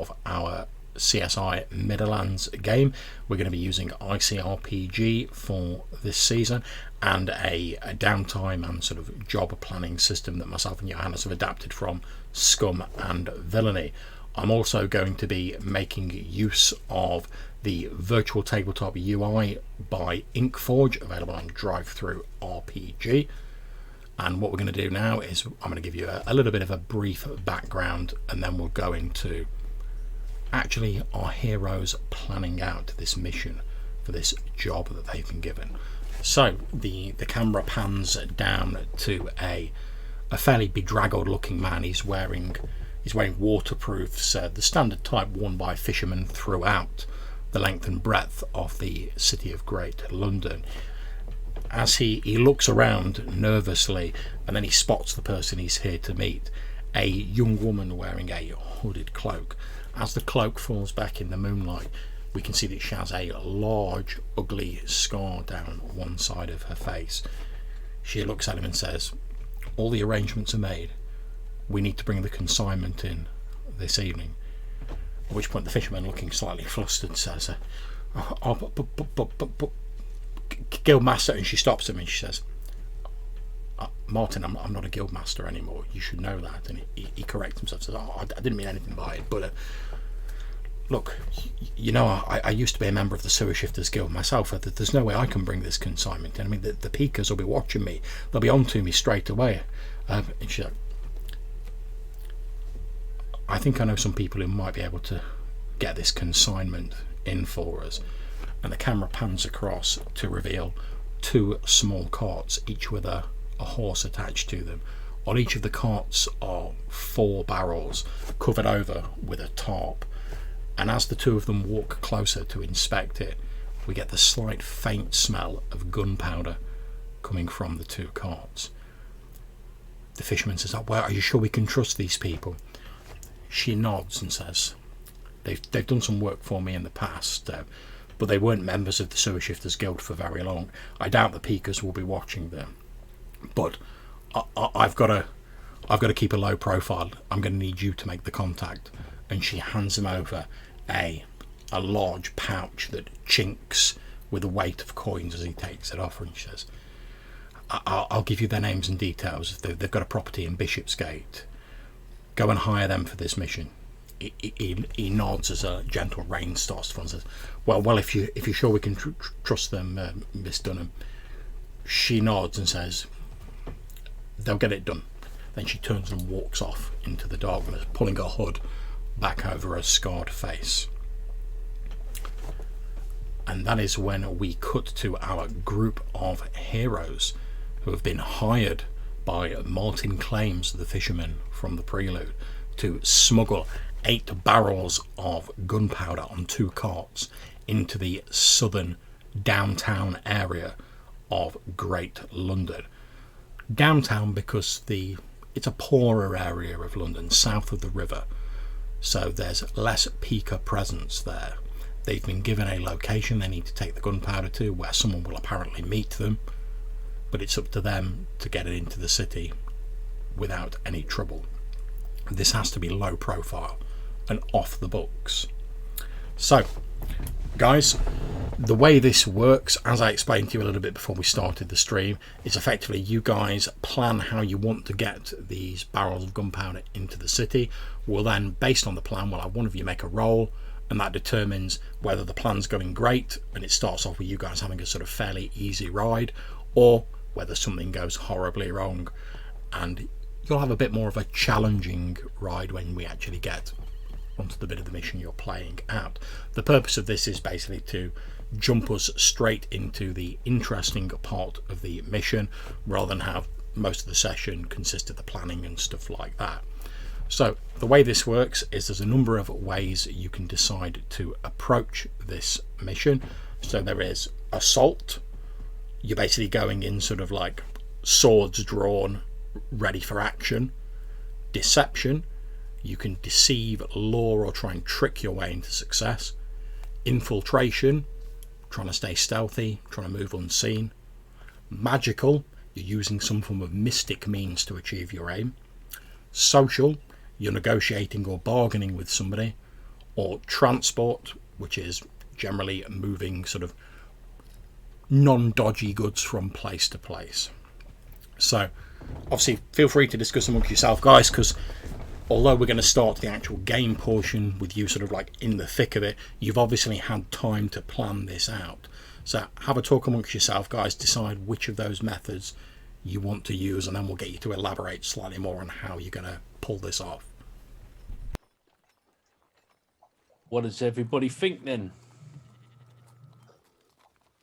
of our CSI Midlands game. We're going to be using ICRPG for this season, and a downtime and sort of job planning system that myself and Johannes have adapted from Scum and Villainy. I'm also going to be making use of the virtual tabletop UI by Inkforge, available on Drive-Thru RPG. And what we're going to do now is I'm going to give you a little bit of a brief background, and then we'll go into actually our heroes planning out this mission for this job that they've been given. So the camera pans down to a fairly bedraggled looking man. He's wearing waterproofs, the standard type worn by fishermen throughout the length and breadth of the city of Great London. As he looks around nervously, and then he spots the person he's here to meet, a young woman wearing a hooded cloak. As the cloak falls back in the moonlight, we can see that she has a large, ugly scar down one side of her face. She looks at him and says, "All the arrangements are made. We need to bring the consignment in this evening." At which point the fisherman, looking slightly flustered, says, but Guildmaster, and she stops him and she says, "Martin, I'm not a guildmaster anymore. You should know that." And he corrects himself, says, "I didn't mean anything by it, but look, you know, I used to be a member of the Sewer Shifters Guild myself. There's no way I can bring this consignment in. I mean, the peakers will be watching me. They'll be on to me straight away." And she's like, "I think I know some people who might be able to get this consignment in for us." And the camera pans across to reveal two small carts, each with a horse attached to them. On each of the carts are 4 barrels covered over with a tarp. And as the two of them walk closer to inspect it, we get the slight faint smell of gunpowder coming from the 2 carts. The fisherman says, "Well, are you sure we can trust these people?" She nods and says, they've done some work for me in the past, but they weren't members of the Sewer Shifters Guild for very long. I doubt the peakers will be watching them, but I've got to keep a low profile. I'm going to need you to make the contact." And she hands him over a large pouch that chinks with the weight of coins as he takes it off, and she says, I'll give you their names and details. They've got a property in Bishopsgate. Go and hire them for this mission." He nods as a gentle rain starts to fall and says, well, if you're sure we can trust them, Miss Dunham." She nods and says, "They'll get it done." Then she turns and walks off into the darkness, pulling her hood back over her scarred face. And that is when we cut to our group of heroes who have been hired by Martin Claims, the fisherman from the prelude, to smuggle 8 barrels of gunpowder on 2 carts into the southern downtown area of Great London. Downtown because it's a poorer area of London, south of the river, so there's less peaker presence there. They've been given a location they need to take the gunpowder to, where someone will apparently meet them, but it's up to them to get it into the city without any trouble. This has to be low profile and off the books. So, guys, the way this works, as I explained to you a little bit before we started the stream, is effectively you guys plan how you want to get these barrels of gunpowder into the city. We'll then, based on the plan, we'll have one of you make a roll, and that determines whether the plan's going great and it starts off with you guys having a sort of fairly easy ride, or whether something goes horribly wrong and you'll have a bit more of a challenging ride when we actually get onto the bit of the mission you're playing out. The purpose of this is basically to jump us straight into the interesting part of the mission, rather than have most of the session consist of the planning and stuff like that. So the way this works is there's a number of ways you can decide to approach this mission. So there is assault. You're basically going in sort of like swords drawn, ready for action. Deception. You can deceive, lure, or try and trick your way into success. Infiltration, trying to stay stealthy, trying to move unseen. Magical, you're using some form of mystic means to achieve your aim. Social, you're negotiating or bargaining with somebody. or transport, which is generally moving sort of non-dodgy goods from place to place. So obviously feel free to discuss amongst yourself, guys, because although we're going to start the actual game portion with you sort of like in the thick of it, you've obviously had time to plan this out. So have a talk amongst yourself, guys, decide which of those methods you want to use, and then we'll get you to elaborate slightly more on how you're going to pull this off. What does everybody think then?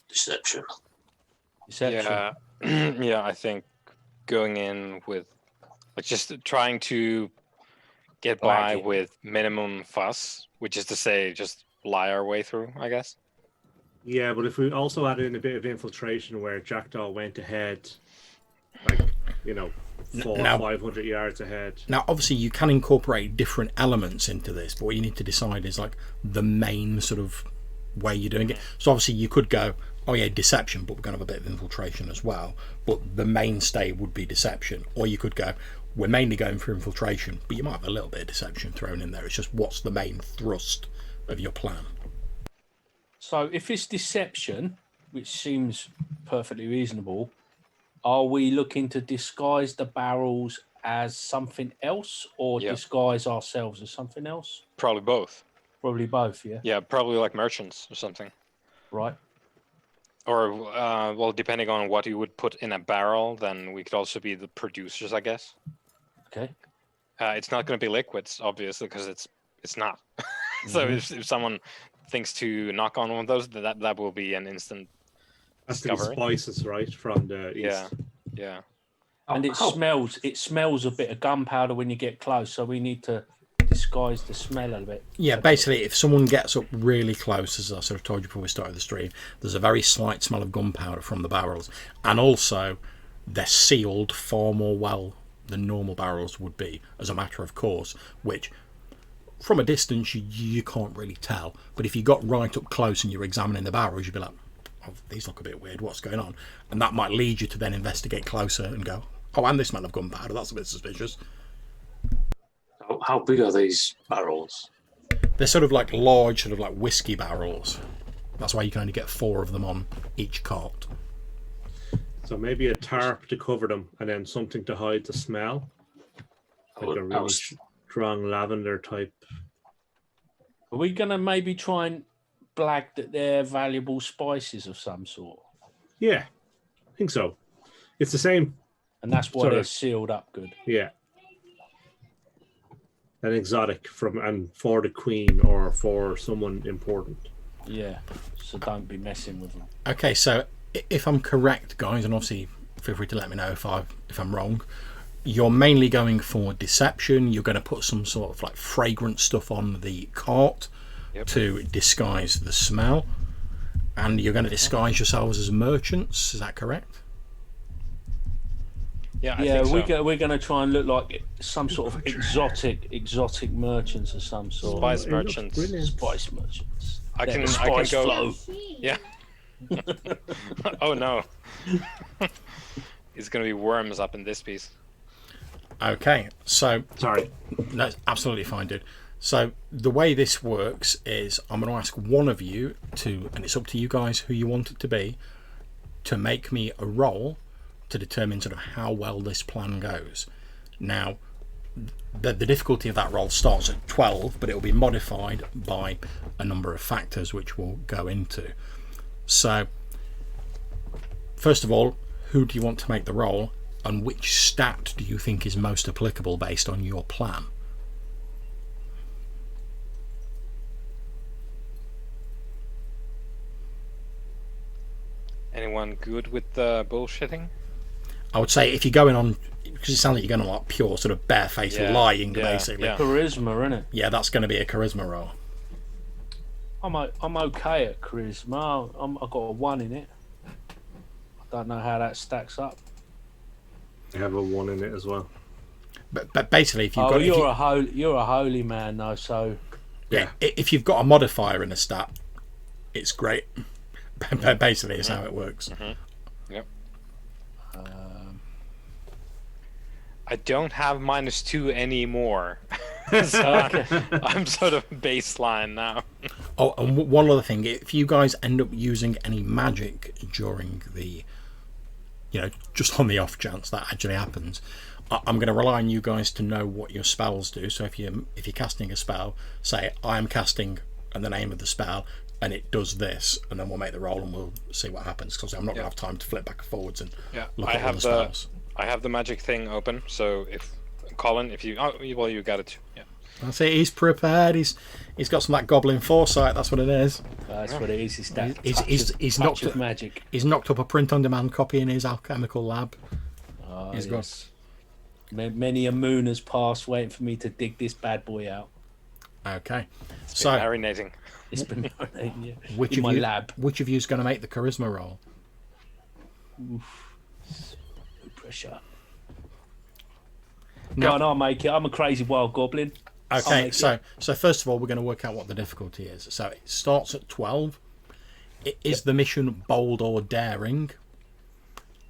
Deception. Deception. Yeah, I think going in with like just trying to get by with minimum fuss, which is to say just lie our way through, I guess. Yeah, but if we also add in a bit of infiltration where Jackdaw went ahead, like, you know, 500 yards ahead. Now, obviously, you can incorporate different elements into this, but what you need to decide is like the main sort of way you're doing it. So obviously, you could go, oh yeah, deception, but we're going to have a bit of infiltration as well. But the mainstay would be deception. Or you could go, we're mainly going for infiltration, but you might have a little bit of deception thrown in there. It's just what's the main thrust of your plan. So if it's deception, which seems perfectly reasonable, are we looking to disguise the barrels as something else, or disguise ourselves as something else? Probably both. Probably both, yeah? Yeah, probably like merchants or something. Right. Or, well, depending on what you would put in a barrel, then we could also be the producers, I guess. Okay. It's not going to be liquids, obviously, because it's not. So if someone thinks to knock on one of those, that will be an instant discovery. Spices, right, from the east. Yeah. And it smells a bit of gunpowder when you get close, so we need to disguise the smell a bit. Yeah, basically, if someone gets up really close, as I sort of told you before we started the stream, there's a very slight smell of gunpowder from the barrels, and also they're sealed far more well than normal barrels would be, as a matter of course, which from a distance you can't really tell, but if you got right up close and you're examining the barrels, you'd be like, oh, these look a bit weird, what's going on? And that might lead you to then investigate closer and go, oh, and they smell of gunpowder, that's a bit suspicious. How big are these barrels? They're sort of like large, sort of like whiskey barrels. That's why you can only get 4 of them on each cart. So maybe a tarp to cover them, and then something to hide the smell. Like a really strong lavender type. Are we going to maybe try and blag that they're valuable spices of some sort? Yeah, I think so. It's the same. And that's why they're sealed up good. Yeah. An exotic for the queen or for someone important. Yeah, so don't be messing with them. Okay, so if I'm correct, guys, and obviously feel free to let me know if I'm wrong, you're mainly going for deception. You're going to put some sort of like fragrant stuff on the cart to disguise the smell, and you're going to disguise yourselves as merchants. Is that correct? Yeah, I think so. We're going to try and look like some sort of exotic merchants of some sort. Spice merchants. Spice merchants. I can go. Yeah. Oh no. It's going to be worms up in this piece. Okay, so sorry. No, absolutely fine, dude. So the way this works is I'm going to ask one of you to, and it's up to you guys who you want it to be, to make me a roll to determine sort of how well this plan goes. Now, the difficulty of that roll starts at 12, but it will be modified by a number of factors which we'll go into. So, first of all, who do you want to make the roll, and which stat do you think is most applicable based on your plan? Anyone good with the bullshitting? I would say if you're going on, because it sounds like you're going on like pure sort of barefaced lying, basically. Yeah. Charisma, isn't it? Yeah, that's going to be a charisma roll. I'm okay at charisma. I've got a 1 in it. I don't know how that stacks up. I have a 1 in it as well. But basically, if you've got, you're a holy man though, so yeah, if you've got a modifier in a stat, it's great. Basically, is how it works. Yep. I don't have -2 anymore. So Okay. I'm sort of baseline now. Oh, and one other thing, if you guys end up using any magic during the, just on the off chance that actually happens, I'm going to rely on you guys to know what your spells do. So if you're casting a spell, say I am casting and the name of the spell, and it does this, and then we'll make the roll and we'll see what happens. Because I'm not going to have time to flip back and forwards and look at all the spells. I have the magic thing open. So if Colin, if you you got it too. Yeah. That's it. He's prepared. He's got some of that goblin foresight. That's what it is. That's what it is. It's that He's touch knocked of up magic. He's knocked up a print-on-demand copy in his alchemical lab. He's got. Many a moon has passed waiting for me to dig this bad boy out. Okay. It's been marinating. It's been marinating, yeah. Which in of my you, lab. Which of you is going to make the charisma roll? Oof. No pressure. No. No, I'll make it. I'm a crazy wild goblin. Okay, so first of all, we're going to work out what the difficulty is. So it starts at 12. Is the mission bold or daring?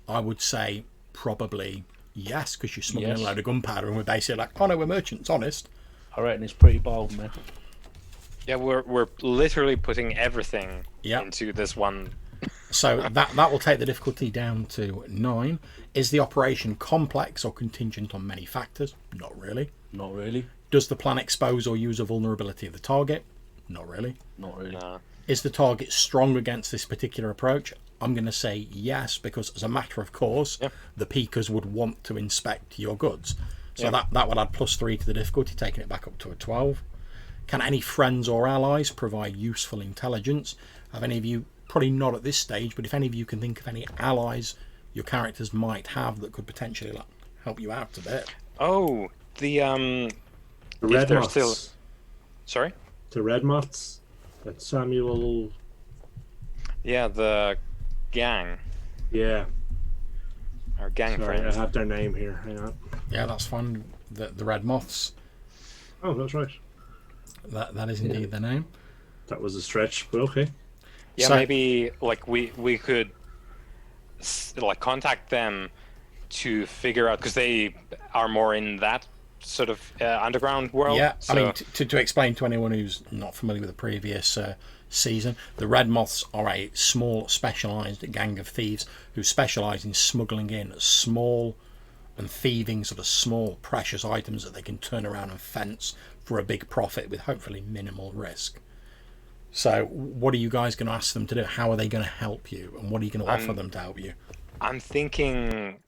I would say probably yes, because you're smuggling a load of gunpowder, and we're basically like, oh no, we're merchants, honest. I reckon it's pretty bold, man. Yeah, we're literally putting everything into this one. So that will take the difficulty down to 9. Is the operation complex or contingent on many factors? Not really. Not really. Does the plan expose or use a vulnerability of the target? Not really. Not really. Nah. Is the target strong against this particular approach? I'm going to say yes, because as a matter of course, the peekers would want to inspect your goods. So that would add +3 to the difficulty, taking it back up to a 12. Can any friends or allies provide useful intelligence? Have any of you, probably not at this stage, but if any of you can think of any allies your characters might have that could potentially help you out a bit. Oh, the red moths. Still... Sorry? The red moths that Samuel... Yeah, the gang. Yeah. Our gang friends. I have their name here. Hang on. Yeah, that's fine. The red moths. Oh, that's right. That is indeed the name. That was a stretch, but okay. Yeah, So, maybe like we could like contact them to figure out, because they are more in that sort of underground world. Yeah, so... I mean, to explain to anyone who's not familiar with the previous season, the Red Moths are a small, specialised gang of thieves who specialise in smuggling in small and thieving sort of small, precious items that they can turn around and fence for a big profit with hopefully minimal risk. So what are you guys going to ask them to do? How are they going to help you? And what are you going to offer them to help you? I'm thinking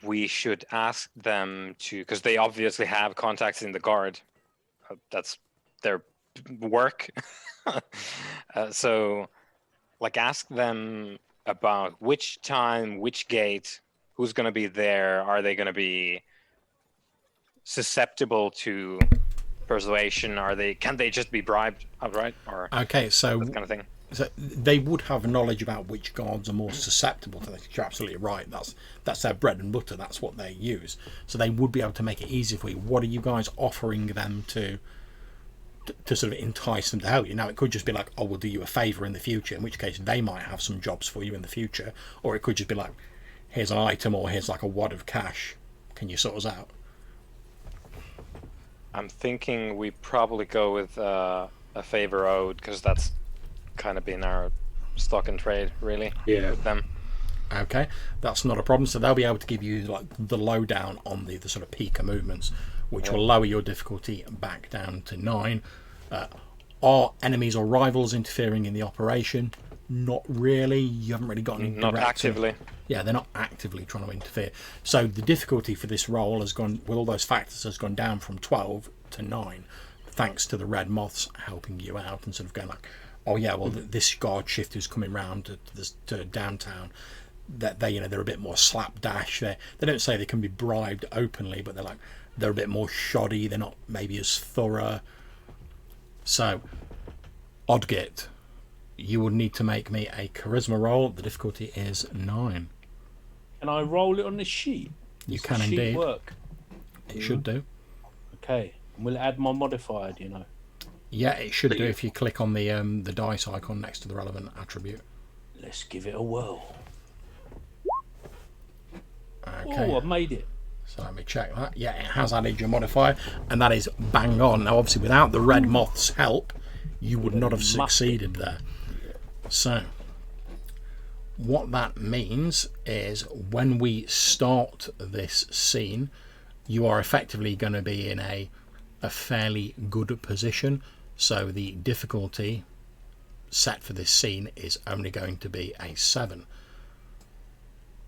we should ask them to, because they obviously have contacts in the guard. That's their work. So like ask them about which time, which gate, who's going to be there. Are they going to be susceptible to persuasion? Can they just be bribed outright, or okay, so that kind of thing? So they would have knowledge about which guards are more susceptible to this. You're absolutely right. That's their bread and butter. That's what they use. So they would be able to make it easy for you. What are you guys offering them to sort of entice them to help you? Now, it could just be like, oh, we'll do you a favour in the future, in which case they might have some jobs for you in the future. Or it could just be like, here's an item, or here's like a wad of cash. Can you sort us out? I'm thinking we probably go with a favour owed, because that's kind of been our stock and trade, really, with them. Okay, that's not a problem. So they'll be able to give you like the lowdown on the sort of peaker movements, which will lower your difficulty back down to 9. Are enemies or rivals interfering in the operation? Not really. You haven't really got any Not actively. Yeah, they're not actively trying to interfere. So the difficulty for this role has gone, with all those factors, has gone down from 12 to 9, thanks to the Red Moths helping you out and sort of going like, oh yeah, well this guard shift who's coming round to downtown, that they're a bit more slapdash. They don't say they can be bribed openly, but they're a bit more shoddy. They're not maybe as thorough. So, Odgit, you will need to make me a charisma roll. The difficulty is 9. Can I roll it on the sheet? You Does can the sheet indeed. work? It should do. Okay. Will it add my modifier, do you know? Yeah, it should do if you click on the dice icon next to the relevant attribute. Let's give it a whirl. Okay. Oh, I made it. So let me check that. Yeah, it has added your modifier, and that is bang on. Now, obviously, without the red moth's help, you would not have succeeded there. So what that means is when we start this scene, you are effectively going to be in a fairly good position. So the difficulty set for this scene is only going to be a 7.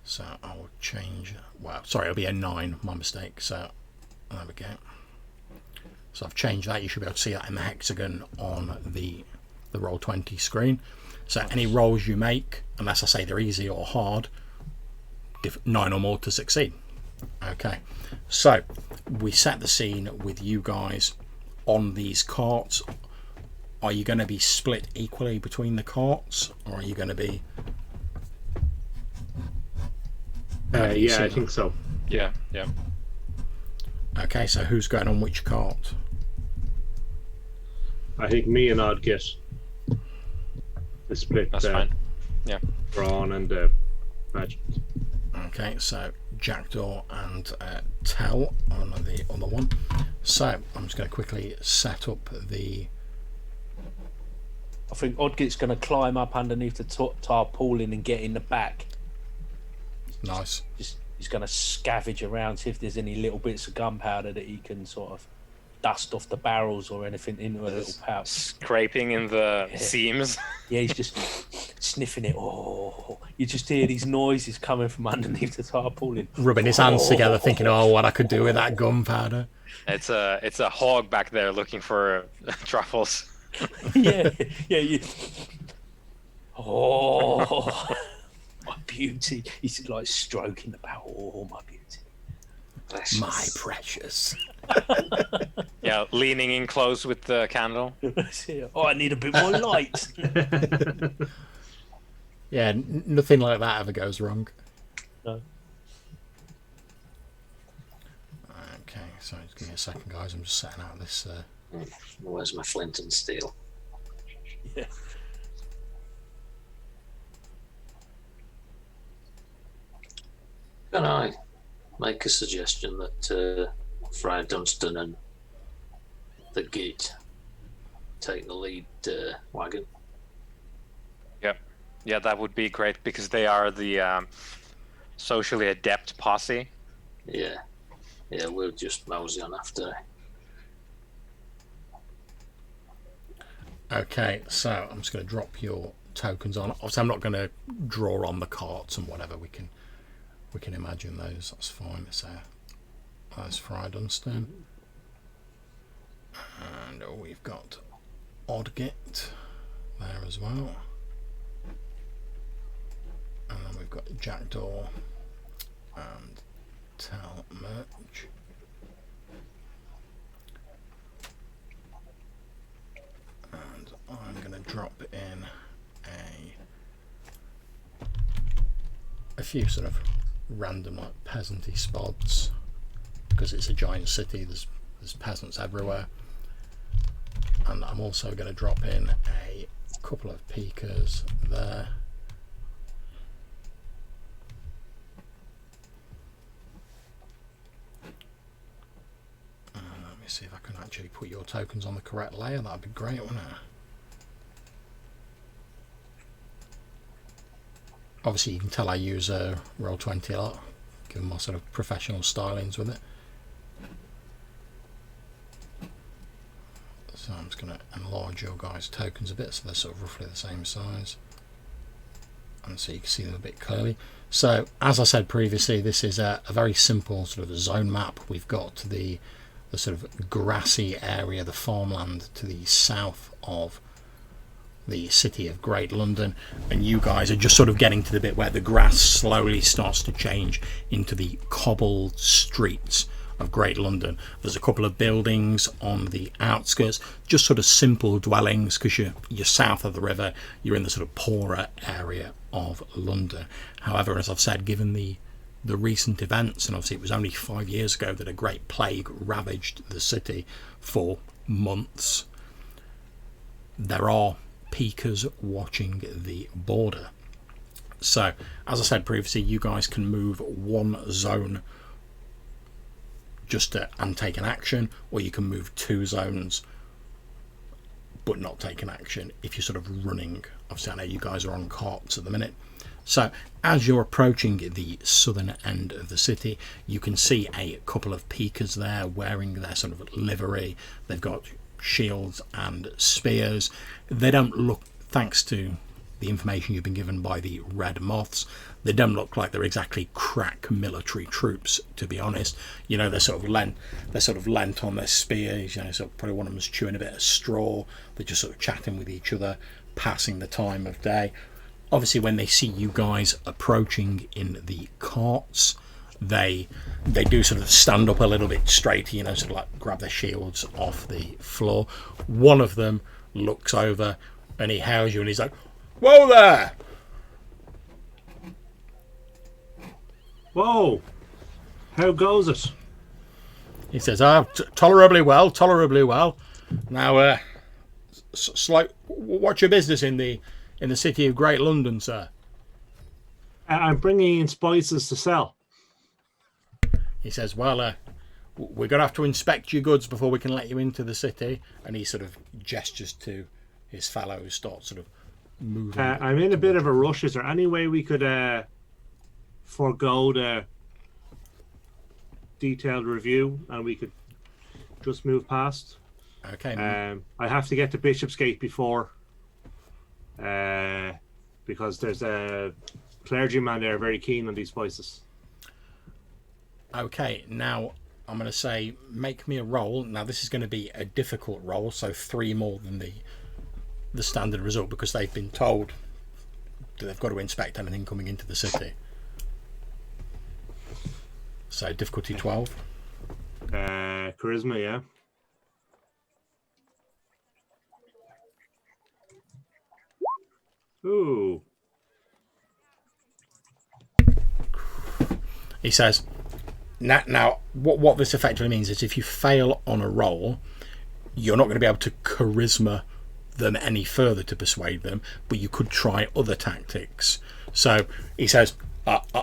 So I'll change, well, sorry, it'll be a 9, my mistake. So there we go. So I've changed that. You should be able to see that in the hexagon on the Roll20 screen. So any rolls you make, unless I say they're easy or hard, 9 or more to succeed. Okay, so we set the scene with you guys on these carts. Are you going to be split equally between the carts, or are you going to be... Yeah, I think so. Yeah. Okay, so who's going on which cart? I think me and Odd get the split. That's fine. Yeah. Brawn and magic. Okay, so Jackdaw and Tell on the other one. So I'm just going to quickly set up the... I think Odgit's going to climb up underneath the tarpaulin and get in the back. Nice. He's going to scavenge around, see if there's any little bits of gunpowder that he can sort of dust off the barrels or anything into a little pouch. Scraping in the seams. Yeah, he's just sniffing it. Oh, you just hear these noises coming from underneath the tarpaulin. Rubbing his hands together, thinking, "Oh, what I could do with that gunpowder." It's a hog back there looking for truffles. yeah. Oh, my beauty. He's like stroking the barrel. Oh, my beauty. Precious. My precious. Yeah, leaning in close with the candle. Oh, I need a bit more light. Yeah, nothing like that ever goes wrong. No. Okay, so just give me a second, guys. I'm just setting out this. Where's my flint and steel? Yeah. Can I make a suggestion that Friar Dunstan and the Gate take the lead wagon? Yeah, that would be great because they are the socially adept posse. Yeah, we'll just mosey on after. Okay, so I'm just going to drop your tokens on. Obviously, I'm not going to draw on the carts and whatever. We can imagine those. That's fine. So that's Friar Dunstan, and we've got Odgit there as well, and then we've got Jackdaw and Tell Merch. And I'm going to drop in a few sort of random like peasanty spots because it's a giant city. There's peasants everywhere, and I'm also going to drop in a couple of peakers there. Let me see if I can actually put your tokens on the correct layer. That'd be great, wouldn't it? Obviously, you can tell I use Roll20 a lot, given my sort of professional stylings with it. So I'm just going to enlarge your guys' tokens a bit so they're sort of roughly the same size, and so you can see them a bit clearly. So as I said previously, this is a very simple sort of zone map. We've got the sort of grassy area, the farmland to the south of the city of Great London, and you guys are just sort of getting to the bit where the grass slowly starts to change into the cobbled streets of Great London. There's a couple of buildings on the outskirts, just sort of simple dwellings, because you're south of the river, you're in the sort of poorer area of London. However, as I've said, given the recent events, and obviously it was only 5 years ago that a great plague ravaged the city for months, there are peekers watching the border. So as I said previously, you guys can move one zone and take an action, or you can move 2 zones but not take an action if you're sort of running. Obviously, I know you guys are on carts at the minute. So as you're approaching the southern end of the city, you can see a couple of peekers there wearing their sort of livery. They've got shields and spears. They don't look, thanks to the information you've been given by the red moths, they don't look like they're exactly crack military troops, to be honest. You know, they're sort of lent on their spears. You know, so probably one of them's chewing a bit of straw. They're just sort of chatting with each other, passing the time of day. Obviously, when they see you guys approaching in the carts, they do sort of stand up a little bit straighter, you know, sort of like grab their shields off the floor. One of them looks over and he hails you and he's like, "Whoa there!" Whoa! How goes it? He says, tolerably well. Now, what's your business in the city of Great London, sir? I'm bringing in spices to sell. He says, well, we're going to have to inspect your goods before we can let you into the city. And he sort of gestures to his fellows, start sort of moving. I'm in a bit of a rush. Is there any way we could forego the detailed review and we could just move past? Okay. I have to get to Bishopsgate before, because there's a clergyman there very keen on these spices. Okay, now I'm going to say make me a roll. Now this is going to be a difficult roll, so 3 more than the standard result, because they've been told that they've got to inspect anything coming into the city. So difficulty 12. Charisma, yeah. Ooh. He says, now what this effectively means is if you fail on a roll, you're not going to be able to charisma them any further to persuade them, but you could try other tactics. So he says,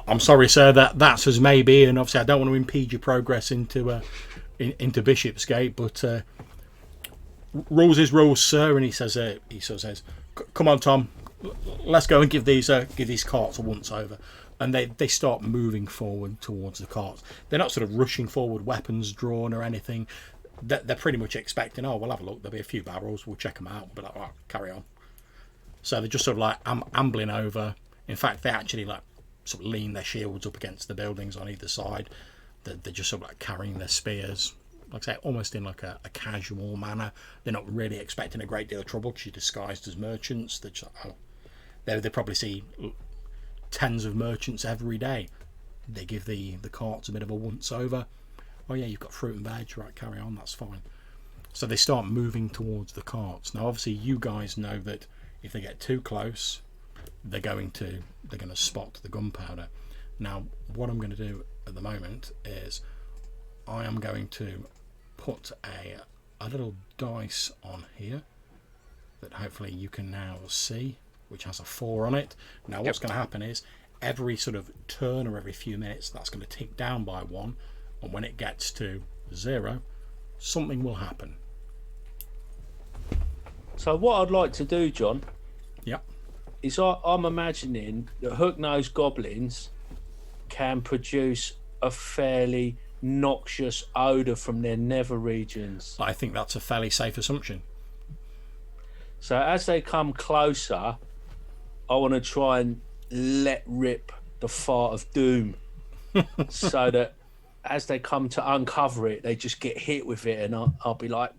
I'm sorry, sir, that's as may be, and obviously I don't want to impede your progress into Bishopsgate, but rules is rules, sir. And he sort of says, come on, Tom, let's go and give these carts a once over. And they start moving forward towards the carts. They're not sort of rushing forward, weapons drawn or anything. They're pretty much expecting, we'll have a look, there'll be a few barrels, we'll check them out, we'll be like, all right, carry on. So they're just sort of like ambling over. In fact, they actually like sort of lean their shields up against the buildings on either side. They're just sort of like carrying their spears, like I say, almost in like a casual manner. They're not really expecting a great deal of trouble because you're disguised as merchants. They're just like, they probably see tens of merchants every day. They give the carts a bit of a once over. Oh yeah, you've got fruit and veg, right, carry on, that's fine. So they start moving towards the carts. Now obviously you guys know that if they get too close, they're going to spot the gunpowder. Now what I'm going to do at the moment is I am going to put a little dice on here that hopefully you can now see, which has a 4 on it. Now what's going to happen is every sort of turn or every few minutes that's going to tick down by 1, and when it gets to 0, something will happen. So what I'd like to do, John, is I'm imagining that hook-nosed goblins can produce a fairly noxious odour from their nether regions. I think that's a fairly safe assumption. So as they come closer, I want to try and let rip the fart of doom so that as they come to uncover it, they just get hit with it, and I'll be like,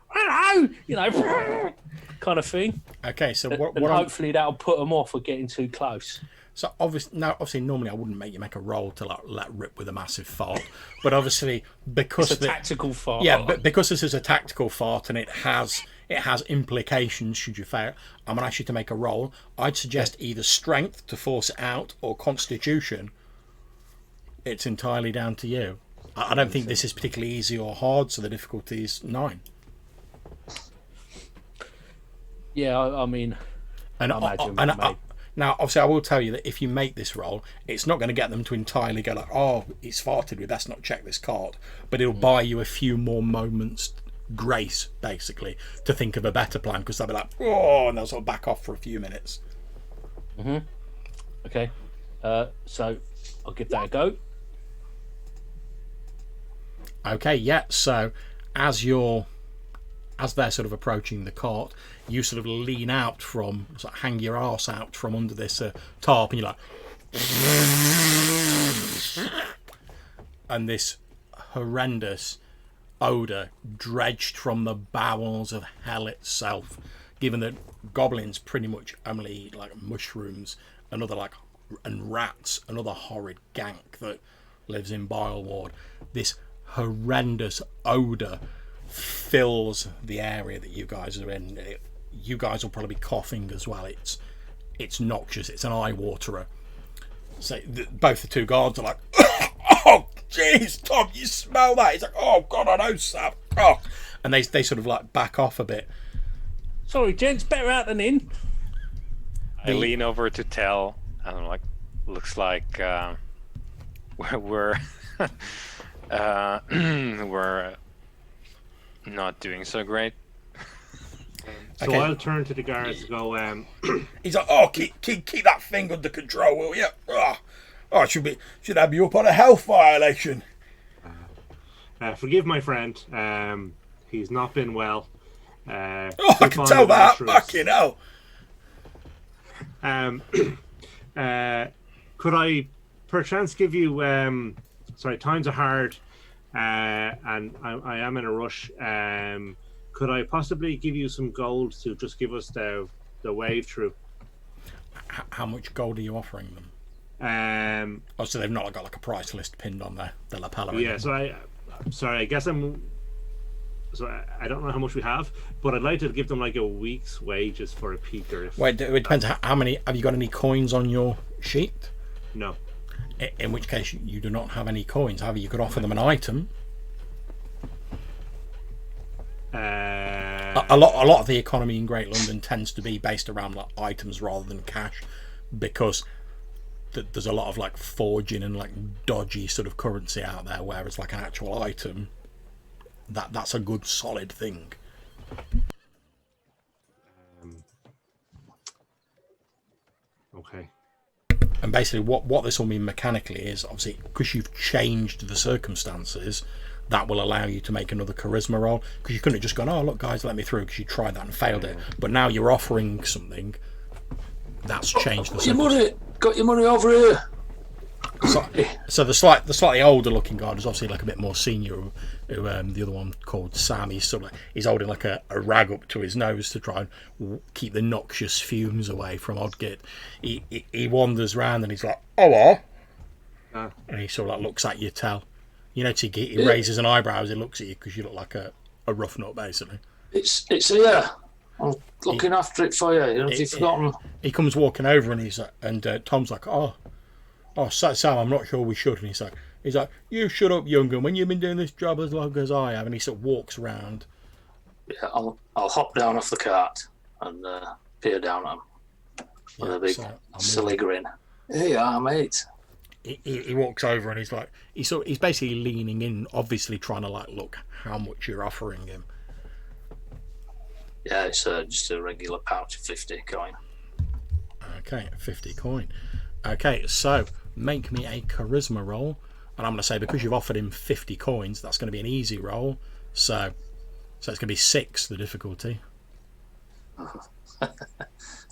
hello, you know, kind of thing. Okay, so what hopefully that'll put them off of getting too close. So obviously, normally I wouldn't make you make a roll to let rip with a massive fart, but obviously because it's a tactical fart. Yeah, but because this is a tactical fart and it has implications should you fail, I'm gonna ask you to make a roll. I'd suggest either strength to force it out or constitution. It's entirely down to you. I don't think this is particularly easy or hard, so the difficulty is 9. Yeah, I mean, Now, obviously, I will tell you that if you make this roll, it's not going to get them to entirely go like, oh, it's farted, we best not check this card. But it'll buy you a few more moments grace, basically, to think of a better plan, because they'll be like, oh, and they'll sort of back off for a few minutes. Okay. So I'll give that a go. Okay, yeah. So as they're sort of approaching the cart, you sort of lean out from, sort of hang your arse out from under this tarp, and you're like, and this horrendous odour dredged from the bowels of hell itself, given that goblins pretty much only eat like mushrooms and rats, another horrid gank that lives in Bile Ward. This horrendous odour fills the area that you guys are in. You guys will probably be coughing as well. It's noxious. It's an eye waterer. So both the two guards are like, oh jeez, Tom, you smell that? He's like, oh god, I know, Sam. Oh. And they sort of like back off a bit. Sorry, gents, better out than in. I lean over to tell, and I'm like, looks like we're we're not doing so great. So Okay. I'll turn to the guards and go, He's like, oh, keep that thing under control, will you? Oh, should have you up on a health violation. forgive my friend. He's not been well. I can tell that. Fucking hell. Could I perchance give you sorry, times are hard, and I am in a rush. Could I possibly give you some gold to just give us the wave through? How much gold are you offering them? So they've not got like a price list pinned on the lapel. Yeah, so I guess I don't know how much we have, but I'd like to give them like a week's wages for a peaker. Wait, it depends. How many? Have you got any coins on your sheet? No. In which case, you do not have any coins. However, you could offer them an item. A lot of the economy in Great London tends to be based around like items rather than cash, because there's a lot of like forging and like dodgy sort of currency out there, whereas like an actual item, that's a good solid thing. Okay. And basically what this will mean mechanically is, obviously, because you've changed the circumstances, that will allow you to make another charisma roll, because you couldn't have just gone, oh look guys, let me through, because you tried that and failed it. But now you're offering something that's changed the circumstances. Got your money over here. So the slightly older looking guard is obviously like a bit more senior, who the other one called Sam, he's sort of like, he's holding like a rag up to his nose to try and keep the noxious fumes away from Odgit. He wanders round and he's like, oh, and he sort of like looks at you, Tell. You notice he raises an eyebrow as he looks at you, because you look like a rough nut, basically. It's here. I'm looking after it for you. Have you forgotten? He comes walking over and he's like, and Tom's like, oh, Sam, I'm not sure we should. And he's like, you shut up, young un. When you've been doing this job as long as I have. And he sort of walks around. Yeah, I'll hop down off the cart and peer down at him with a big silly grin. Here you are, mate. He walks over and he's like, he's basically leaning in, obviously trying to like look how much you're offering him. Yeah, it's just a regular pouch of 50 coin. Okay, 50 coin. Okay, so make me a charisma roll, and I'm going to say, because you've offered him 50 coins, that's going to be an easy roll. So it's going to be 6, the difficulty.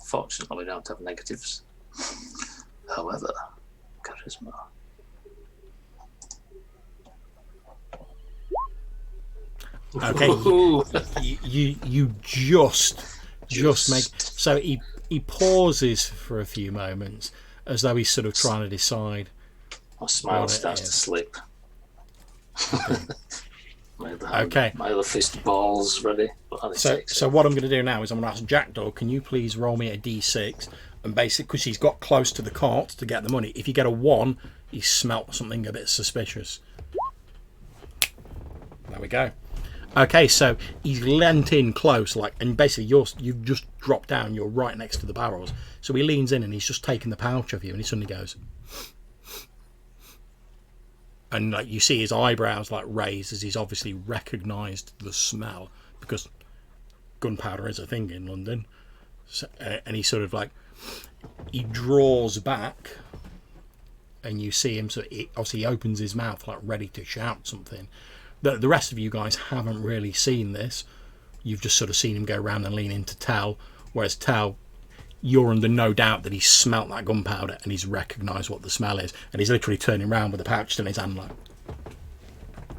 Fortunately, we don't have negatives. However, charisma. Okay, you just make, so he pauses for a few moments as though he's sort of trying to decide. My smile starts to slip. Okay. My other fist balls ready. So what I'm going to do now is I'm going to ask Jackdaw, can you please roll me a d6, and basically, because he's got close to the cart to get the money, if you get a 1, he smelt something a bit suspicious. There we go. Okay, so he's leant in close, like, and basically you've just dropped down. You're right next to the barrels. So he leans in and he's just taking the pouch of you, and he suddenly goes, and like you see his eyebrows like raise as he's obviously recognised the smell, because gunpowder is a thing in London. So, and he sort of like he draws back, and you see him. So obviously he opens his mouth like ready to shout something. The rest of you guys haven't really seen this. You've just sort of seen him go around and lean into Tal, whereas Tal, you're under no doubt that he's smelt that gunpowder and he's recognised what the smell is, and he's literally turning around with the pouch in his hand, like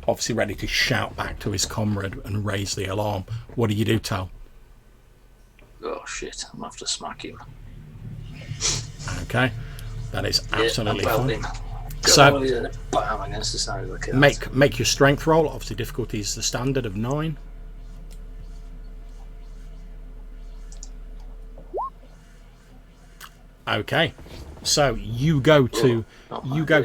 obviously ready to shout back to his comrade and raise the alarm. What do you do, Tal? Oh shit! I'm gonna have to smack him. Okay, that is absolutely fine. So bam against the side of the cat. Make your strength roll. Obviously, difficulty is the standard of 9. Okay, so you go to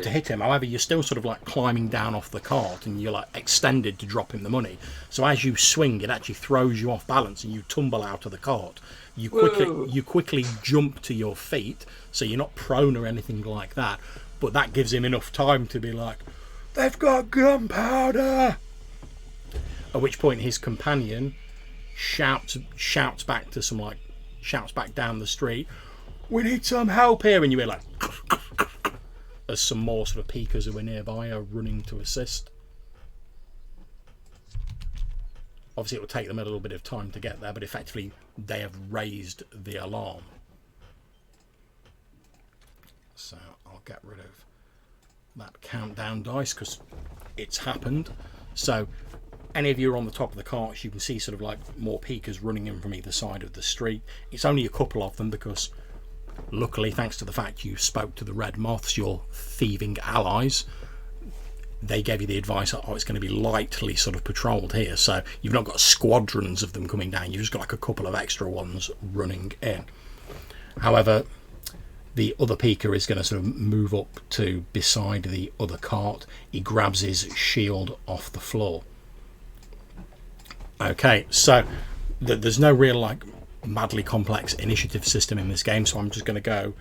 hit him. However, you're still sort of like climbing down off the cart, and you're like extended to drop him the money. So as you swing, it actually throws you off balance, and you tumble out of the cart. You quickly jump to your feet, so you're not prone or anything like that. But that gives him enough time to be like, "They've got gunpowder!" At which point his companion shouts back down the street, "We need some help here!" And you hear like, as some more sort of peekers who are nearby are running to assist. Obviously it will take them a little bit of time to get there, but effectively they have raised the alarm. So I'll get rid of that countdown dice because it's happened. So any of you are on the top of the carts, you can see sort of like more peekers running in from either side of the street. It's only a couple of them because luckily, thanks to the fact you spoke to the Red Moths, your thieving allies, they gave you the advice, oh, it's going to be lightly sort of patrolled here. So you've not got squadrons of them coming down. You've just got like a couple of extra ones running in. However, the other peeker is going to sort of move up to beside the other cart. He grabs his shield off the floor. Okay, so there's no real like madly complex initiative system in this game, so I'm going to go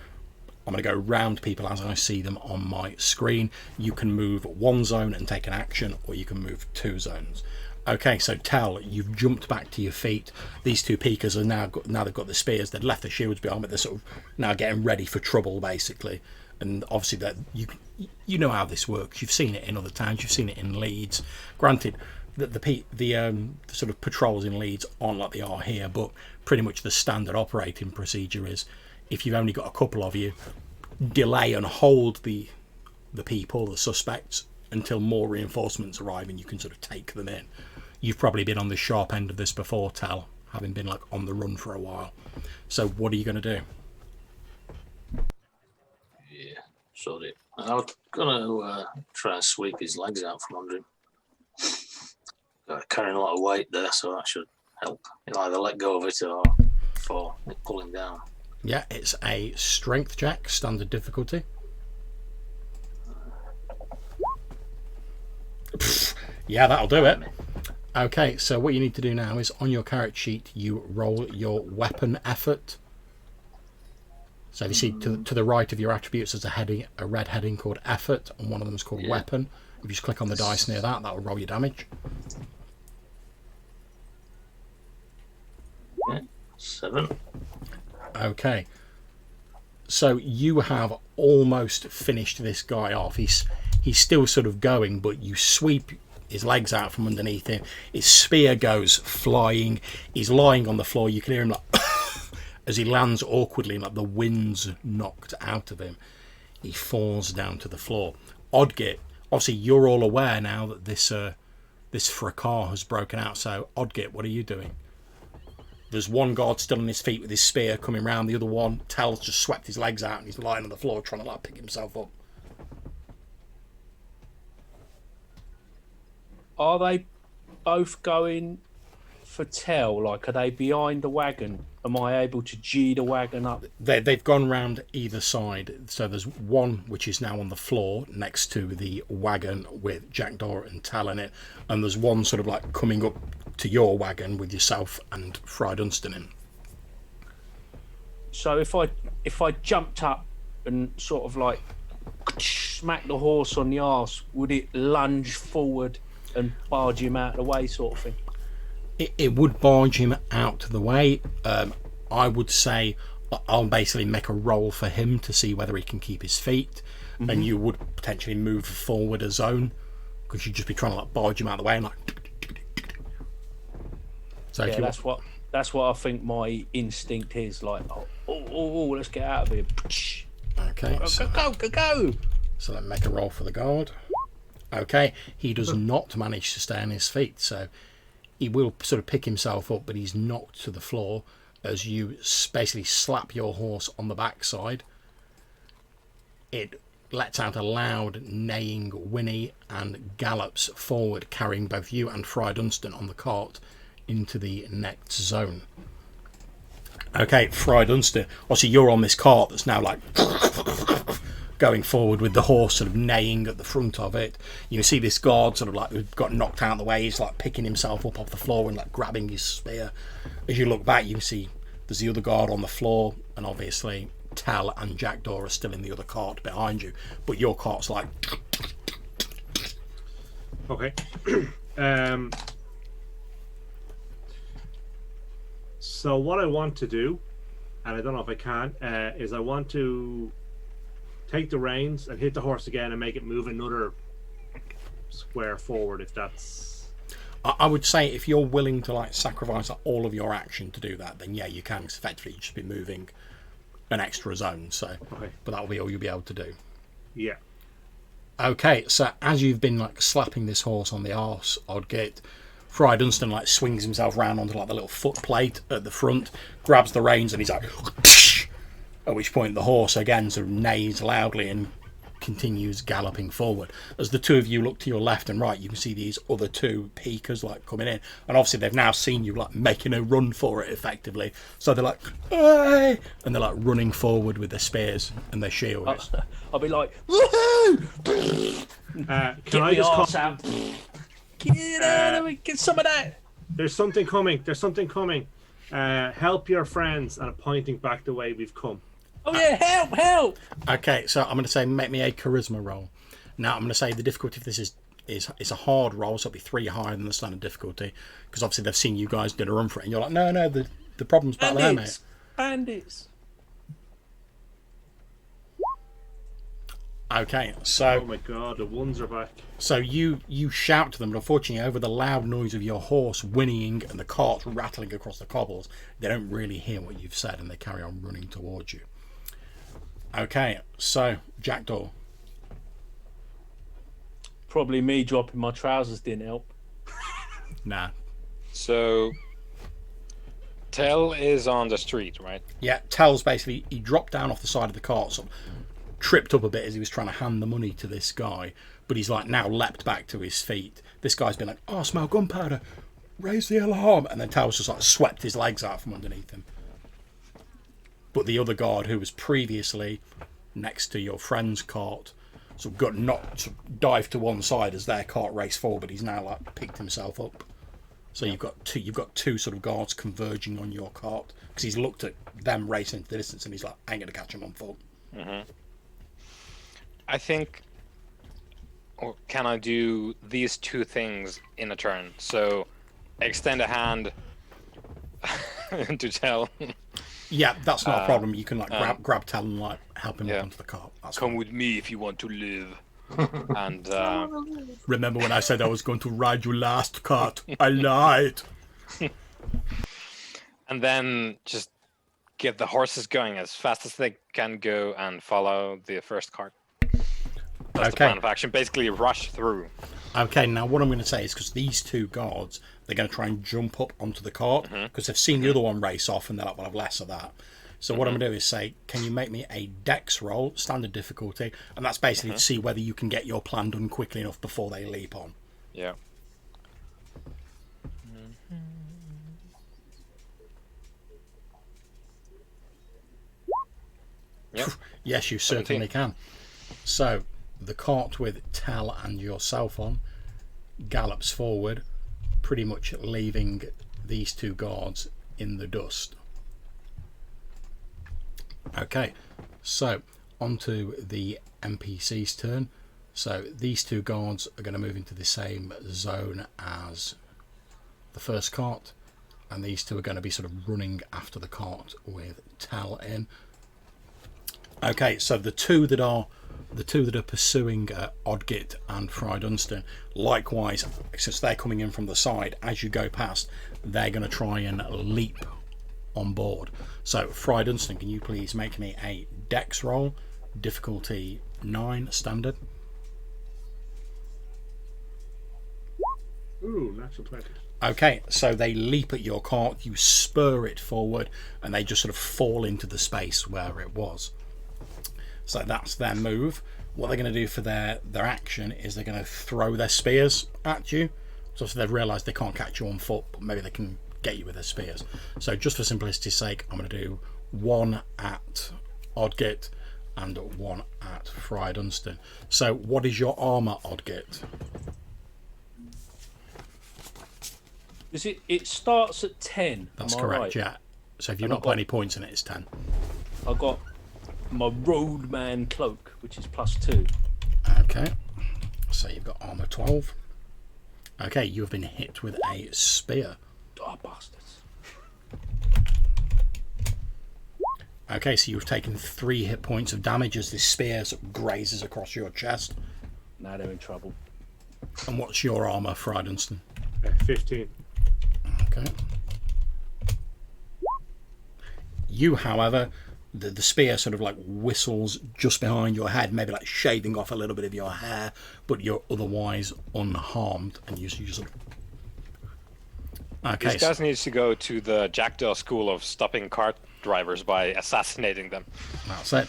round people as I see them on my screen. You can move one zone and take an action, or you can move 2 zones. Okay, so Tal, you've jumped back to your feet. These 2 peekers are now they've got the spears. They'd left the shields behind, but they're sort of now getting ready for trouble, basically. And obviously that you know how this works. You've seen it in other towns. You've seen it in Leeds. Granted, the sort of patrols in Leeds aren't like they are here, but pretty much the standard operating procedure is if you've only got a couple of you, delay and hold the suspects until more reinforcements arrive and you can sort of take them in. You've probably been on the sharp end of this before, Tal, having been like on the run for a while. So what are you going to do? Yeah, sorry. I was going to try and sweep his legs out from under him. Carrying a lot of weight there, so that should help. He'll either let go of it or pull him down. Yeah, it's a strength check, standard difficulty. Yeah, that'll do it. Okay, so what you need to do now is on your character sheet, you roll your weapon effort. So if you see to the right of your attributes, there's a red heading called effort, and one of them is called weapon. If you just click on the dice near that, will roll your damage. 7. Okay, so you have almost finished this guy off. He's still sort of going, but you sweep his legs out from underneath him. His spear goes flying. He's lying on the floor. You can hear him like as he lands awkwardly, and like the wind's knocked out of him. He falls down to the floor. Odgit, obviously you're all aware now that this fracas has broken out. So Odgit, what are you doing? There's one guard still on his feet with his spear coming round. The other one, Tal's just swept his legs out and he's lying on the floor trying to like pick himself up. Are they both going for Tell? Like, are they behind the wagon? Am I able to G the wagon up? They've gone round either side. So there's one which is now on the floor next to the wagon with Jackdaw and Tal in it, and there's one sort of like coming up to your wagon with yourself and Fry Dunstan in. So if I jumped up and sort of like smacked the horse on the arse, would it lunge forward and barge him out of the way, sort of thing? It would barge him out of the way. I would say I'll basically make a roll for him to see whether he can keep his feet, and you would potentially move forward a zone because you'd just be trying to like barge him out of the way and like. So Yeah, if you that's what I think my instinct is. Like, oh, let's get out of here. okay, Go. so let me make a roll for the guard. Okay, he does not manage to stay on his feet, so he will sort of pick himself up, but he's knocked to the floor as you basically slap your horse on the backside. It lets out a loud neighing whinny and gallops forward, carrying both you and Fry Dunstan on the cart into the next zone. Okay, Fry Dunstan, obviously you're on this cart that's now like going forward with the horse sort of neighing at the front of it. You can see this guard sort of like got knocked out of the way. He's like picking himself up off the floor and like grabbing his spear. As you look back, you can see there's the other guard on the floor, and obviously Tal and Jackdaw are still in the other cart behind you, but your cart's like Okay. So what I want to do, and I don't know if I can, is I want to take the reins and hit the horse again and make it move another square forward, if that's... I would say if you're willing to like sacrifice all of your action to do that, then yeah, you can effectively just be moving an extra zone. So, Okay. but that'll be all you'll be able to do. Yeah. Okay, so as you've been like slapping this horse on the arse, Oddgate, Fry Dunstan like swings himself round onto like the little foot plate at the front, grabs the reins, and he's like, at which point the horse again sort of neighs loudly and continues galloping forward. As the two of you look to your left and right, you can see these other two peekers like coming in, and obviously they've now seen you like making a run for it effectively, so they're like, hey! And they're like running forward with their spears and their shields. I'll be like, woohoo! Can I just arse out. Get out of it, get some of that. There's something coming. Help your friends, and I'm pointing back the way we've come. Oh yeah, help! Okay, so I'm going to say make me a charisma roll. Now I'm going to say the difficulty of this is a hard roll, so it'll be 3 higher than the standard difficulty, because obviously they've seen you guys did a run for it, and you're like, no, the problem's back there, mate. Bandits. Okay, so Oh my god, the ones are back. so you shout to them, but unfortunately over the loud noise of your horse whinnying and the cart rattling across the cobbles, they don't really hear what you've said, and they carry on running towards you. Okay, so Jackdaw. Probably me dropping my trousers didn't help. Nah. So, Tell is on the street, right? Yeah, Tells basically, he dropped down off the side of the cart, sort of tripped up a bit as he was trying to hand the money to this guy, but he's like now leapt back to his feet. This guy's been like, oh, I smell gunpowder, raise the alarm, and then Tells just like swept his legs out from underneath him. But the other guard, who was previously next to your friend's cart, sort of got knocked, sort of dived to one side as their cart raced forward, but he's now like picked himself up. So you've got two sort of guards converging on your cart, because he's looked at them racing into the distance and he's like, I ain't gonna catch him on foot. Mm-hmm. I think, or can I do these two things in a turn? So, extend a hand to Tell. Yeah, that's not a problem. You can like grab Tal and like help him up onto the cart. That's Come fine. with me if you want to live. And Remember when I said I was going to ride you last, cart? I lied. and then just get the horses going as fast as they can go and follow the first cart. That's the plan of action. Basically, rush through. Okay, now what I'm going to say is, because these two guards, they're going to try and jump up onto the cart, because they've seen the other one race off and they're like, well, I've less of that. So what I'm going to do is say, can you make me a dex roll, standard difficulty, and that's basically to see whether you can get your plan done quickly enough before they leap on. Yeah. Yep. Yes, you certainly can. So the cart with Tal and yourself on gallops forward, pretty much leaving these two guards in the dust. Okay, so onto the NPC's turn. So these two guards are going to move into the same zone as the first cart, and these two are going to be sort of running after the cart with Tal in. Okay, so the two that are pursuing Odgit and Fry Dunstan, likewise, since they're coming in from the side, as you go past, they're going to try and leap on board. So Fry Dunstan, can you please make me a dex roll, difficulty 9, standard? Ooh, natural 20. Okay, so they leap at your cart, you spur it forward, and they just sort of fall into the space where it was. So that's their move. What they're going to do for their action is they're going to throw their spears at you. So they've realised they can't catch you on foot, but maybe they can get you with their spears. So just for simplicity's sake, I'm going to do one at Odgit and one at Fry Dunstan. So what is your armour, Odgit? It starts at 10. That's am I correct, right? yeah. So if you've And not I've put got- any points in it, it's 10. I got my roadman cloak, which is +2. Okay, so you've got armour 12. Okay, you have been hit with a spear. Oh, bastards. Okay, so you've taken 3 hit points of damage as this spear sort of grazes across your chest. Now they're in trouble. And what's your armour, Fry Dunstan? 15. Okay. You, however, the spear sort of like whistles just behind your head, maybe like shaving off a little bit of your hair, but you're otherwise unharmed, and you sort of... Okay, These guys needs to go to the Jackdaw school of stopping cart drivers by assassinating them. that's it.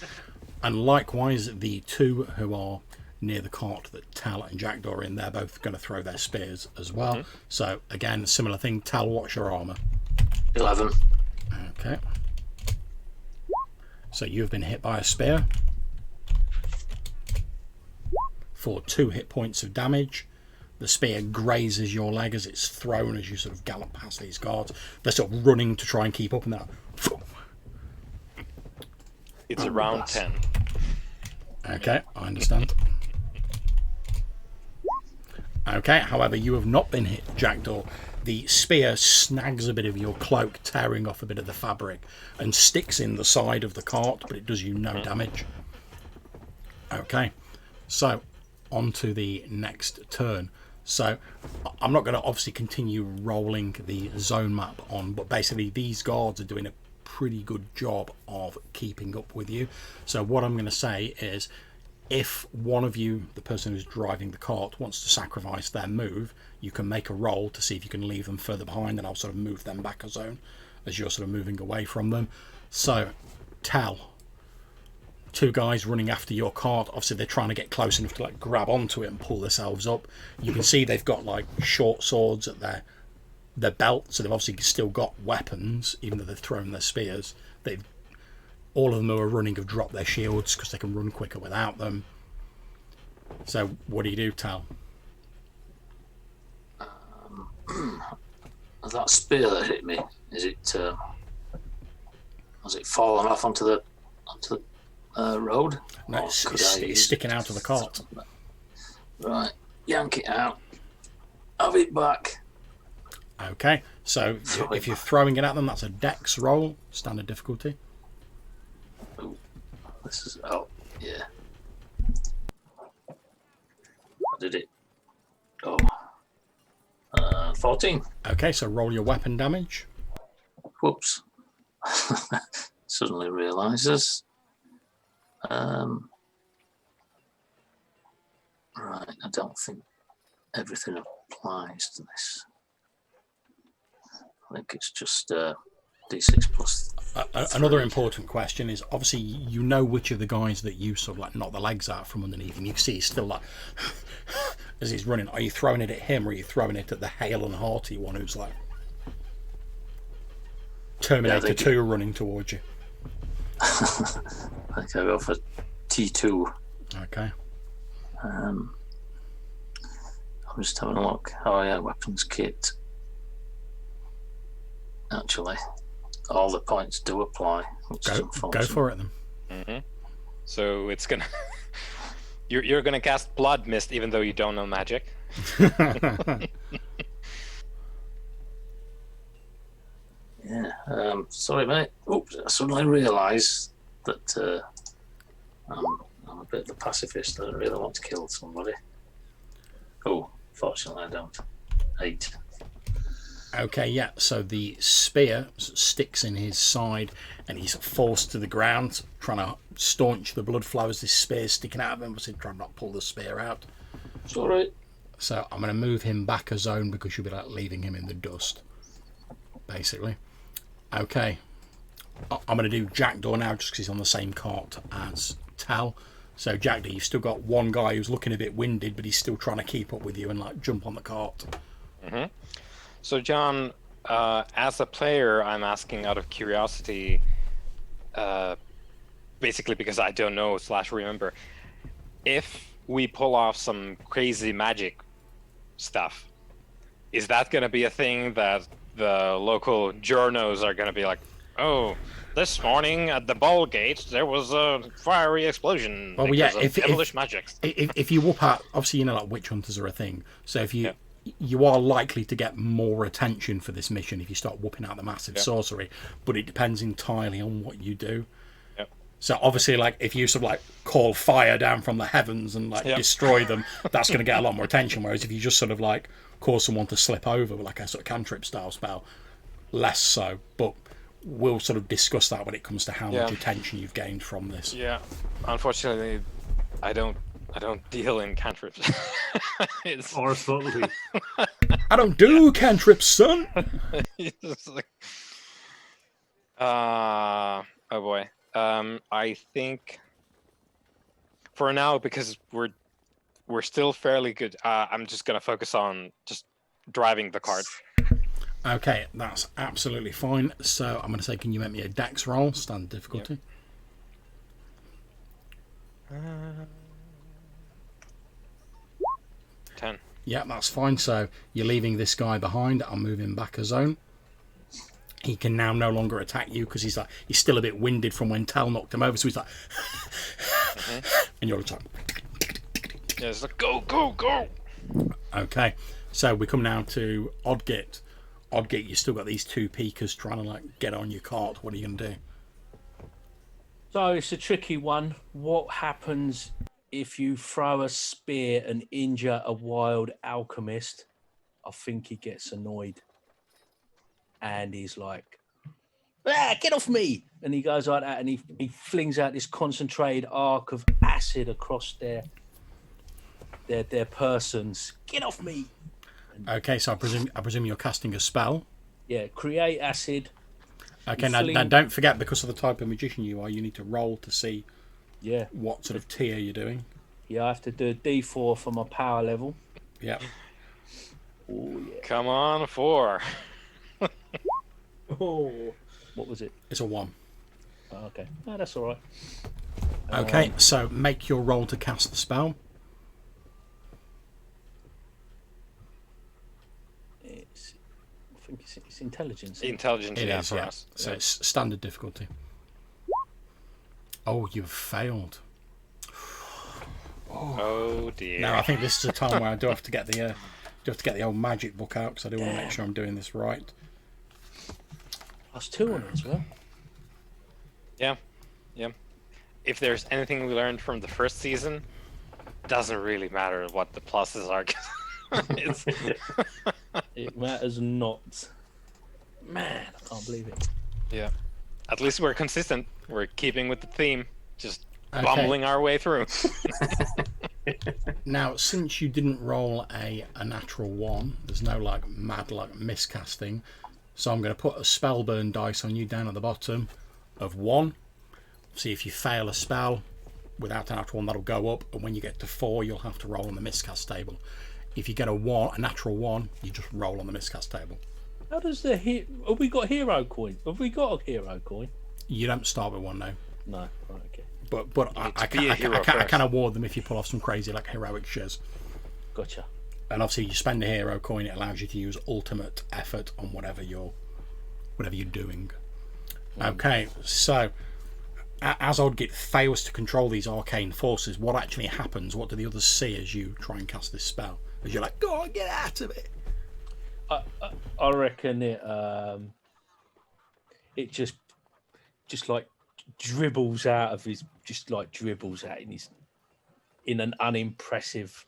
And likewise, the two who are near the cart that Tal and Jackdaw are in, they're both going to throw their spears as well. Mm-hmm. So again, similar thing. Tal, what's your armour? 11. Okay. So you've been hit by a spear for 2 hit points of damage. The spear grazes your leg as it's thrown as you sort of gallop past these guards. They're sort of running to try and keep up, and they're like, It's around 10. okay, I understand. Okay, however, you have not been hit, Jackdaw. The spear snags a bit of your cloak, tearing off a bit of the fabric, and sticks in the side of the cart, but it does you no damage. Okay, so on to the next turn. So I'm not going to obviously continue rolling the zone map on, but basically these guards are doing a pretty good job of keeping up with you. So what I'm going to say is, if one of you, the person who's driving the cart, wants to sacrifice their move, you can make a roll to see if you can leave them further behind, and I'll sort of move them back a zone as you're sort of moving away from them. So, Tal, 2 guys running after your cart. Obviously, they're trying to get close enough to like grab onto it and pull themselves up. You can see they've got like short swords at their belt, so they've obviously still got weapons, even though they've thrown their spears. All of them who are running have dropped their shields because they can run quicker without them. So what do you do, Tal? That spear that hit me, is it has it fallen off onto the road? No, Or it's could I use sticking out of the cart. Right, yank it out, have it back. Okay, so if you're throwing it at them, that's a dex roll, standard difficulty. This is yeah. Did it? 14. Okay, so roll your weapon damage. Whoops. Suddenly realizes. Right, I don't think everything applies to this. I think it's just D6 plus. Another important question is, obviously you know which of the guys that you sort of like knock the legs out from underneath him. You can see he's still like as he's running. Are you throwing it at him, or are you throwing it at the hale and hearty one who's like Terminator 2 running towards you? I think I go for T2. Okay. I'm just having a look. Oh yeah, weapons kit. Actually, all the points do apply, which is Go unfortunate. for it then. Mm-hmm. So it's gonna. You're gonna cast Blood Mist even though you don't know magic. Yeah. Sorry, mate. Oops! I suddenly realised that I'm a bit of the pacifist. I don't really want to kill somebody. Oh, fortunately, I don't. 8. Okay, yeah, so the spear sticks in his side and he's forced to the ground, trying to staunch the blood flow as this spear's sticking out of him. So try not to pull the spear out. It's all right. So I'm going to move him back a zone because you'll be like leaving him in the dust, basically. Okay, I'm going to do Jackdaw now just because he's on the same cart as Tal. So Jackdaw, you've still got one guy who's looking a bit winded, but he's still trying to keep up with you and like jump on the cart. Mm-hmm. So John, as a player, I'm asking out of curiosity, basically because I don't know / remember, if we pull off some crazy magic stuff, is that going to be a thing that the local journos are going to be like, oh, this morning at the ball gate there was a fiery explosion Well, yeah, because of devilish magic. If you whoop out, obviously, you know, like witch hunters are a thing. So if you you are likely to get more attention for this mission if you start whooping out the massive sorcery, but it depends entirely on what you do. So obviously, like if you sort of like call fire down from the heavens and like destroy them, that's going to get a lot more attention. Whereas if you just sort of like cause someone to slip over with like a sort of cantrip style spell, less so. But we'll sort of discuss that when it comes to how much attention you've gained from this. Yeah, unfortunately, I don't deal in cantrips. Or subtlety. I don't do cantrips, son. It's like, oh boy. I think for now, because we're still fairly good, I'm just gonna focus on just driving the cart. Okay, that's absolutely fine. So I'm going to say, can you make me a dex roll, standard difficulty? 10. Yeah, that's fine. So you're leaving this guy behind. I'll move him back a zone. He can now no longer attack you because he's still a bit winded from when Tal knocked him over. So he's like, and you're like, yeah, it's like go. Okay, so we come now to Oddgit. Oddgit, you still got these two peekers trying to like get on your cart. What are you going to do? So it's a tricky one. What happens if you throw a spear and injure a wild alchemist? I think he gets annoyed. And he's like, get off me! And he goes like that and he flings out this concentrated arc of acid across their persons. Get off me! Okay, so I presume you're casting a spell. Yeah, create acid. Okay, now don't forget, because of the type of magician you are, you need to roll to see what sort of tier you're doing. Yeah, I have to do a D4 for my power level. Yeah. Oh, yeah. Come on, 4. Oh, what was it? It's a 1. Oh, okay. No, that's all right. Okay, so make your roll to cast the spell. I think it's intelligence. Intelligence, It is, for yeah. us. So it's standard difficulty. Oh, you've failed. Oh dear. Now I think this is a time where I do have to get the old magic book out because I do want to make sure I'm doing this right. +2 on it as well. Yeah. If there's anything we learned from the first season, doesn't really matter what the pluses are. It matters not. Man, I can't believe it. Yeah. At least we're consistent. We're keeping with the theme. Just bumbling our way through. Now, since you didn't roll a natural 1, there's no like mad like miscasting. So I'm going to put a spellburn dice on you down at the bottom of 1. See if you fail a spell without a natural 1, that'll go up. And when you get to 4, you'll have to roll on the miscast table. If you get a natural 1, you just roll on the miscast table. How does have we got hero coin? Have we got a hero coin? You don't start with 1 now. No. Right, okay. But I be a hero can first. award them if you pull off some crazy like heroic shiz. Gotcha. And obviously, you spend a hero coin; it allows you to use ultimate effort on whatever you're doing. Okay, so as Odgit fails to control these arcane forces, what actually happens? What do the others see as you try and cast this spell? As you're like, go on, get out of it. I reckon it just like dribbles out of his, just like dribbles out in an unimpressive.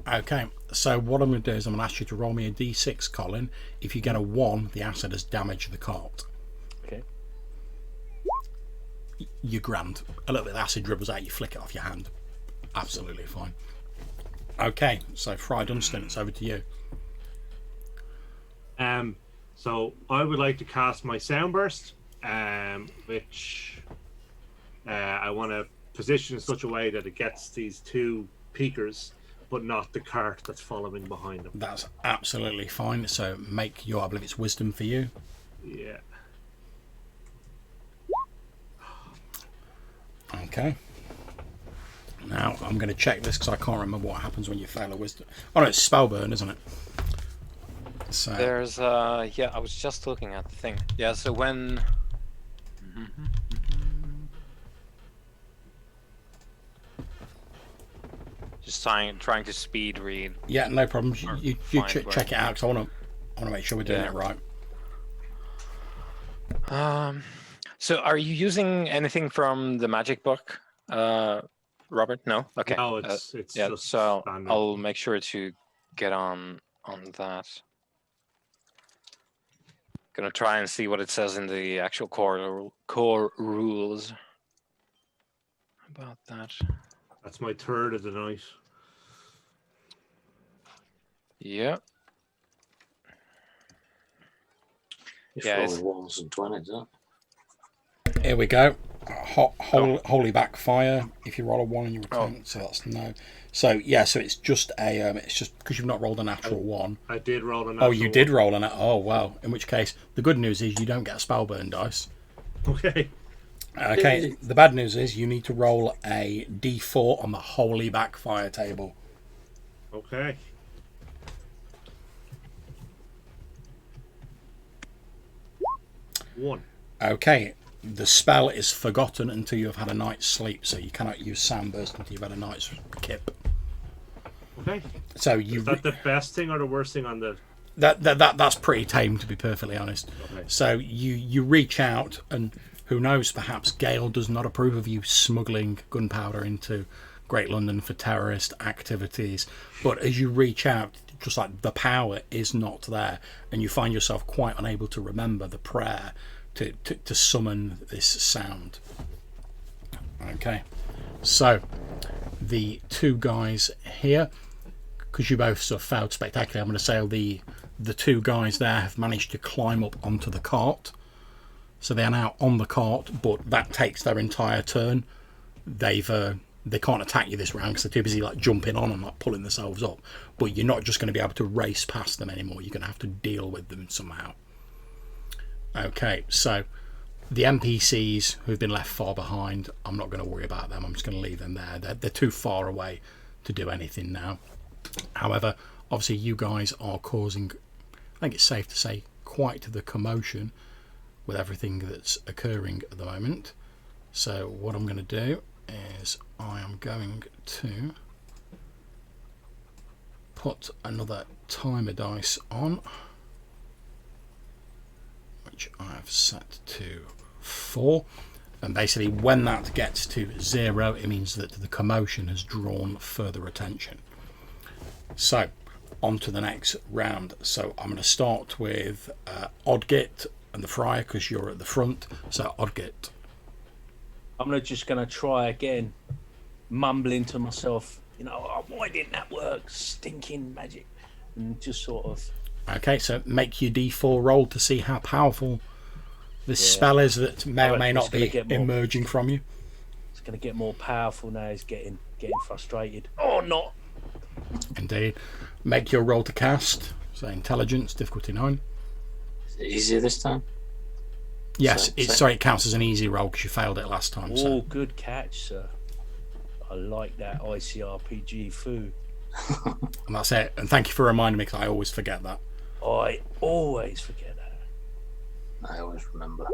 Okay, so what I'm going to do is I'm going to ask you to roll me a d6, Colin. If you get a 1, the acid has damaged the cart. Okay. You're grand. A little bit of acid dribbles out, you flick it off your hand. Absolutely fine. Okay, so Fry Dunstan, it's over to you. So I would like to cast my Soundburst, which I want to position in such a way that it gets these 2 peakers, but not the cart that's following behind them. That's absolutely fine. So make your, I believe it's wisdom for you. Yeah. Okay. Now I'm going to check this because I can't remember what happens when you fail a wisdom. Oh no, it's spellburn, isn't it? So There's yeah, I was just looking at the thing. Yeah, so when just trying to speed read. yeah, no problem. You Find check it out because I want to make sure we're doing Yeah. it right. So are you using anything from the magic book, Robert? No. Okay. No, it's yeah. just So standard. I'll make sure to get on that. Gonna try and see what it says in the actual core rules about that. That's my 3rd of the night. Yeah. If Yeah, roll it's- 1s and 20s, huh? Here we go. Holy backfire. If you roll a 1 and you return, so that's no. So yeah, so it's just a it's just because you've not rolled a natural 1. I did roll a natural Oh, you did roll an. Oh wow. In which case, the good news is you don't get a spellburn dice. Okay. Okay. The bad news is you need to roll a d4 on the holy backfire table. Okay. One. Okay. The spell is forgotten until you have had a night's sleep, so you cannot use soundburst until you've had a night's kip. Okay. So you Is that the best thing or the worst thing on the? that's pretty tame, to be perfectly honest. Okay. So you reach out, and who knows, perhaps Gale does not approve of you smuggling gunpowder into Great London for terrorist activities. But as you reach out, just like the power is not there, and you find yourself quite unable to remember the prayer to summon this sound. Okay, so the 2 guys here, because you both sort of failed spectacularly, I'm going to say the 2 guys there have managed to climb up onto the cart. So they are now on the cart, but that takes their entire turn. They can't attack you this round because they're too busy like jumping on and like pulling themselves up. But you're not just going to be able to race past them anymore. You're going to have to deal with them somehow. Okay, so the NPCs who've been left far behind, I'm not going to worry about them. I'm just going to leave them there. They're too far away to do anything now. However, obviously you guys are causing, I think it's safe to say, quite the commotion with everything that's occurring at the moment. So what I'm going to do is I am going to put another timer dice on, which I've set to 4, and basically when that gets to 0 it means that the commotion has drawn further attention. So on to the next round. So I'm going to start with Odgit and the Friar because you're at the front. So Odgit. I'm just going to try again, mumbling to myself, oh, why didn't that work? Stinking magic. And just sort of. Okay, so make your d4 roll to see how powerful this spell is that may or may not be emerging from you. It's going to get more powerful now. He's getting frustrated. Oh, not. Indeed. Make your roll to cast. So intelligence, difficulty 9. Is it easier this time? Yes, So- it counts as an easy roll because you failed it last time. Oh, So good catch, sir. I like that ICRPG food. and that's it. And thank you for reminding me because I always forget that. I always forget that. I always remember.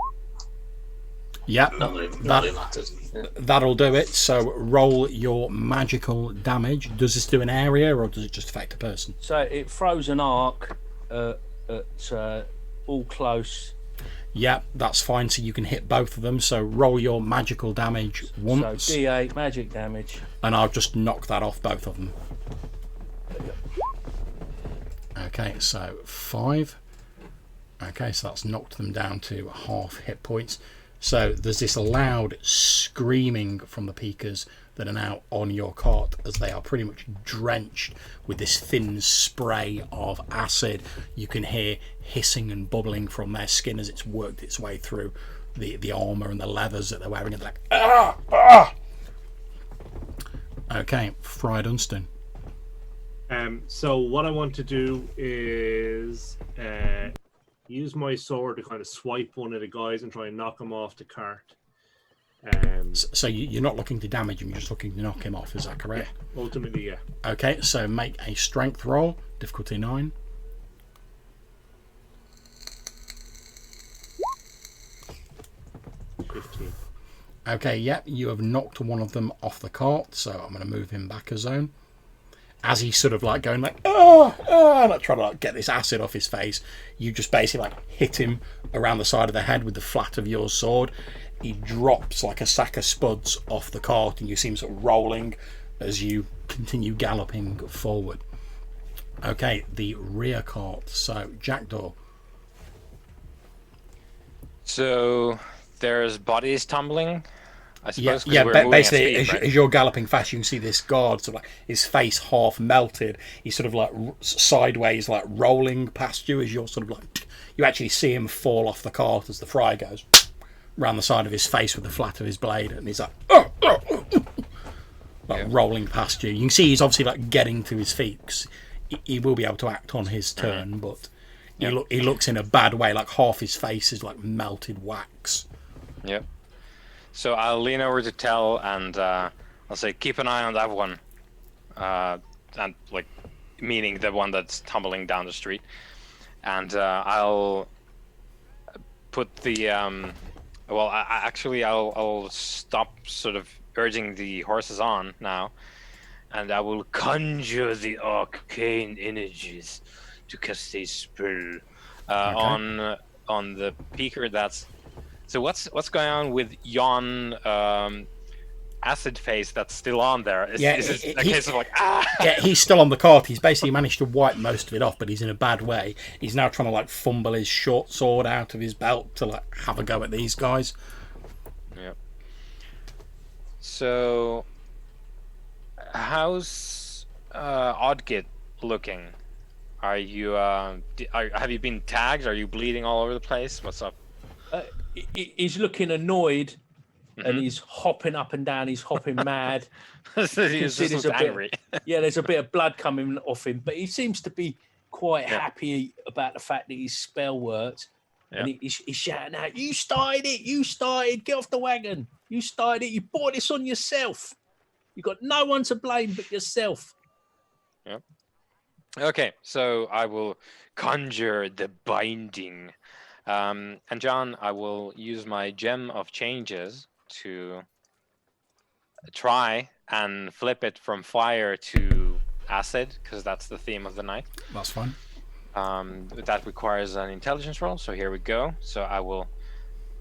Yeah, Not that it that- really matters. Yeah. that'll do it. So roll your magical damage. Does this do an area or does it just affect a person? So it throws an arc at all close. Yeah, that's fine. So you can hit both of them. So roll your magical damage once, So D8 magic damage. and I'll just knock that off both of them. Okay, so 5. Okay, so that's knocked them down to half hit points. So there's this loud screaming from the peakers that are now on your cart as they are pretty much drenched with this thin spray of acid. You can hear hissing and bubbling from their skin as it's worked its way through the armour and the leathers that they're wearing. And they're like, ah, ah! Okay, Friar Dunstan. So what I want to do is use my sword to kind of swipe one of the guys and try and knock him off the cart. So you're not looking to damage him, you're just looking to knock him off, is that correct? Ultimately, yeah. Okay, so make a strength roll, difficulty 9. Okay, yeah, you have knocked one of them off the cart, so I'm going to move him back a zone. As he's sort of like going like, like trying to like get this acid off his face, you just basically like hit him around the side of the head with the flat of your sword. He drops like a sack of spuds off the cart, and you see him sort of rolling as you continue galloping forward. Okay, the rear cart. So, Jackdaw. So there's bodies tumbling. I Yeah, suppose. 'Cause we're moving at basically, speed, right? as you're galloping fast, you can see this guard sort of like his face half melted. He's sort of like sideways, like rolling past you as you're sort of like. You actually see him fall off the cart as the friar goes round the side of his face with the flat of his blade, and he's like, like rolling past you. You can see he's obviously like getting to his feet. 'Cause he will be able to act on his turn, but he looks in a bad way. Like half his face is like melted wax. Yep. So I'll lean over to Tell and I'll say, keep an eye on that one. And like, meaning the one that's tumbling down the street. And I'll put the I'll stop sort of urging the horses on now, and I will conjure the arcane energies to cast a spell on the peaker. That's so. What's going on with yon acid face that's still on there? Is it a case of like Yeah, he's still on the cart. He's basically managed to wipe most of it off, but he's in a bad way. He's now trying to like fumble his short sword out of his belt to like have a go at these guys. Yep. So, how's Oddgit looking? Are you have you been tagged? Are you bleeding all over the place? What's up? He's looking annoyed, and he's hopping up and down. He's hopping mad. He's There's just a bit- angry. Yeah, there's a bit of blood coming off him, but he seems to be quite happy about the fact that his spell worked. And he's shouting out, "You started it! You started! Get off the wagon! You started it! You brought this on yourself! You got no one to blame but yourself!" Yep. Okay, so I will conjure the binding. And John, I will use my gem of changes to try and flip it from fire to acid, because that's the theme of the night. That's fine. That requires an intelligence roll, so here we go. So I will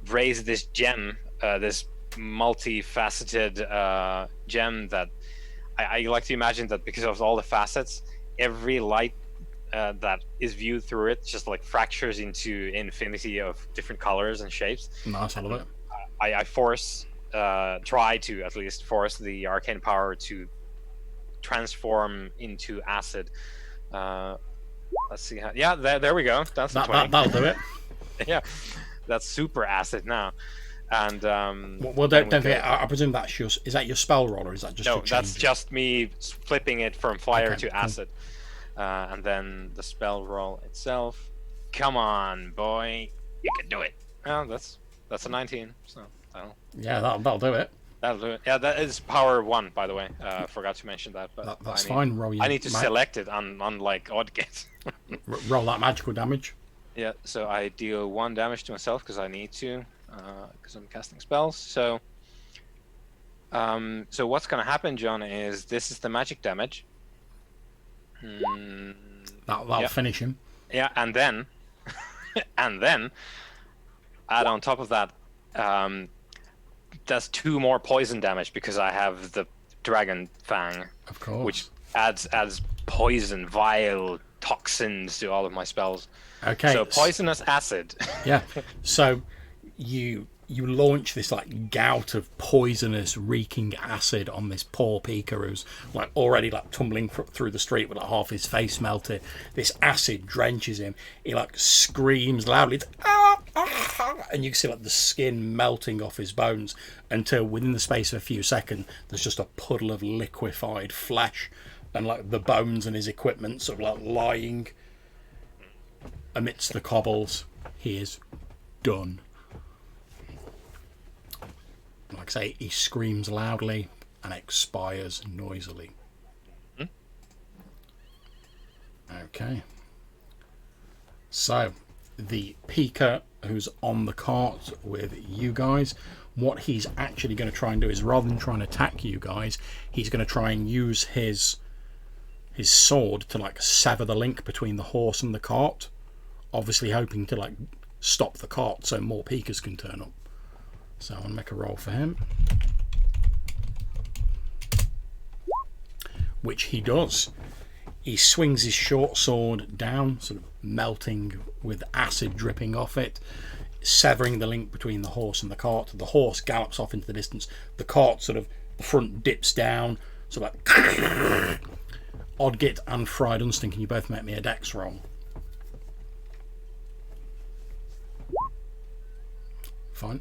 raise this gem, this multifaceted gem that I like to imagine that because of all the facets, every light that is viewed through it just like fractures into infinity of different colors and shapes. Nice, I love it. I try to at least force the arcane power to transform into acid. Let's see how. Yeah, there we go. That's the 20. That'll do it. Yeah, that's super acid now. And Well, don't forget. I presume that's your. Is that your spell roll, or is that just? no, your that's change? just me flipping it from fire Okay, to cool. acid. And then the spell roll itself. Come on, boy, you can do it. Oh, that's That's a 19. So Yeah, that'll do it. that'll do it. Yeah, that is power 1, by the way. Forgot to mention that. But That's I need, fine. Roll your I need to select it unlike Oddgate. roll that magical damage. Yeah, so I deal 1 damage to myself because I need to, because I'm casting spells. So, so what's gonna happen, John, is this is the magic damage. That'll finish him. Yeah, and then, and then, add on top of that, that's 2 more poison damage because I have the dragon fang, Of course. which adds poison, vile toxins to all of my spells. Okay. So poisonous acid. Yeah. So you launch this like gout of poisonous reeking acid on this poor Pika who's like already like tumbling through the street with like half his face melted. This acid drenches him. He like screams loudly. It's, ah, ah, and you can see like the skin melting off his bones until within the space of a few seconds there's just a puddle of liquefied flesh and like the bones and his equipment sort of like lying amidst the cobbles. He is done. Like I say, he screams loudly and expires noisily. Okay. So, the Pika who's on the cart with you guys, what he's actually going to try and do is, rather than trying to attack you guys, he's going to try and use his sword to like sever the link between the horse and the cart, obviously hoping to like stop the cart so more Pikas can turn up. So I'll make a roll for him, which he does. He swings his short sword down, sort of melting with acid dripping off it, severing the link between the horse and the cart. The horse gallops off into the distance. The cart sort of, the front dips down, so like Oddgit and Fried Unsting, can you both make me a dex roll? Fine.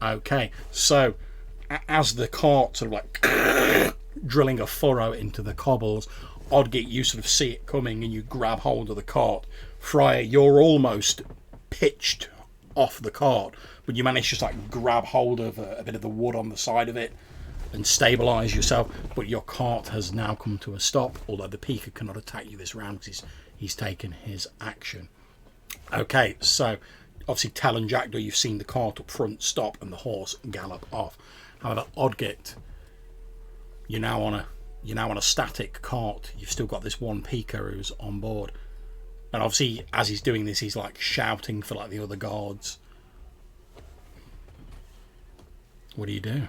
Okay, so as the cart sort of like drilling a furrow into the cobbles, Oddgit, you sort of see it coming and you grab hold of the cart. Friar, you're almost pitched off the cart, but you manage to just like grab hold of a bit of the wood on the side of it and stabilise yourself, but your cart has now come to a stop, although the Pika cannot attack you this round because he's taken his action. Okay, so obviously Tal and Jackdaw, you've seen the cart up front stop and the horse gallop off. However, Oddgit, you're now on a static cart. You've still got this one Pika who's on board, and obviously as he's doing this, he's like shouting for like the other guards. What do you do?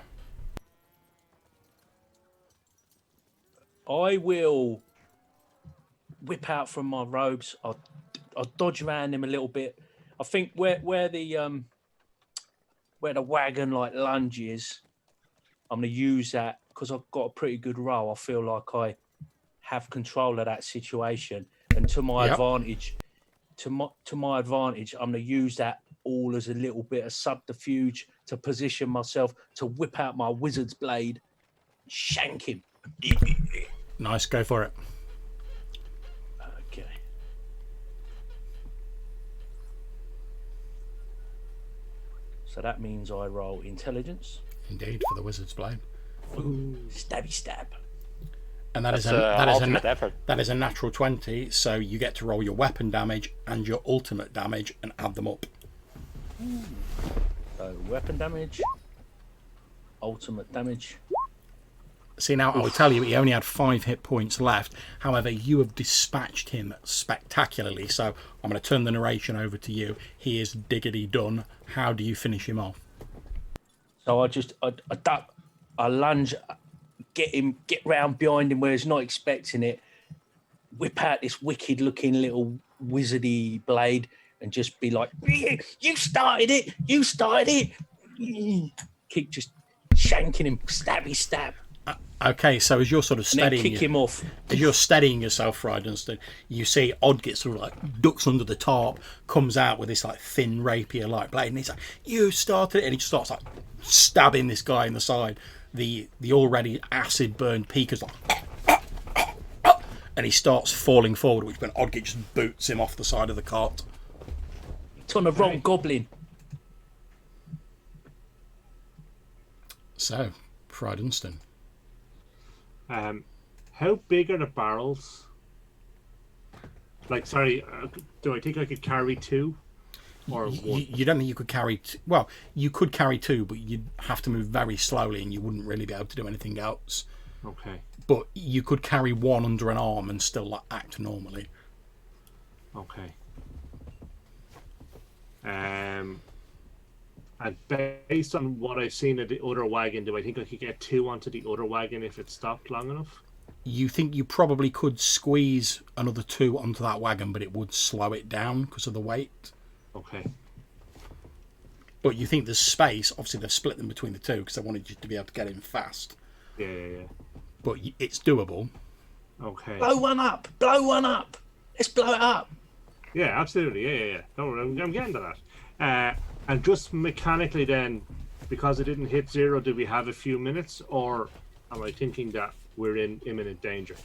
I will whip out from my robes. I'll dodge around him a little bit. I think where the wagon like lunges, I'm going to use that because I've got a pretty good roll. I feel like I have control of that situation, and to my advantage, to my advantage, I'm going to use that all as a little bit of subterfuge to position myself to whip out my wizard's blade, shank him. Nice, go for it. Okay. So that means I roll intelligence. Indeed, for the wizard's blade. Ooh, stabby stab. And that is a natural 20, so you get to roll your weapon damage and your ultimate damage and add them up. So weapon damage, ultimate damage. See, now I will tell you, he only had 5 hit points left. However, you have dispatched him spectacularly, so I'm going to turn the narration over to you. He is diggity done. How do you finish him off? So I duck, I lunge, get round behind him where he's not expecting it, whip out this wicked looking little wizardy blade and just be like, you started it. Keep just shanking him, stabby stab. Okay, so as you're sort of steadying, kick him off. As you're steadying yourself, Friedenston, you see Oddgit sort of like ducks under the tarp, comes out with this like thin rapier like blade, and he's like, "You started it," and he just starts like stabbing this guy in the side. The already acid burned Pika's like, and he starts falling forward, which when Oddgit just boots him off the side of the cart. It's on the wrong goblin. So, Fried Dunstan. How big are the barrels? Like, sorry, do I think I could carry 2? Or one? You don't think you could carry... Well, you could carry 2, but you'd have to move very slowly and you wouldn't really be able to do anything else. Okay. But you could carry 1 under an arm and still like, act normally. Okay. And based on what I've seen of the other wagon, do I think I could get 2 onto the other wagon if it stopped long enough? You think you probably could squeeze another 2 onto that wagon, but it would slow it down because of the weight. Okay. But you think there's space. Obviously, they've split them between the 2 because they wanted you to be able to get in fast. Yeah. But it's doable. Okay. Blow one up. Blow one up. Let's blow it up. Yeah, absolutely. Yeah. Don't worry, I'm getting to that. And just mechanically then, because it didn't hit 0, do we have a few minutes? Or am I thinking that we're in imminent danger?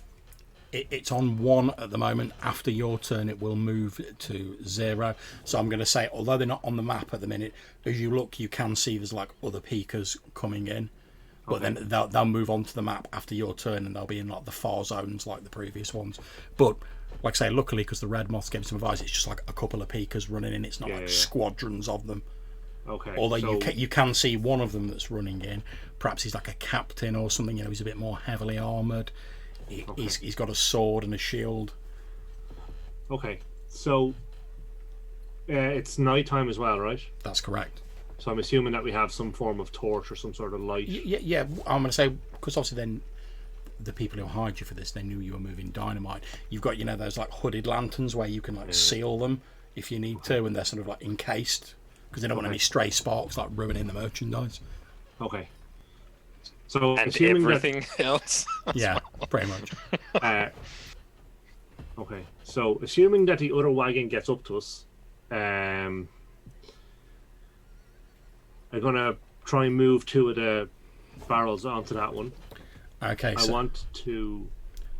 It's on 1 at the moment. After your turn, it will move to 0. So I'm going to say, although they're not on the map at the minute, as you look, you can see there's like other peekers coming in. But Okay. then they'll move on to the map after your turn, and they'll be in like the far zones like the previous ones. But like I say, luckily, because the red moths gave some advice, it's just like a couple of peekers running in. It's not like squadrons of them. Okay. Although so, you can see one of them that's running in. Perhaps he's like a captain or something. You know, he's a bit more heavily armoured. He's got a sword and a shield. Okay. So it's nighttime as well, right? That's correct. So I'm assuming that we have some form of torch or some sort of light. Yeah. I'm going to say, because obviously then the people who hired you for this, they knew you were moving dynamite. You've got, those like hooded lanterns where you can like seal them if you need to, and they're sort of like encased because they don't want any stray sparks like ruining the merchandise. Okay. So And assuming everything else. Yeah, pretty much. Okay. So assuming that the other wagon gets up to us, I'm gonna try and move 2 of the barrels onto that one. Okay. I want to.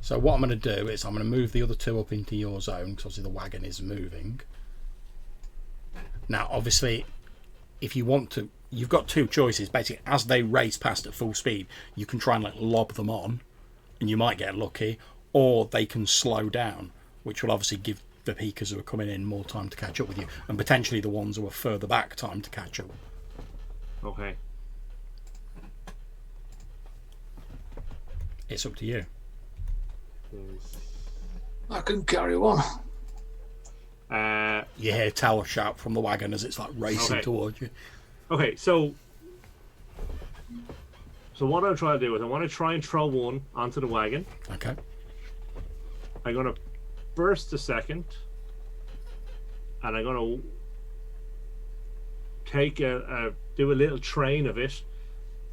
So what I'm going to do is I'm going to move the other 2 up into your zone because obviously the wagon is moving. Now, obviously, if you want to, you've got 2 choices. Basically, as they race past at full speed, you can try and like lob them on, and you might get lucky, or they can slow down, which will obviously give the peekers who are coming in more time to catch up with you, and potentially the ones who are further back time to catch up. Okay. It's up to you. I can carry 1. You hear Tal shout from the wagon as it's like racing towards you. Okay, so what I'm trying to do is I want to try and throw 1 onto the wagon. Okay. I'm going to burst the second, and I'm going to take do a little train of it,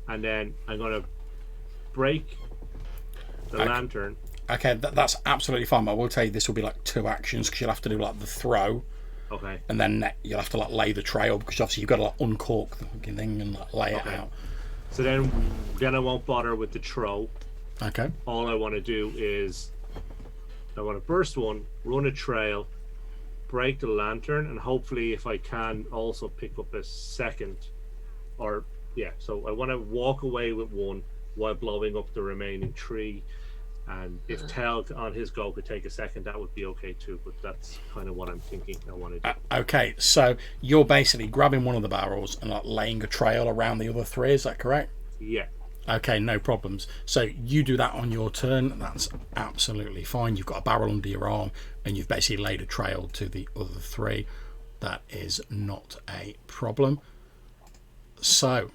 and then I'm going to break the lantern. Okay, that's absolutely fine. But I will tell you this will be like 2 actions because you'll have to do like the throw. Okay. And then you'll have to like lay the trail because obviously you've got to like uncork the fucking thing and like lay it out. So then I won't bother with the throw. Okay. All I want to do is I want to burst 1, run a trail, break the lantern, and hopefully if I can also pick up a second. So I want to walk away with 1 while blowing up the remaining 3. And if Tel on his go could take a second, that would be okay too. But that's kind of what I'm thinking I want to do. Okay, so you're basically grabbing one of the barrels and like laying a trail around the other 3. Is that correct? Yeah. Okay, no problems. So you do that on your turn. That's absolutely fine. You've got a barrel under your arm and you've basically laid a trail to the other 3. That is not a problem. So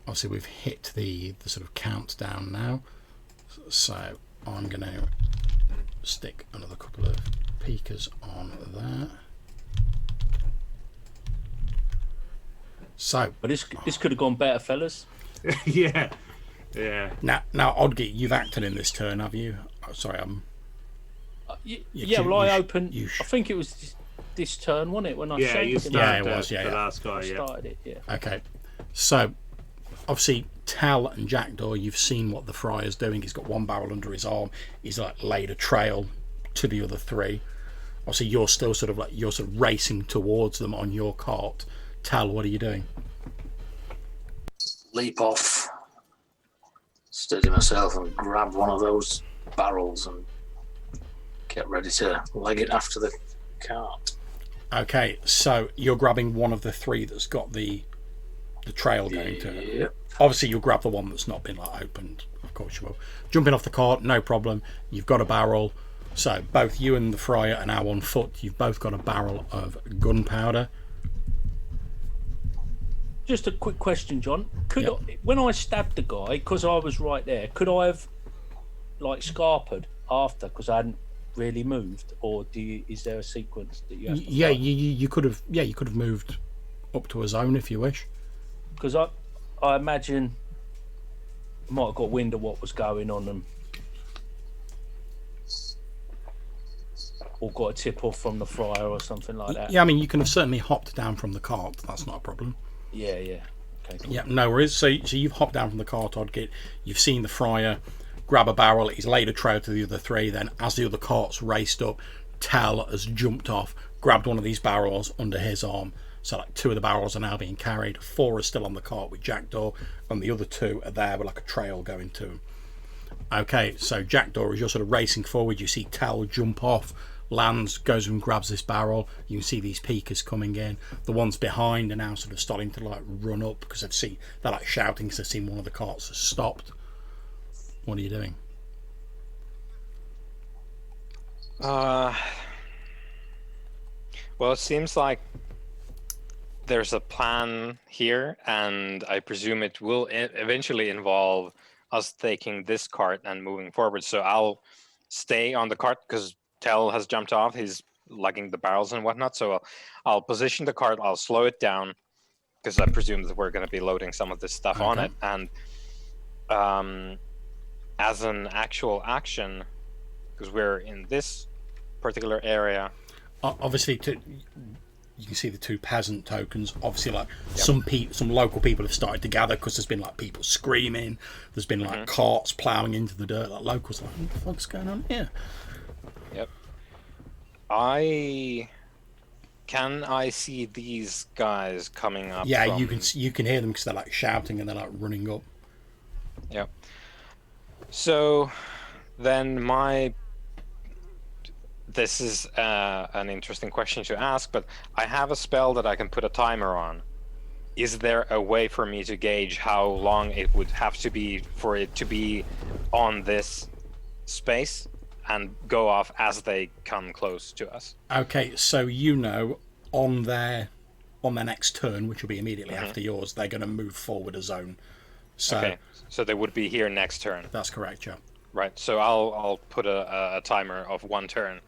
obviously we've hit the sort of countdown now, so I'm going to stick another couple of peekers on there. So, But this could have gone better, fellas. Yeah. now Odgie, you've acted in this turn, have you? Oh, sorry, I opened. I think it was this turn, wasn't it? When I Yeah, shanked you him? started it was, the last guy. I Yeah. started it. Yeah. Okay, so obviously Tal and Jackdaw, you've seen what the Friar's doing. He's got 1 barrel under his arm. He's like laid a trail to the other 3. Obviously, you're still sort of racing towards them on your cart. Tal, what are you doing? Leap off, steady myself, and grab one of those barrels and get ready to leg it after the cart. Okay, so you're grabbing one of the three that's got the trail going to it. Yep. Obviously, you'll grab the one that's not been opened. Of course you will. Jumping off the cart, no problem. You've got a barrel. So both you and the friar are now on foot. You've both got a barrel of gunpowder. Just a quick question, John. Yep. When I stabbed the guy, because I was right there, could I have scarpered after because I hadn't really moved, or is there a sequence that you have to Yeah, you could have. Yeah, you could have moved up to a zone if you wish. Because I imagine I might have got wind of what was going on and or got a tip off from the friar or something like that. Yeah, I mean, you can have certainly hopped down from the cart. That's not a problem. Yeah. Okay. Cool. Yeah, no worries. So you've hopped down from the cart, Odgit. You've seen the friar grab a barrel. He's laid a trail to the other three. Then, as the other carts raced up, Tal has jumped off, grabbed one of these barrels under his arm. So, 2 of the barrels are now being carried. 4 are still on the cart with Jackdaw, and the other 2 are there with a trail going to them. Okay, so Jackdaw, as you're sort of racing forward, you see Tal jump off, lands, goes and grabs this barrel. You can see these peekers coming in. The ones behind are now sort of starting to run up because they're shouting because they've seen one of the carts has stopped. What are you doing? Well, it seems like there's a plan here, and I presume it will eventually involve us taking this cart and moving forward. So I'll stay on the cart because Tell has jumped off. He's lugging the barrels and whatnot. So I'll position the cart. I'll slow it down because I presume that we're going to be loading some of this stuff on it. And as an actual action, because we're in this particular area. Obviously, you can see the 2 peasant tokens. Obviously, some local people have started to gather because there's been people screaming. There's been carts ploughing into the dirt. Locals what the fuck's going on here? Yep. Can I see these guys coming up? Yeah, you can hear them because they're shouting and they're running up. Yep. So then this is an interesting question to ask, but I have a spell that I can put a timer on. Is there a way for me to gauge how long it would have to be for it to be on this space and go off as they come close to us? Okay, so on their next turn, which will be immediately after yours, they're going to move forward a zone. So they would be here next turn. That's correct, yeah. Right. So I'll put a timer of 1 turn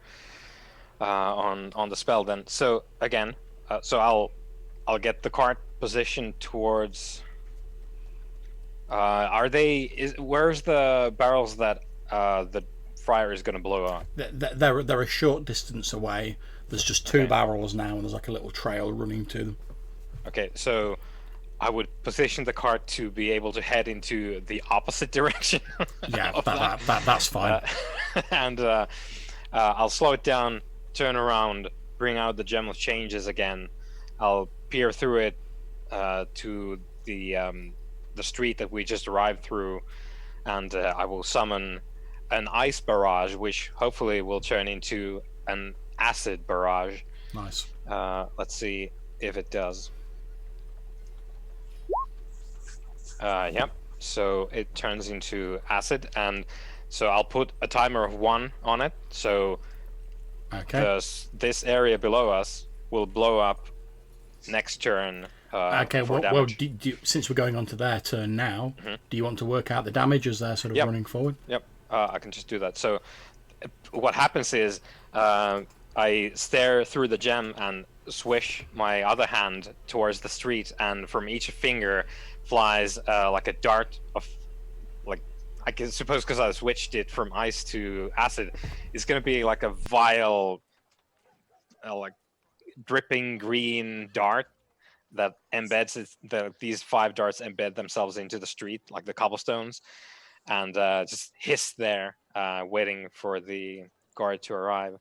on the spell then. So again, so I'll get the cart positioned towards. Where's the barrels that the friar is going to blow up? They're a short distance away. There's just 2 barrels now, and there's a little trail running to them. Okay, so I would position the cart to be able to head into the opposite direction. Yeah, that's fine. And I'll slow it down, turn around, bring out the gem of changes again. I'll peer through it to the street that we just arrived through, and I will summon an ice barrage, which hopefully will turn into an acid barrage. Nice. Let's see if it does. Yep. So it turns into acid, and so I'll put a timer of 1 on it. So this area below us will blow up next turn. Well, since we're going on to their turn now, do you want to work out the damage as they're sort of running forward? Yep. I can just do that. So what happens is I stare through the gem and swish my other hand towards the street, and from each finger flies a dart of, I can suppose because I switched it from ice to acid, it's going to be a vile, dripping green dart that embeds these 5 darts embed themselves into the street, like the cobblestones, and just hiss there, waiting for the guard to arrive.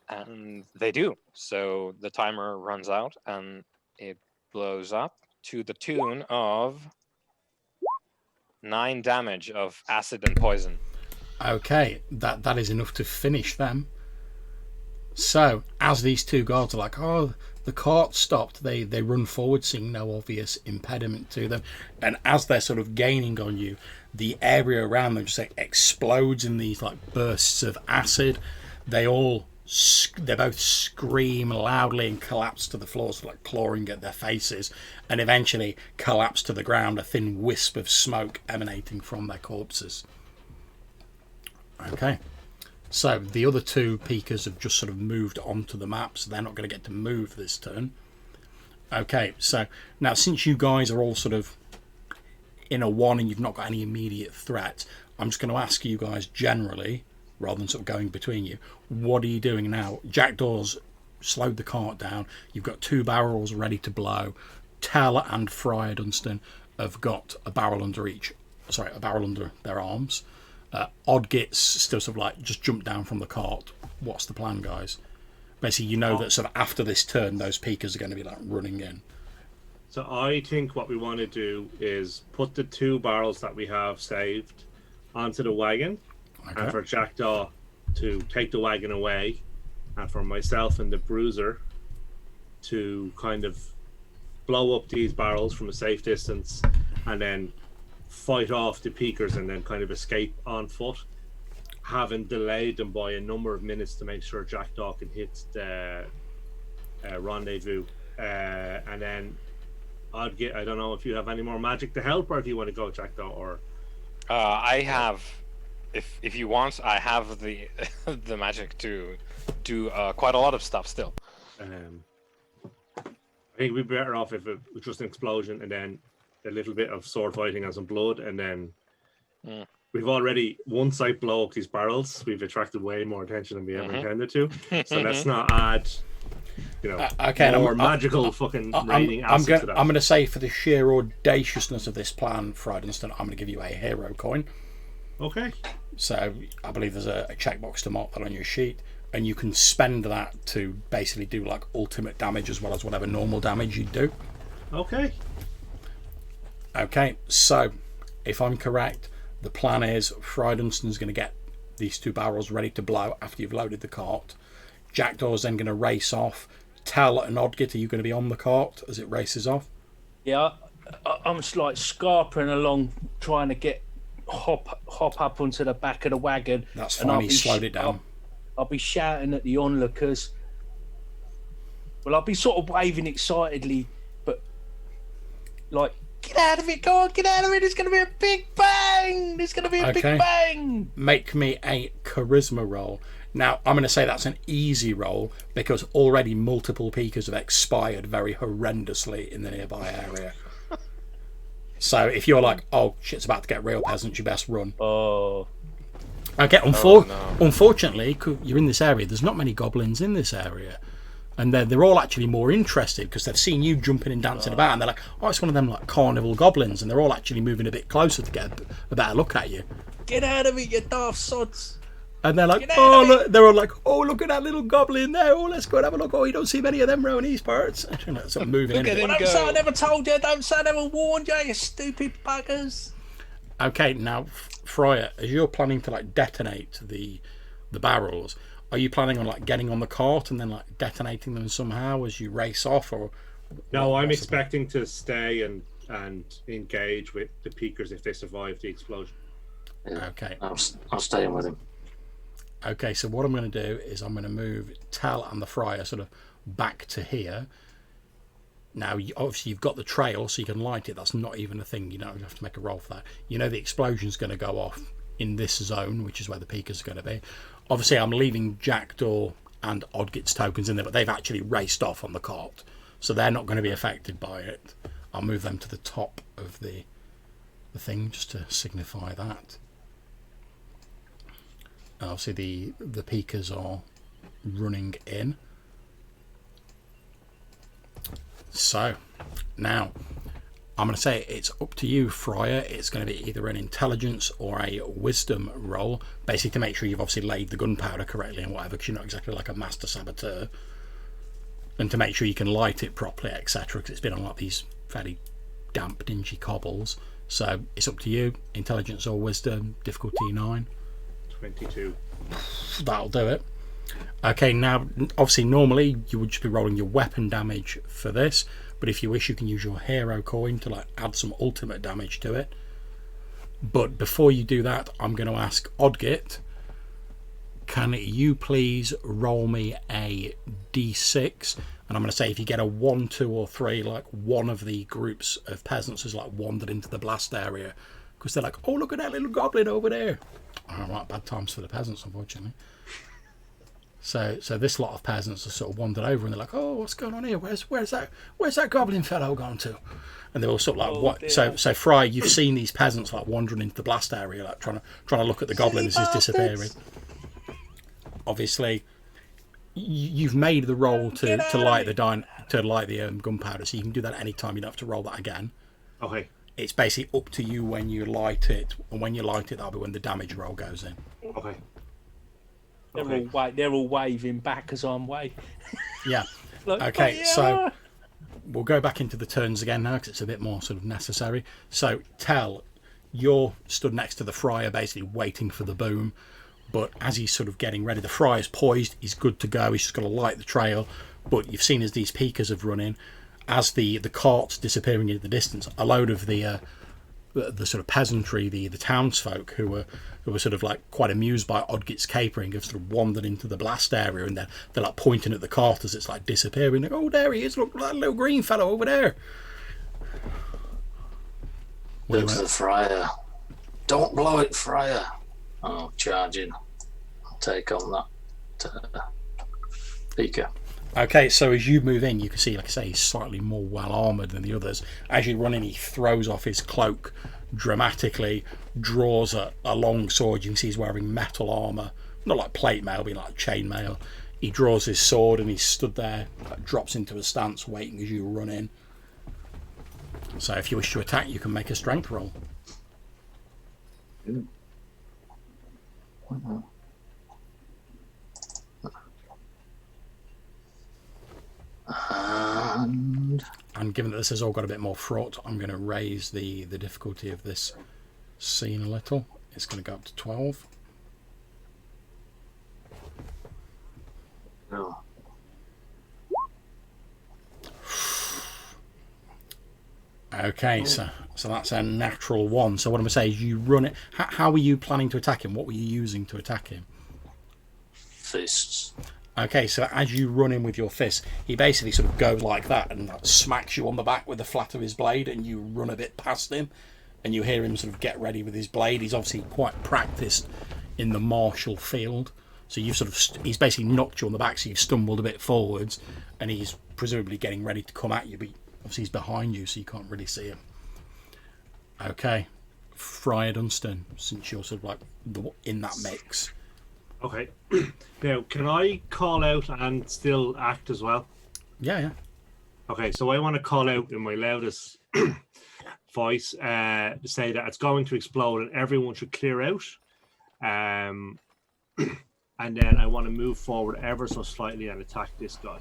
And they do. So the timer runs out and it blows up to the tune of 9 damage of acid and poison. Okay, that is enough to finish them. So, as these two guards are like, oh, the cart stopped, they run forward, seeing no obvious impediment to them. And as they're sort of gaining on you, the area around them just like explodes in these like bursts of acid. They both scream loudly and collapse to the floor, sort of like clawing at their faces, and eventually collapse to the ground, a thin wisp of smoke emanating from their corpses. Okay. So the other two peekers have just sort of moved onto the map, so they're not going to get to move this turn. Okay, so now since you guys are all sort of in a 1 and you've not got any immediate threat, I'm just going to ask you guys generally, rather than sort of going between you, what are you doing now? Jackdaw's slowed the cart down. You've got 2 barrels ready to blow. Tell and Friar Dunstan have got a barrel under their arms. Oddgit's still sort of like just jumped down from the cart. What's the plan, guys? Basically, you know that sort of after this turn, those peekers are going to be like running in. So I think what we want to do is put the 2 barrels that we have saved onto the wagon, Okay. and for Jackdaw to take the wagon away, and for myself and the bruiser to kind of blow up these barrels from a safe distance, and then fight off the peekers and then kind of escape on foot, having delayed them by a number of minutes to make sure Jackdaw can hit the rendezvous. And then I don't know if you have any more magic to help, or if you want to go Jackdaw, or I have, if you want, I have the the magic to do quite a lot of stuff still. I think we'd be better off if it was just an explosion and then a little bit of sword fighting and some blood, and then we've already, once I blow up these barrels, we've attracted way more attention than we ever intended to. So let's not add, more magical fucking raining acid to that. I'm going to say, for the sheer audaciousness of this plan, Friar Dunstan, I'm going to give you a hero coin. Okay. So I believe there's a checkbox to mark that on your sheet, and you can spend that to basically do like ultimate damage as well as whatever normal damage you do. Okay. Okay, so if I'm correct, the plan is Friar Dunstan's going to get these 2 barrels ready to blow after you've loaded the cart. Jackdaw's then going to race off. Tell and Oddgit, are you going to be on the cart as it races off? Yeah, I'm just like scarpering along, trying to hop up onto the back of the wagon. That's fine, he slowed it down. I'll be shouting at the onlookers. Well, I'll be sort of waving excitedly, but like, get out of it, go on, get out of it, there's going to be a big bang! There's going to be a big bang! Make me a charisma roll. Now, I'm going to say that's an easy roll because already multiple peekers have expired very horrendously in the nearby area. So if you're like, oh, shit's about to get real, peasants, you best run. Oh. Okay, unfortunately, you're in this area. There's not many goblins in this area. And they're all actually more interested because they've seen you jumping and dancing about, and they're like, oh, it's one of them like carnival goblins, and they're all actually moving a bit closer to get a better look at you. Get out of it, you daft sods! And they're like, oh, look, they're all like, oh, look at that little goblin there. Oh, let's go and have a look. Oh, you don't see many of them around these parts. Sort of moving Look in. at him. Don't say I never told you. Don't say I never warned you, you stupid buggers. Okay, now, Friar, as you're planning to like detonate the barrels, are you planning on like getting on the cart and then like detonating them somehow as you race off, or? No, I'm expecting to stay and engage with the peekers if they survive the explosion. Yeah. Okay. I'm staying with him. Okay, so what I'm going to do is I'm going to move Tal and the Friar sort of back to here. Now, obviously, you've got the trail, so you can light it. That's not even a thing. You don't have to make a roll for that. You know the explosion's going to go off in this zone, which is where the peekers are going to be. Obviously, I'm leaving Jackdaw and Oddgit's tokens in there, but they've actually raced off on the cart, so they're not going to be affected by it. I'll move them to the top of the thing just to signify that. Obviously, the peekers are running in. So, now, I'm going to say it's up to you, Friar. It's going to be either an intelligence or a wisdom roll, basically to make sure you've obviously laid the gunpowder correctly and whatever, because you're not exactly like a master saboteur, and to make sure you can light it properly, etc., because it's been on like these fairly damp, dingy cobbles. So it's up to you, intelligence or wisdom, difficulty 9. 22. That'll do it. Okay, now obviously normally you would just be rolling your weapon damage for this, but if you wish you can use your hero coin to like add some ultimate damage to it. But before you do that, I'm going to ask Odgit, can you please roll me a d6, and I'm going to say if you get a 1, 2 or 3, like one of the groups of peasants has like wandered into the blast area because they're like, oh look at that little goblin over there. Alright, bad times for the peasants unfortunately. So this lot of peasants have sort of wandered over and they're like, oh, what's going on here? Where's that goblin fellow gone to? And they're all sort of like, what? Dear. So Fry, you've seen these peasants like wandering into the blast area, like trying to look at the goblin as he's disappearing. Obviously, you've made the roll to light the gunpowder, so you can do that at any time. You don't have to roll that again. Okay. It's basically up to you when you light it, and when you light it, that'll be when the damage roll goes in. Okay. They're all waving back as I'm waving. Yeah. Like, Okay, "Oh, yeah." so we'll go back into the turns again now because it's a bit more sort of necessary. So Tell, you're stood next to the Friar basically waiting for the boom, but as he's sort of getting ready, the Friar's poised, he's good to go, he's just got to light the trail. But you've seen as these peakers have run in, as the cart's disappearing into the distance, a load of the sort of peasantry, the townsfolk who were sort of like quite amused by Odgit's capering have sort of wandered into the blast area, and they're like pointing at the cart as it's like disappearing. Like, oh, there he is! Look, that little green fellow over there. Look to the Friar. Don't blow it, Friar. Oh, charging. I'll take on that speaker. Okay, so as you move in, you can see, like I say, he's slightly more well armoured than the others. As you run in, he throws off his cloak dramatically, draws a long sword. You can see he's wearing metal armour, not like plate mail, but like chain mail. He draws his sword and he's stood there, drops into a stance, waiting as you run in. So if you wish to attack, you can make a strength roll. And given that this has all got a bit more fraught, I'm going to raise the difficulty of this scene a little. It's going to go up to 12. No. Okay, so that's a natural 1. So what I'm going to say is you run it. How were you planning to attack him? What were you using to attack him? Fists. Okay, so as you run in with your fist, he basically sort of goes like that and smacks you on the back with the flat of his blade, and you run a bit past him, and you hear him sort of get ready with his blade. He's obviously quite practiced in the martial field, so you've sort of he's basically knocked you on the back, so you've stumbled a bit forwards, and he's presumably getting ready to come at you, but obviously he's behind you, so you can't really see him. Okay, Friar Dunstan, since you're sort of like in that mix. Okay. Now, can I call out and still act as well? Yeah. Okay, so I want to call out in my loudest voice to say that it's going to explode and everyone should clear out. And then I want to move forward ever so slightly and attack this guy.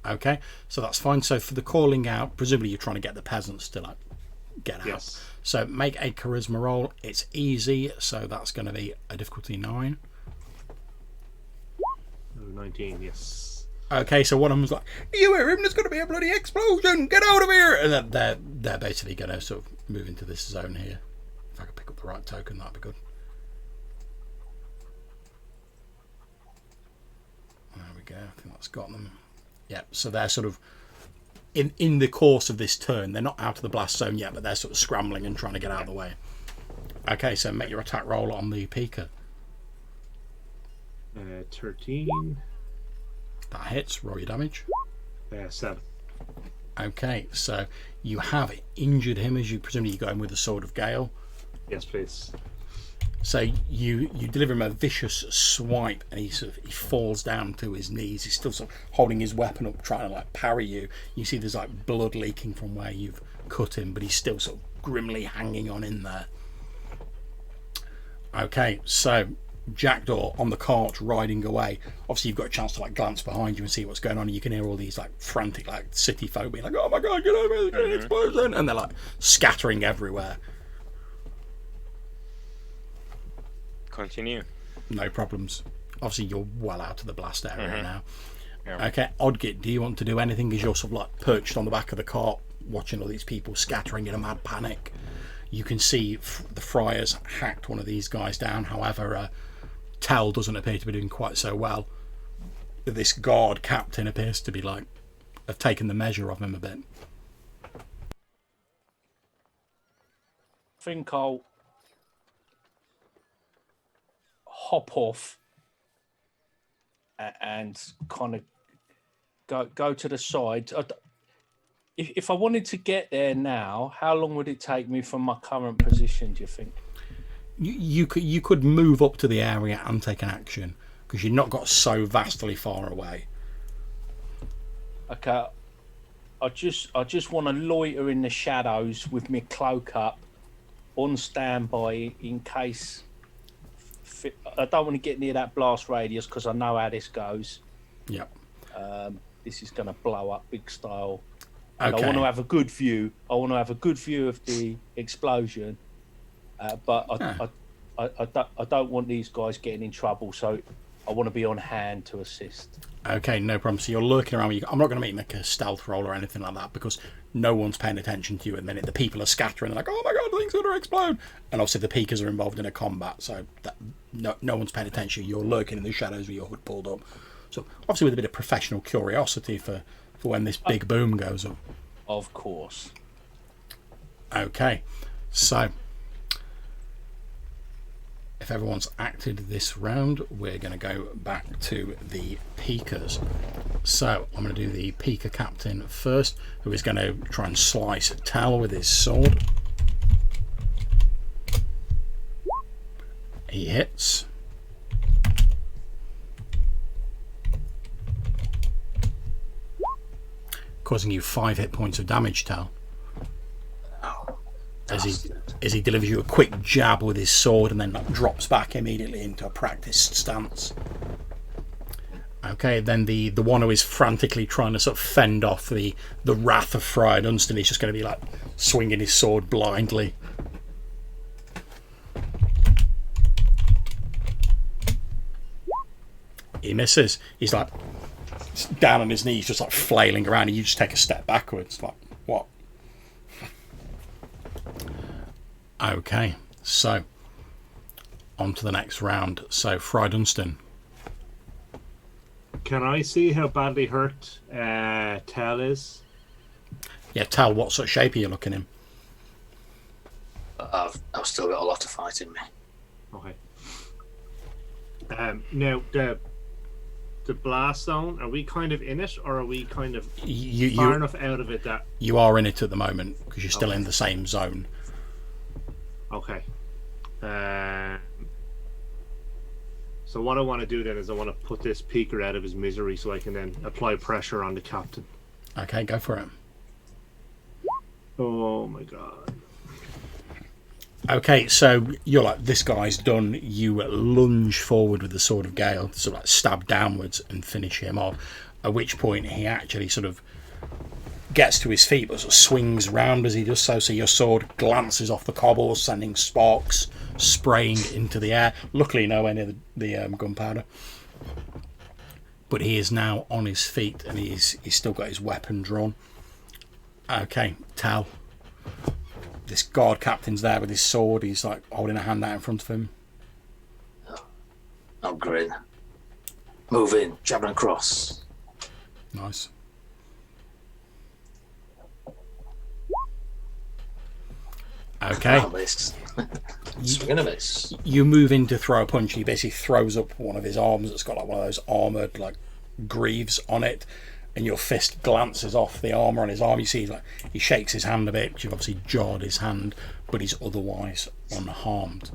Okay, so that's fine. So for the calling out, presumably you're trying to get the peasants to like get out. Yes. So make a charisma roll. It's easy, so that's going to be a difficulty 9. 19, yes. Okay, so one of them's like, "Do you hear him? There's going to be a bloody explosion! Get out of here!" And then they're basically going to sort of move into this zone here. If I could pick up the right token, that'd be good. There we go. I think that's got them. Yeah. So they're sort of in the course of this turn. They're not out of the blast zone yet, but they're sort of scrambling and trying to get out of the way. Okay, so make your attack roll on the Pika. 13. That hits. Roll your damage. 7. Okay, so you have injured him as you presumably go in with the Sword of Gale. Yes, please. So you deliver him a vicious swipe, and he falls down to his knees. He's still sort of holding his weapon up, trying to like parry you. You see there's like blood leaking from where you've cut him, but he's still sort of grimly hanging on in there. Okay, so Jackdaw on the cart riding away. Obviously you've got a chance to like glance behind you and see what's going on, and you can hear all these like frantic like city folk being like, oh my god, get over here, there's an explosion, and they're like scattering everywhere. Continue. No problems. Obviously you're well out of the blast area now. Yeah. Okay, Odgit, do you want to do anything as you're sort of like perched on the back of the cart watching all these people scattering in a mad panic? You can see the friars hacked one of these guys down. However, Tell doesn't appear to be doing quite so well. This guard captain appears to be like have taken the measure of him a bit. I think I'll hop off and kind of go to the side. If I wanted to get there now, how long would it take me from my current position, do you think? You could move up to the area and take an action because you've not got so vastly far away. Okay, I just want to loiter in the shadows with my cloak up, on standby in case. I don't want to get near that blast radius because I know how this goes. Yep. This is going to blow up big style. And Okay. I want to have a good view. I want to have a good view of the explosion, but I don't want these guys getting in trouble. So I want to be on hand to assist. Okay, no problem. So you're lurking around. I'm not going to make a stealth roll or anything like that because no one's paying attention to you at the minute. The people are scattering. They're like, oh my god, things are going to explode. And obviously the Peekers are involved in a combat, so that, no one's paying attention. You're lurking in the shadows with your hood pulled up. So obviously with a bit of professional curiosity for when this big boom goes up. Of course. Okay, so if everyone's acted this round, we're going to go back to the Peekers. So I'm going to do the Peeker captain first, who is going to try and slice Tal with his sword. He hits. Causing you 5 hit points of damage, Tal. As he delivers you a quick jab with his sword and then drops back immediately into a practiced stance. Okay, then the one who is frantically trying to sort of fend off the wrath of Friar Dunstan is just going to be like swinging his sword blindly. He misses. He's like down on his knees, just like flailing around, and you just take a step backwards. Like, what? Okay, so on to the next round. So, Friar Dunstan. Can I see how badly hurt Tell is? Yeah, Tal, what sort of shape are you looking in? I've still got a lot of fight in me. Okay. Now, the blast zone, are we kind of in it, or are we kind of far enough out of it that... You are in it at the moment, because you're still in the same zone. Okay. So what I want to do then is I want to put this Peeker out of his misery so I can then apply pressure on the captain. Okay, go for it. Oh my god. Okay, so you're like, this guy's done. You lunge forward with the Sword of Gale, sort of like stab downwards and finish him off. At which point he actually sort of gets to his feet, but sort of swings round as he does so. So your sword glances off the cobbles, sending sparks spraying into the air. Luckily, nowhere near the gunpowder. But he is now on his feet, and he's still got his weapon drawn. Okay, Tal. This guard captain's there with his sword. He's like holding a hand out in front of him. I'll grin. Move in, jab and across. Nice. Okay. Swing and a miss. You move in to throw a punch. He basically throws up one of his arms that's got like one of those armoured like greaves on it, and your fist glances off the armour on his arm. You see like he shakes his hand a bit. You've obviously jarred his hand, but he's otherwise unharmed.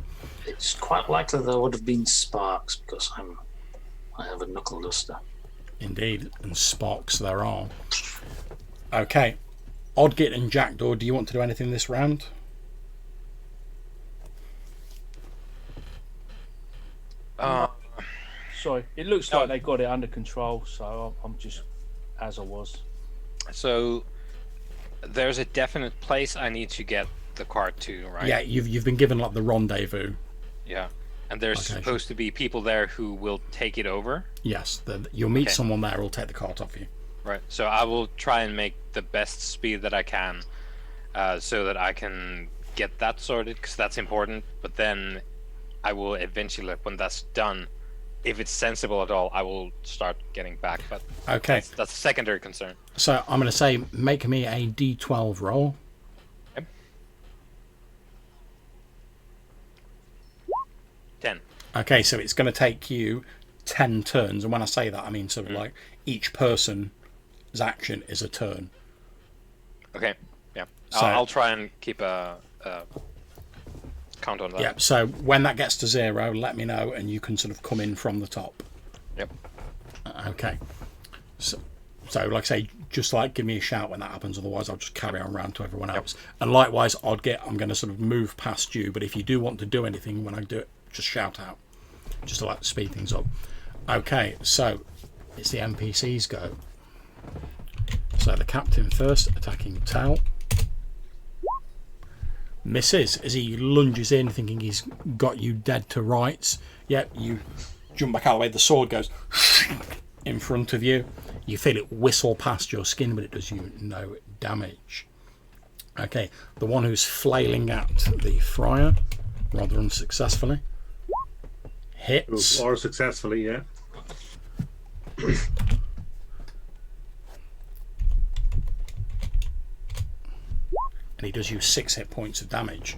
It's quite likely there would have been sparks because I have a knuckle duster. Indeed, and sparks there are. Okay, Oddgit and Jackdaw, do you want to do anything this round? Sorry, it looks like they got it under control, so I'm just as I was. So there's a definite place I need to get the cart to, right? Yeah, you've been given like the rendezvous. Yeah. And there's supposed to be people there who will take it over? Yes, you'll meet someone there who'll take the cart off you. Right. So I will try and make the best speed that I can so that I can get that sorted, because that's important. But then I will eventually, when that's done, if it's sensible at all, I will start getting back. But okay, that's a secondary concern. So I'm going to say, make me a D12 roll. Okay. 10. Okay, so it's going to take you 10 turns, and when I say that, I mean sort of like each person's action is a turn. Okay. Yeah. So, I'll try and keep a count on that. Yeah. So when that gets to 0, let me know, and you can sort of come in from the top. Yep. Okay. So like I say, just like give me a shout when that happens. Otherwise, I'll just carry on round to everyone else. And likewise, I'm going to sort of move past you. But if you do want to do anything when I do it, just shout out, just to like speed things up. Okay. So it's the NPCs go. So the captain first, attacking Tal. Misses as he lunges in, thinking he's got you dead to rights. Yep, you jump back out of the way. The sword goes in front of you. You feel it whistle past your skin, but it does you no damage. Okay, the one who's flailing at the friar, rather unsuccessfully, hits. Or successfully, yeah. And he does you 6 hit points of damage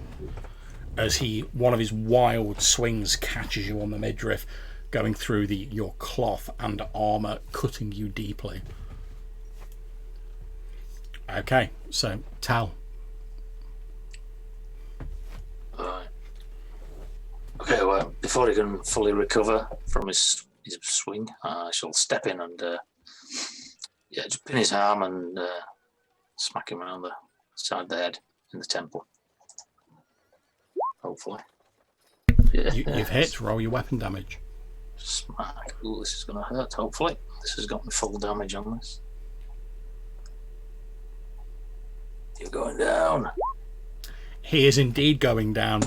as one of his wild swings catches you on the midriff, going through your cloth and armor, cutting you deeply. Okay, so Tal. Alright. Okay, well, before he can fully recover from his swing, I shall step in and just pin his arm and smack him around the side of the head in the temple. Hopefully. Yeah. You've hit. Roll your weapon damage. Smack. Ooh, this is going to hurt, hopefully. This has got me full damage on this. You're going down. He is indeed going down.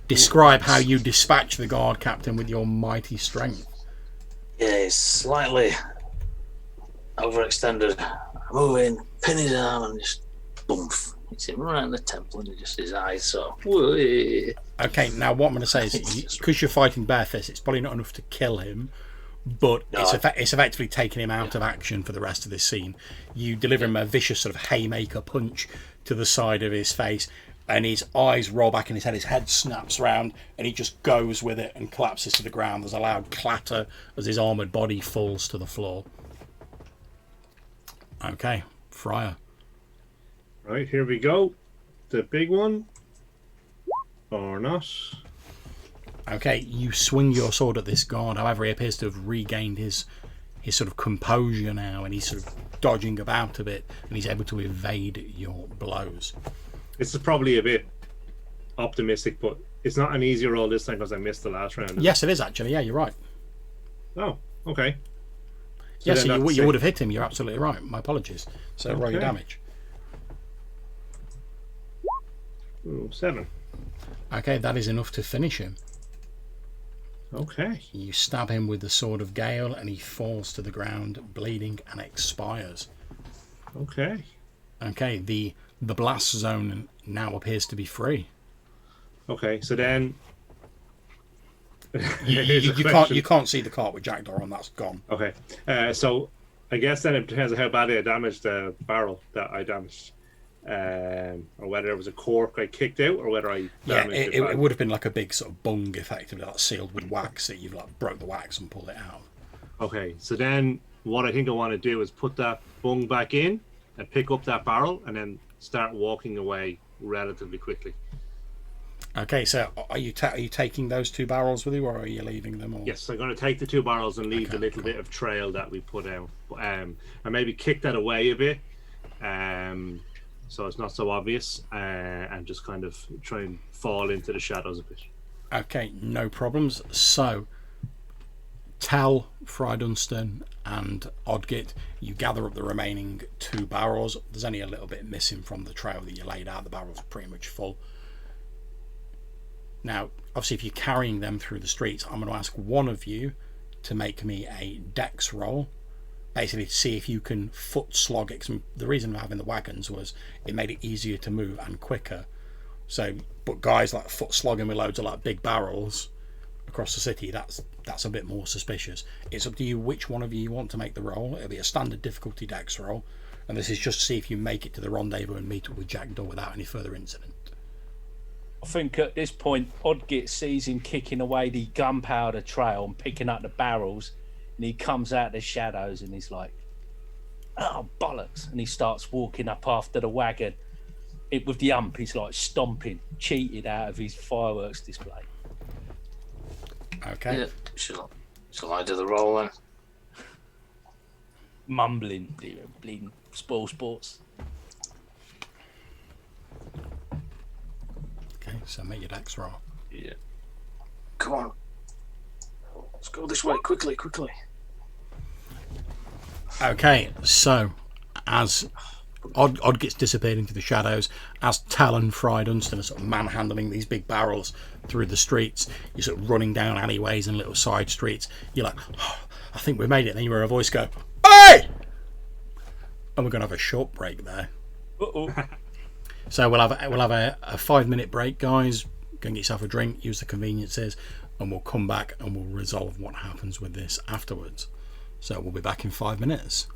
Describe how you dispatch the guard captain with your mighty strength. Yeah, he's slightly overextended. I move in, pin his arm, and just boomf. Hits him right in the temple, and just his eyes so. Whee. Okay, now what I'm going to say is, because you're fighting bare fist, it's probably not enough to kill him, but it's effectively taking him out of action for the rest of this scene. You deliver him a vicious sort of haymaker punch to the side of his face, and his eyes roll back in his head snaps round, and he just goes with it and collapses to the ground. There's a loud clatter as his armoured body falls to the floor. Okay, Friar. Right, here we go. The big one. Or not. Okay, you swing your sword at this guard. However, he appears to have regained his sort of composure now, and he's sort of dodging about a bit, and he's able to evade your blows. This is probably a bit optimistic, but it's not an easy roll this time because I missed the last round. Yes, it is actually. Yeah, you're right. Oh, okay. So yes, you would have hit him. You're absolutely right. My apologies. So roll your damage. Ooh, 7. Okay, that is enough to finish him. Okay. You stab him with the sword of Gale, and he falls to the ground, bleeding, and expires. Okay. Okay, the blast zone now appears to be free. Okay, so then you can't see the cart with Jackdaw on. That's gone. Okay, so I guess then it depends on how badly I damaged the barrel that I damaged, or whether it was a cork I kicked out, or whether I damaged it would have been like a big sort of bung, effectively, like sealed with wax that you've like broke the wax and pulled it out. Okay, so then what I think I want to do is put that bung back in and pick up that barrel and then start walking away relatively quickly. Okay, so are you taking those 2 barrels with you, or are you leaving them? Or... Yes, I'm going to take the 2 barrels and leave Okay, the little cool. bit of trail that we put out, and maybe kick that away a bit, so it's not so obvious, and just kind of try and fall into the shadows a bit. Okay, no problems. So, Tell, Fry Dunstan, and Odgit, you gather up the remaining 2 barrels. There's only a little bit missing from the trail that you laid out. The barrels are pretty much full. Now, obviously, if you're carrying them through the streets, I'm going to ask one of you to make me a dex roll. Basically, to see if you can foot slog it. The reason of having the wagons was it made it easier to move and quicker. So, but guys like foot slogging with loads of like big barrels across the city, that's a bit more suspicious. It's up to you which one of you want to make the roll. It'll be a standard difficulty dex roll, and this is just to see if you make it to the rendezvous and meet up with Jackdaw without any further incident. I think at this point, Odgit sees him kicking away the gunpowder trail and picking up the barrels, and he comes out of the shadows and he's like, "Oh, bollocks!" And he starts walking up after the wagon. With the ump, he's like stomping, cheated out of his fireworks display. Okay. Yeah. Shall I do the roll then? Mumbling, bleeding, spoil sports. Okay, so make your dex roll. Yeah. Come on. Let's go this way quickly. Okay, so as Odd gets disappeared into the shadows, as Tal and Fry Dunstan are sort of manhandling these big barrels through the streets, you're sort of running down alleyways and little side streets. You're like, oh, I think we made it. And then you hear a voice go, "Hey!" And we're going to have a short break there. Uh-oh. So we'll have a 5-minute break, guys. Go and get yourself a drink, use the conveniences, and we'll come back and we'll resolve what happens with this afterwards. So we'll be back in 5 minutes.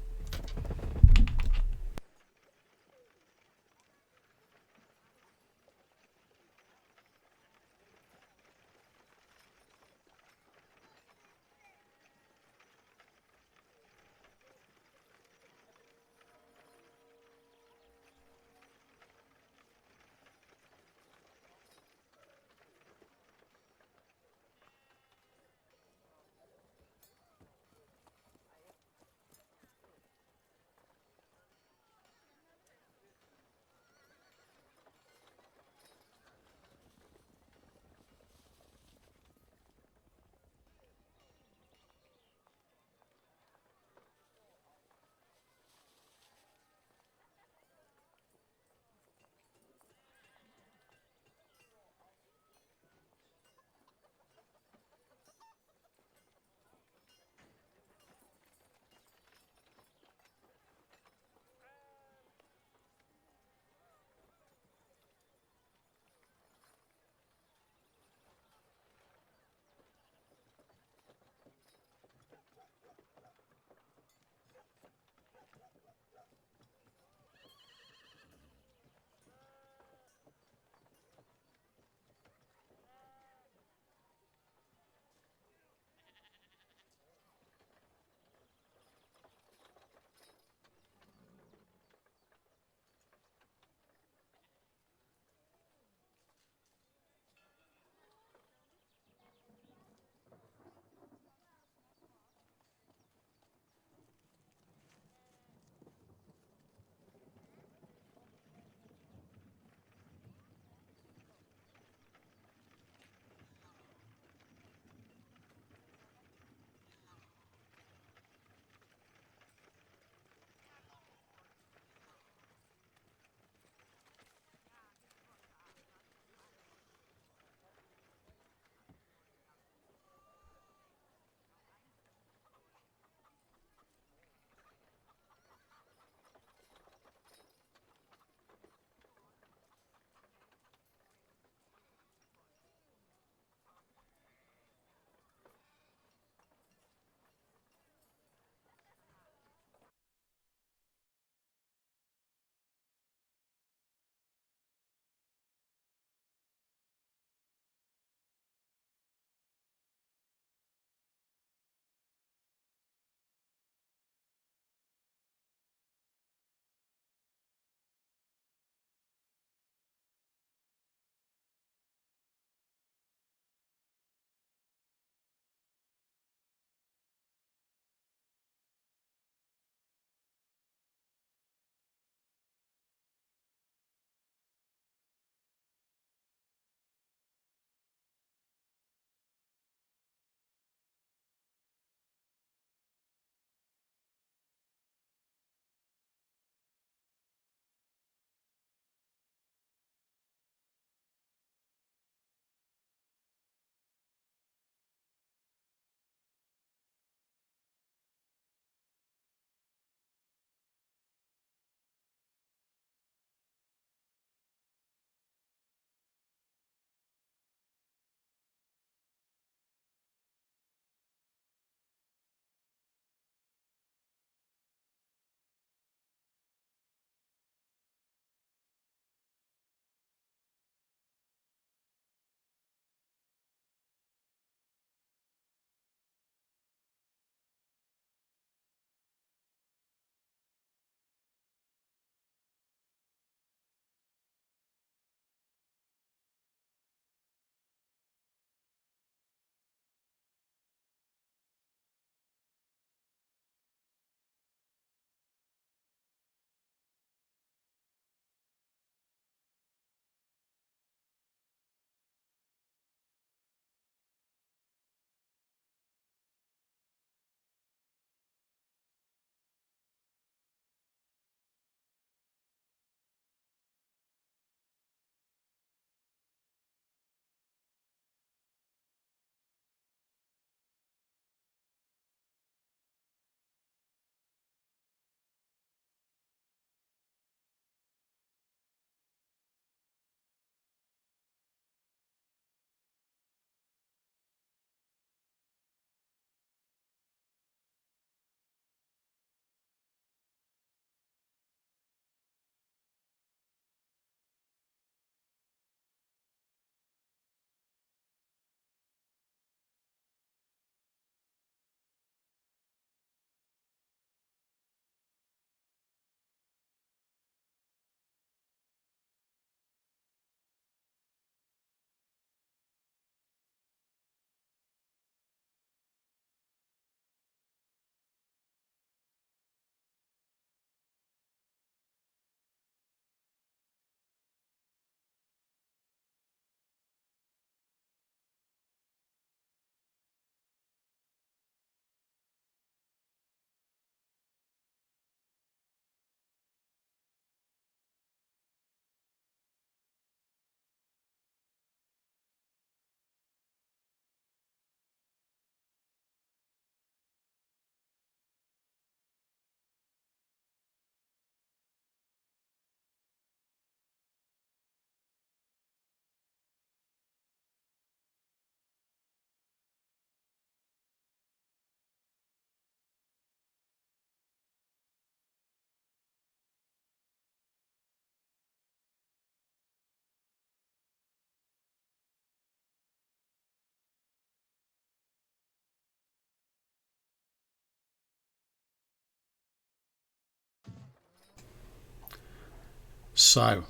So,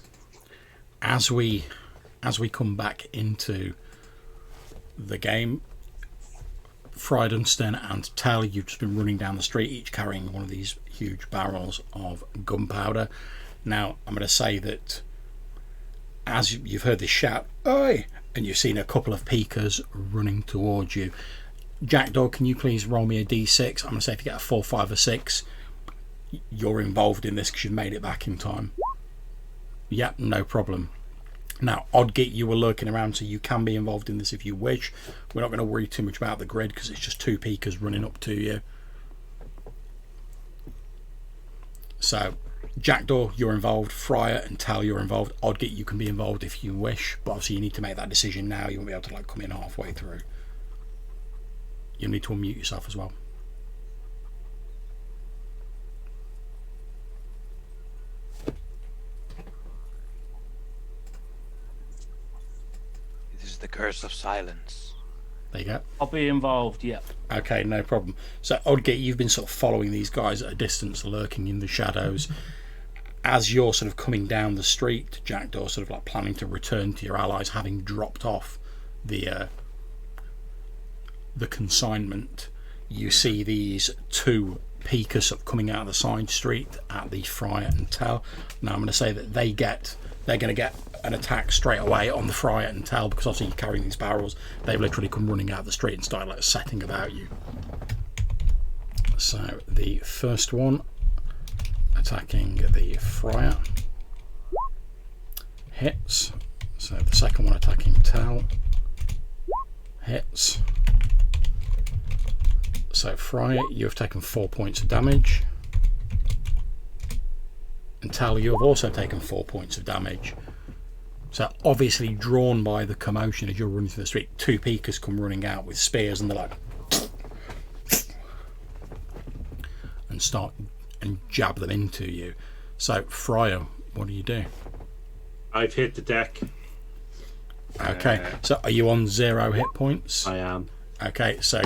as we come back into the game, Fry, Dunstan and Tell, you've just been running down the street, each carrying one of these huge barrels of gunpowder. Now, I'm going to say that as you've heard this shout, "Oi!" and you've seen a couple of peekers running towards you. Jackdaw, can you please roll me a d6? I'm going to say if you get a 4, 5 or 6, you're involved in this because you've made it back in time. Yeah, no problem. Now, Oddgit, you were lurking around, so you can be involved in this if you wish. We're not going to worry too much about the grid because it's just 2 peekers running up to you. So, Jackdaw, you're involved. Fryer and Tal, you're involved. Oddgit, you can be involved if you wish, but obviously you need to make that decision now. You won't be able to come in halfway through. You'll need to unmute yourself as well. This is the curse of silence. There you go. I'll be involved, yeah. Okay, no problem. So, Oddgit, you've been sort of following these guys at a distance, lurking in the shadows. As you're sort of coming down the street, Jackdaw, sort of like planning to return to your allies, having dropped off the consignment, you see these 2 peekers sort of coming out of the side street at the Fryer and Tell. Now, I'm going to say that they're going to get an attack straight away on the Fryer and Tell because obviously you're carrying these barrels. They've literally come running out of the street and started like setting about you. So the first one attacking the Fryer hits. So the second one attacking Tell hits. So Fryer, you have taken 4 points of damage. And Tal, you have also taken 4 points of damage. So obviously drawn by the commotion as you're running through the street, 2 peekers come running out with spears and they're like and start and jab them into you. So Fryer, what do you do? I've hit the deck. Okay, so are you on 0 hit points? I am. Okay, so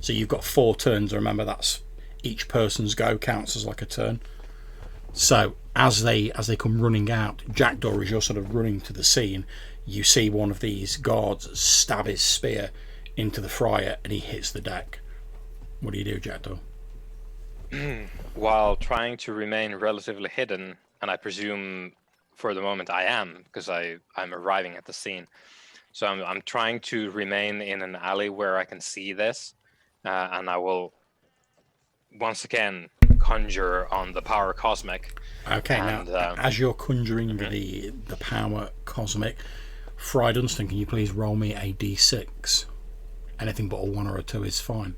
you've got 4 turns. Remember, that's each person's go counts as like a turn. So as they come running out, Jackdaw, as you're sort of running to the scene, you see one of these guards stab his spear into the Fryer and he hits the deck. What do you do, Jackdaw? While trying to remain relatively hidden, and I presume for the moment I am, because I'm arriving at the scene. So I'm trying to remain in an alley where I can see this, and I will once again conjure on the power cosmic. Okay, and, now as you're conjuring the power cosmic, Fry Dunstan, can you please roll me a d6? Anything but a 1 or a 2 is fine.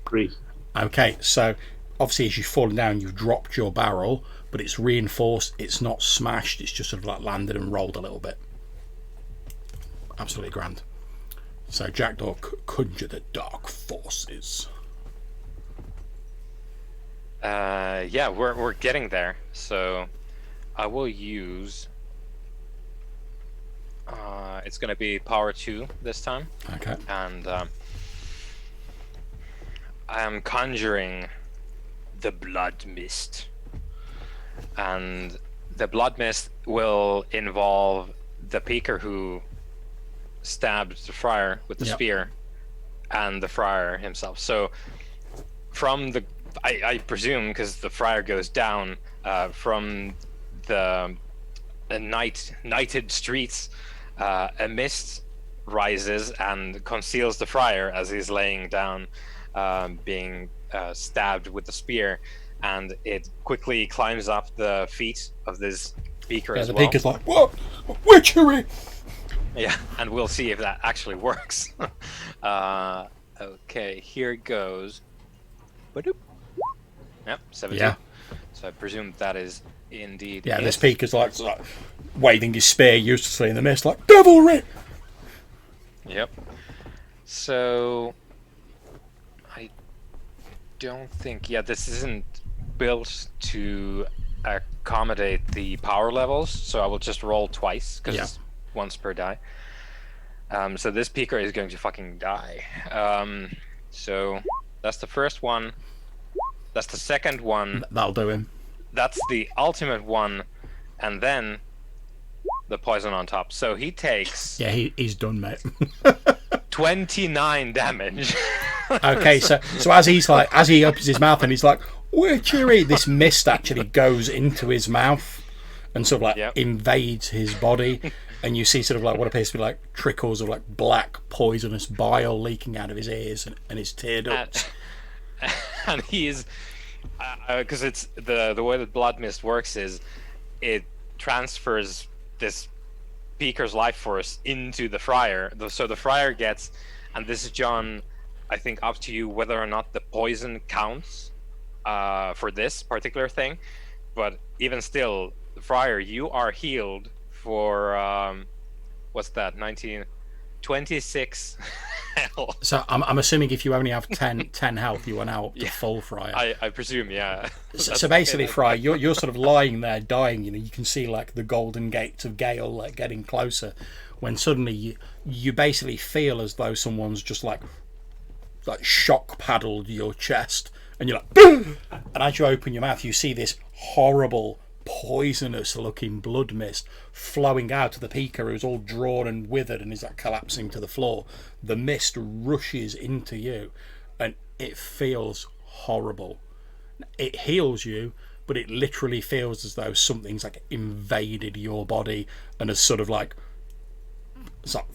3. Okay, so obviously as you've fallen down, you've dropped your barrel, but it's reinforced, it's not smashed, it's just sort of like landed and rolled a little bit. Absolutely grand. So Jackdaw, conjure the dark forces. Yeah, we're getting there. So I will use it's gonna be power 2 this time. Okay. And I am conjuring the blood mist. And the blood mist will involve the peeker who stabbed the Friar with the spear and the Friar himself. So from the, I presume, because the Friar goes down, from the nighted streets, a mist rises and conceals the Friar as he's laying down, being stabbed with the spear. And it quickly climbs up the feet of this beaker as well. Yeah, the beaker's like, what? Witchery! Yeah, and we'll see if that actually works. Okay, here goes. Ba-doop. Yep, 17. Yeah. So I presume that is indeed Yeah, it. this beaker's like waving his spear uselessly in the mist, like, devilry! Yep. So I don't think, yeah, this isn't built to accommodate the power levels, so I will just roll twice because it's once per die. So this peaker is going to fucking die. So that's the first one. That's the second one. That'll do him. that's the ultimate one, and then the poison on top. So he takes Yeah, he's done, mate. 29 damage. Okay, so as he opens his mouth and he's like, witchery, this mist actually goes into his mouth and sort of like Yep. invades his body, and you see sort of like what appears to be like trickles of like black poisonous bile leaking out of his ears and his tear ducts. And he is, because it's the way that blood mist works is it transfers this Beaker's life force into the friar. So the friar gets, and this is John, I think up to you whether or not the poison counts for this particular thing. But even still, the friar, you are healed for what's that? 26 health. So I'm assuming if you only have 10 health, you are now up to full, Friar. I presume, yeah. So basically, Friar, you're sort of lying there dying. You know, you can see like the golden gates of Gale like getting closer, when suddenly you basically feel as though someone's just like shock paddled your chest, and you're like, boom! And as you open your mouth, you see this horrible, poisonous looking blood mist flowing out of the Peaker, who's all drawn and withered and is like collapsing to the floor. The mist rushes into you and it feels horrible. It heals you, but it literally feels as though something's like invaded your body and has sort of like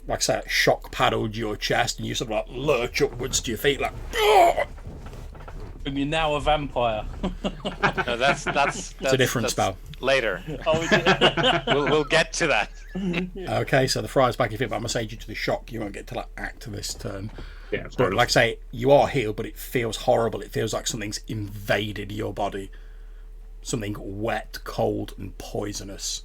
I say, shock paddled your chest, and you sort of like lurch upwards to your feet like, oh! And you're now a vampire. No, that's It's a different spell. Later. Oh, is it? We'll get to that. Okay, so the Friar's back if it, but I'm going to say due to the shock, you won't get to like act this turn. Yeah, But like I say, you are healed, but it feels horrible. It feels like something's invaded your body. Something wet, cold, and poisonous.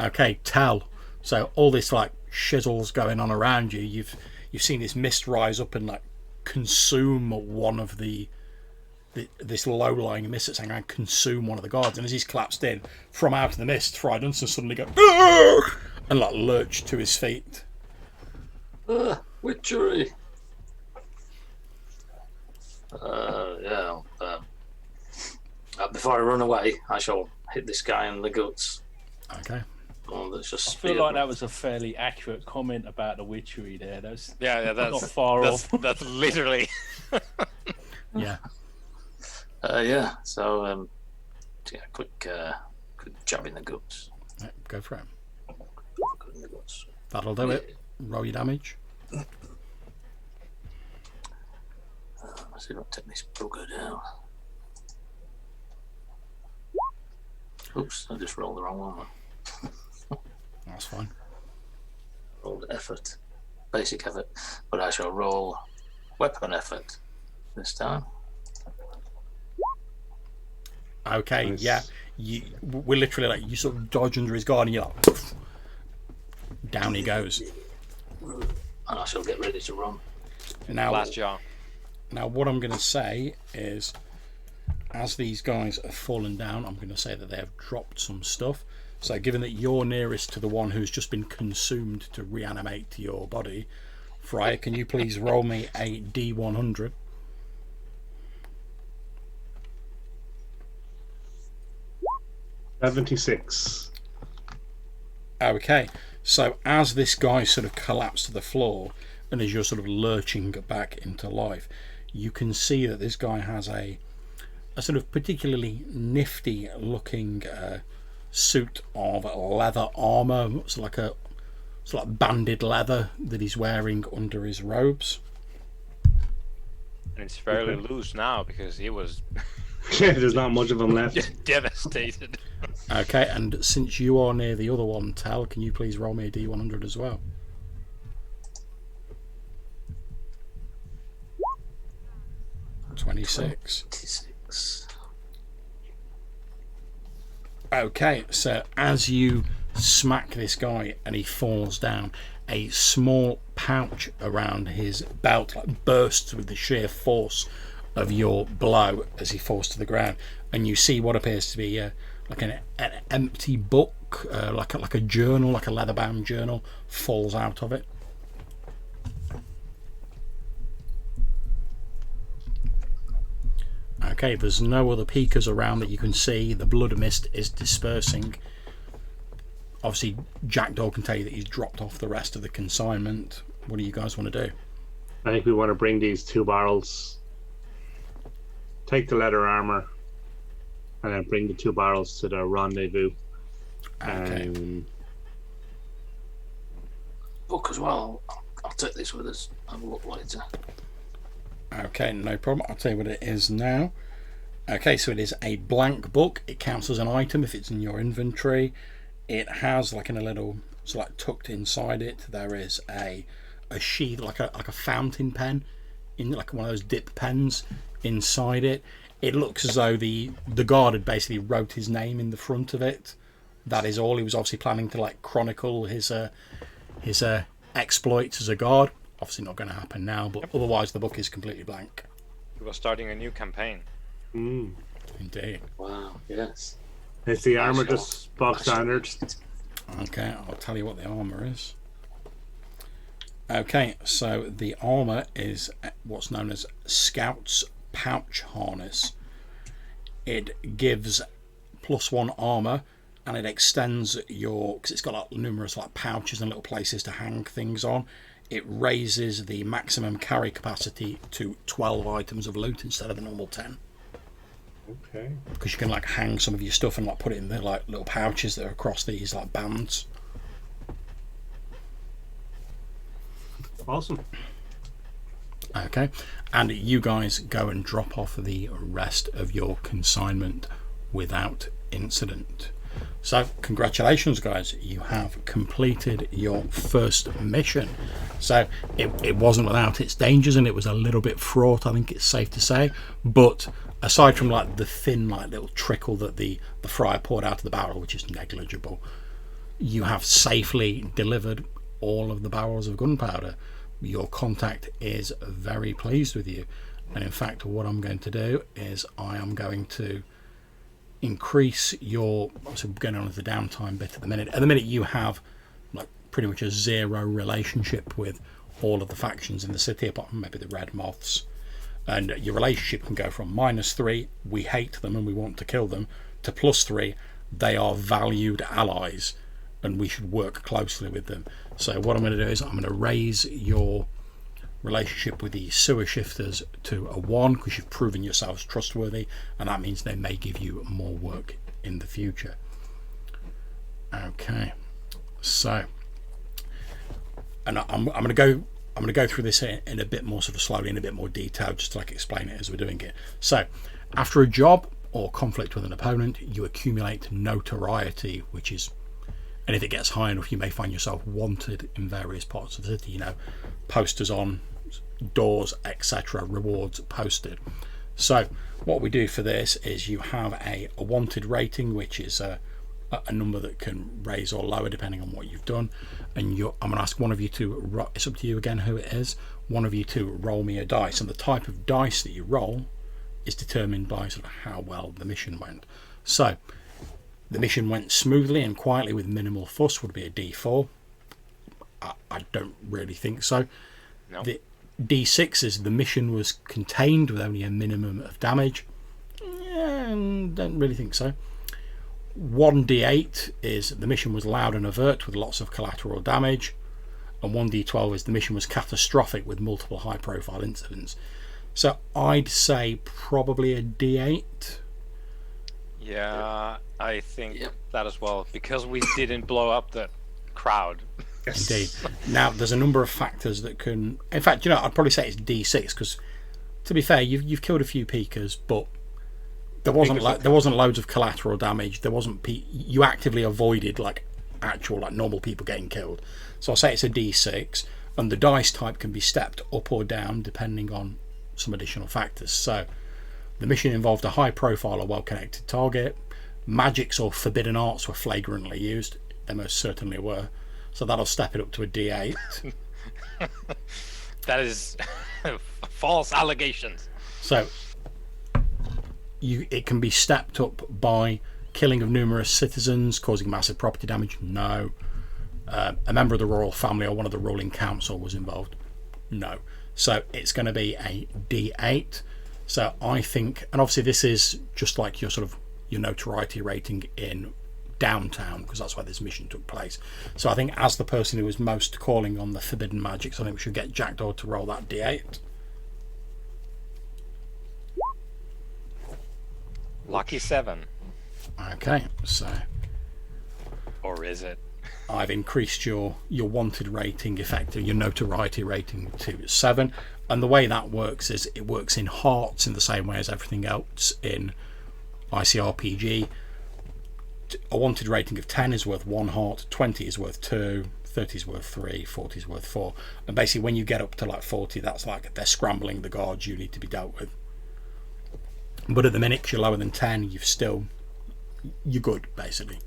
Okay, Tal. So all this like shizzle's going on around you. You've seen this mist rise up and like consume one of this low-lying mist that's hanging around, consume one of the guards, and as he's collapsed in from out of the mist, Friar Dunstan suddenly go and like lurch to his feet. Witchery. Before I run away, I shall hit this guy in the guts. Okay. Oh, that's just I feel like that was a fairly accurate comment about the witchery there. That's Yeah, that's not far off. That's literally. Yeah. So, quick jab in the guts. Right, go for it. Good in the guts. That'll do it. Roll your damage. Let's see if I can take this bugger down. Oops, I just rolled the wrong one. That's fine. Rolled effort. Basic effort. But I shall roll weapon effort this time. Okay, Nice. yeah. We're literally like, you sort of dodge under his guard and you're like, poof, down he goes. And I shall get ready to run. Now, Last jaw. Now, what I'm going to say is, as these guys have fallen down, I'm going to say that they have dropped some stuff. So, given that you're nearest to the one who's just been consumed to reanimate your body, Friar, can you please roll me a D100? $76. Okay, so as this guy sort of collapsed to the floor, and as you're sort of lurching back into life, you can see that this guy has a sort of particularly nifty looking suit of leather armor. It's like banded leather that he's wearing under his robes. And it's fairly loose now because he was Yeah, there's not much of them left. devastated. Okay, and since you are near the other one, Tal, can you please roll me a D100 as well? $26. 26. Okay, so as you smack this guy and he falls down, a small pouch around his belt like bursts with the sheer force of your blow as he falls to the ground, and you see what appears to be like an empty book, like a journal, like a leather-bound journal, falls out of it. Okay, there's no other peekers around that you can see. The blood mist is dispersing. Obviously, Jackdaw can tell you that he's dropped off the rest of the consignment. What do you guys want to do? I think we want to bring these 2 barrels, take the leather armor, and then bring the 2 barrels to the rendezvous. Okay. Book as well. I'll take this with us. Have a look later. Okay, no problem. I'll tell you what it is now. Okay, so it is a blank book. It counts as an item if it's in your inventory. It has like in a little, so like tucked inside it, there is a sheath, like a fountain pen, in like one of those dip pens inside it. It looks as though the guard had basically wrote his name in the front of it. That is all. He was obviously planning to like chronicle his exploits as a guard. Obviously not going to happen now, but otherwise the book is completely blank. We were starting a new campaign. Indeed. Wow, yes. Is the armor just bog standard? Okay, I'll tell you what the armor is. Okay, so the armor is what's known as Scout's Pouch Harness. It gives +1 armor, and it extends your, because it's got like numerous like pouches and little places to hang things on. It raises the maximum carry capacity to 12 items of loot instead of the normal 10. Okay. Because you can like hang some of your stuff and like put it in the like little pouches that are across these like bands. Awesome. Okay, and you guys go and drop off the rest of your consignment without incident. So congratulations guys, you have completed your first mission. So it wasn't without its dangers, and it was a little bit fraught, I think it's safe to say, but aside from like the thin like little trickle that the friar poured out of the barrel, which is negligible, you have safely delivered all of the barrels of gunpowder. Your contact is very pleased with you, and in fact what I'm going to do is I am going to increase your, so we're going on to the downtime bit at the minute you have like pretty much a 0 relationship with all of the factions in the city apart from maybe the red moths, and your relationship can go from -3, we hate them and we want to kill them, to +3, they are valued allies and we should work closely with them. So what I'm going to do is I'm going to raise your relationship with the sewer shifters to a 1 because you've proven yourselves trustworthy, and that means they may give you more work in the future. Okay, so, and I'm going to go through this in a bit more sort of slowly, in a bit more detail, just to like explain it as we're doing it. So after a job or conflict with an opponent, you accumulate notoriety, which is, and if it gets high enough, you may find yourself wanted in various parts of the city, you know, posters on doors, etc., rewards posted. So what we do for this is you have a wanted rating, which is a number that can raise or lower depending on what you've done, and I'm going to ask one of you to, it's up to you again who it is, one of you to roll me a dice, and the type of dice that you roll is determined by sort of how well the mission went. So the mission went smoothly and quietly with minimal fuss would be a D4. I don't really think so. No. The D6 is the mission was contained with only a minimum of damage. Don't really think so. 1D8 is the mission was loud and overt with lots of collateral damage, and 1D12 is the mission was catastrophic with multiple high profile incidents. So I'd say probably a D8. Yeah, I think that as well, because we didn't blow up the crowd. Indeed. Now there's a number of factors that can, in fact, you know, I'd probably say it's D6 because, to be fair, you've killed a few peekers, but there wasn't loads of collateral damage. There wasn't you actively avoided like actual like normal people getting killed. So I'll say it's a D6, and the dice type can be stepped up or down depending on some additional factors. So the mission involved a high profile or well connected target. Magics or forbidden arts were flagrantly used. They most certainly were. So that'll step it up to a D8. That is false allegations. So it can be stepped up by killing of numerous citizens, causing massive property damage. No. A member of the royal family or one of the ruling council was involved. No. So it's going to be a D8. So I think, and obviously this is just like your sort of your notoriety rating in downtown, because that's where this mission took place. So I think as the person who was most calling on the forbidden magics, I think we should get Jackdaw to roll that d8. Lucky 7. Okay, so Or is it? I've increased your wanted rating, effectively your notoriety rating, to 7. And the way that works is it works in hearts in the same way as everything else in ICRPG. A wanted rating of 10 is worth 1 heart, 20 is worth 2, 30 is worth 3, 40 is worth 4. And basically when you get up to like 40, that's like they're scrambling the guards you need to be dealt with. But at the minute, 'cause you're lower than 10, you're good, basically.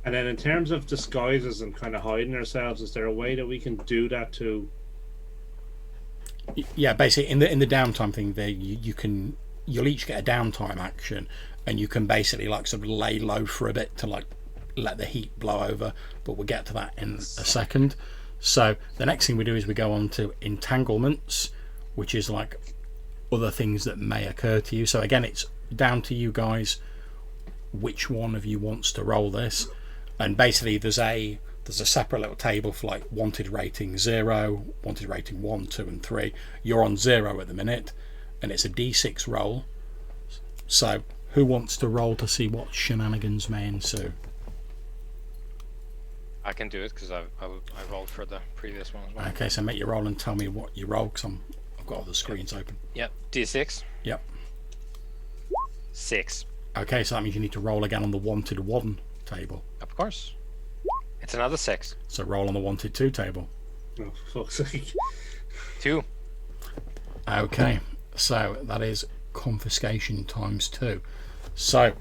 And then in terms of disguises and kind of hiding ourselves, is there a way that we can do that too? Yeah, basically in the downtime thing there, you'll each get a downtime action, and you can basically like sort of lay low for a bit to like let the heat blow over, but we'll get to that in a second. So the next thing we do is we go on to entanglements, which is like other things that may occur to you. So again, it's down to you guys which one of you wants to roll this. And basically there's a separate little table for like wanted rating 0, wanted rating 1, 2 and 3. You're on 0 at the minute, and it's a d6 roll. So who wants to roll to see what shenanigans may ensue? I can do it because I rolled for the previous one as well. Okay, so make your roll and tell me what you roll, because I've got all the screens open. Yep, d6. Yep. 6. Okay, so that means you need to roll again on the wanted 1 table. Of course. It's another 6. So roll on the wanted 2 table. Oh, for fuck's sake. 2. Okay, so that is confiscation times 2. So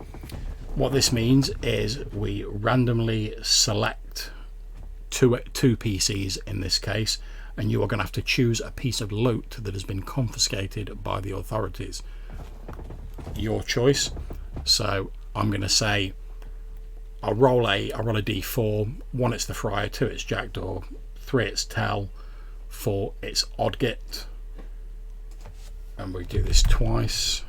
what this means is we randomly select two PCs in this case, and you are going to have to choose a piece of loot that has been confiscated by the authorities. Your choice. So I'm going to say I'll roll a d4. 1 it's the Friar, 2 it's Jackdaw, 3 it's Tell, 4 it's Oddgit. And we do this twice.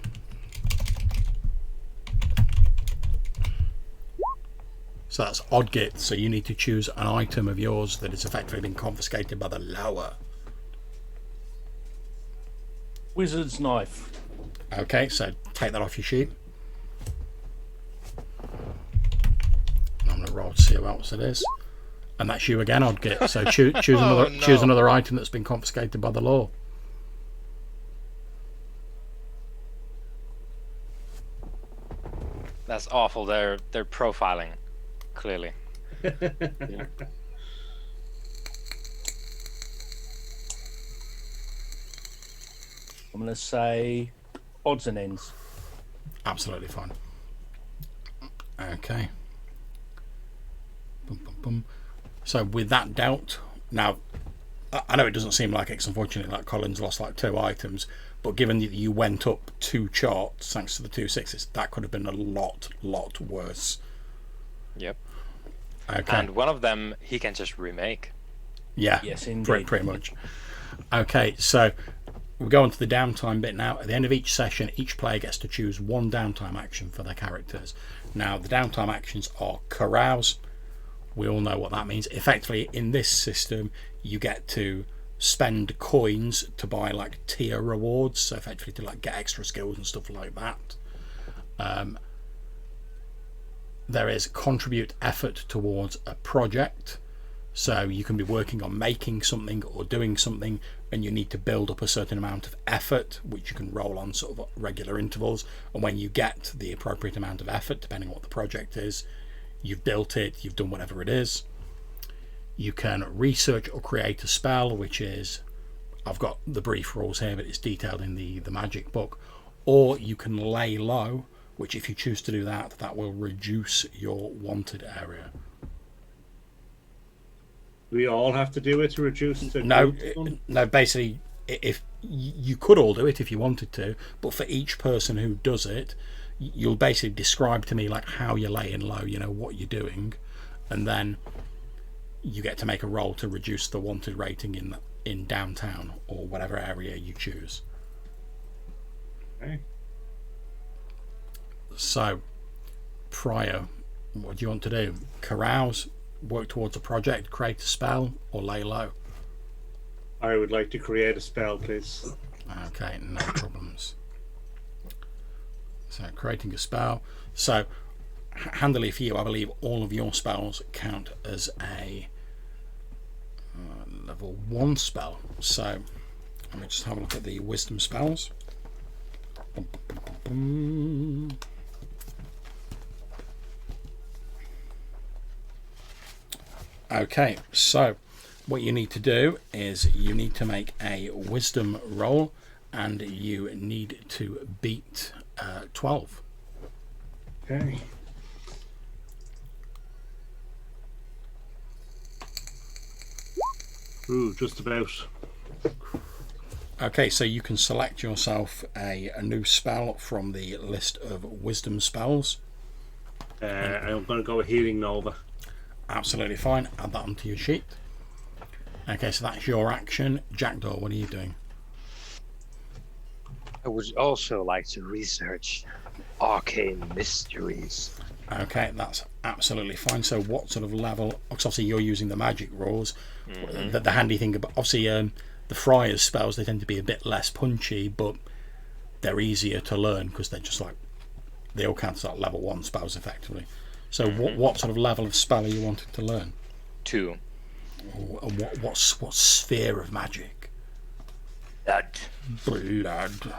So that's Oddgit, so you need to choose an item of yours that has effectively been confiscated by the lower. Wizard's knife. Okay, so take that off your sheet. I'm going to roll to see who else it is. And that's you again, Oddgit. So choose another item that's been confiscated by the law. That's awful. They're profiling, clearly. Yeah. I'm going to say odds and ends. Absolutely fine. Okay. Boom, boom, boom. So with that dealt, now I know it doesn't seem like it, 'cause unfortunately like Colin's lost like 2 items, but given that you went up 2 charts thanks to the 2 6s, that could have been a lot worse. Yep. Okay. And one of them he can just remake. Yeah. Yes, indeed. Pretty much. Okay, so we go on to the downtime bit now. At the end of each session, each player gets to choose 1 downtime action for their characters. Now, the downtime actions are carouse. We all know what that means. Effectively, in this system, you get to spend coins to buy like tier rewards, so effectively to like get extra skills and stuff like that. There is contribute effort towards a project, so you can be working on making something or doing something, and you need to build up a certain amount of effort, which you can roll on sort of regular intervals, and when you get the appropriate amount of effort, depending on what the project is, you've built it, you've done whatever it is. You can research or create a spell, which is, I've got the brief rules here, but it's detailed in the magic book. Or you can lay low, which if you choose to do that, that will reduce your wanted area. We all have to do it to reduce the No, basically, if you could all do it if you wanted to, but for each person who does it, you'll basically describe to me like how you're laying low, you know, what you're doing, and then you get to make a roll to reduce the wanted rating in downtown or whatever area you choose. Okay. So, prior, what do you want to do? Carouse, work towards a project, create a spell, or lay low? I would like to create a spell, please. Okay, no problems. So, creating a spell. So, handily for you, I believe all of your spells count as a level 1 spell. So, let me just have a look at the wisdom spells. Okay, so what you need to do is you need to make a wisdom roll, and you need to beat 12. Okay. Ooh, just about. Okay, so you can select yourself a new spell from the list of wisdom spells. I'm going to go with Healing Nova. Absolutely fine. Add that onto your sheet. Okay, so that's your action. Jackdaw, what are you doing? I would also like to research arcane mysteries. Okay, that's absolutely fine. So what sort of level? Obviously, you're using the magic rules. The handy thing about, obviously, the Friar's spells, they tend to be a bit less punchy, but they're easier to learn because they're just like, they all count as like level 1 spells effectively. So what sort of level of spell are you wanting to learn? 2. And what sphere of magic? Blood.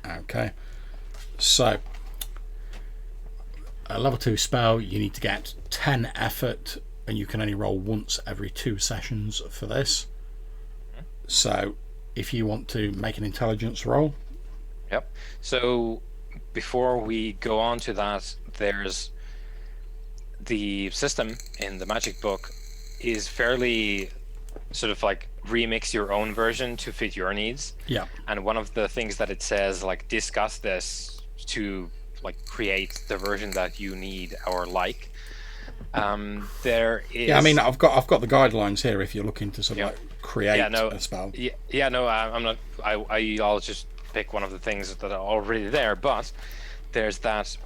Okay. So a level 2 spell, you need to get 10 effort, and you can only roll once every 2 sessions for this. So if you want to make an intelligence roll. Yep. So before we go on to that, there's the system in the magic book is fairly sort of like remix your own version to fit your needs. Yeah. And one of the things that it says, like, discuss this to like create the version that you need or like. There is. Yeah, I mean, I've got the guidelines here if you're looking to sort of like create a spell. I'm not. I'll just pick one of the things that are already there, but there's that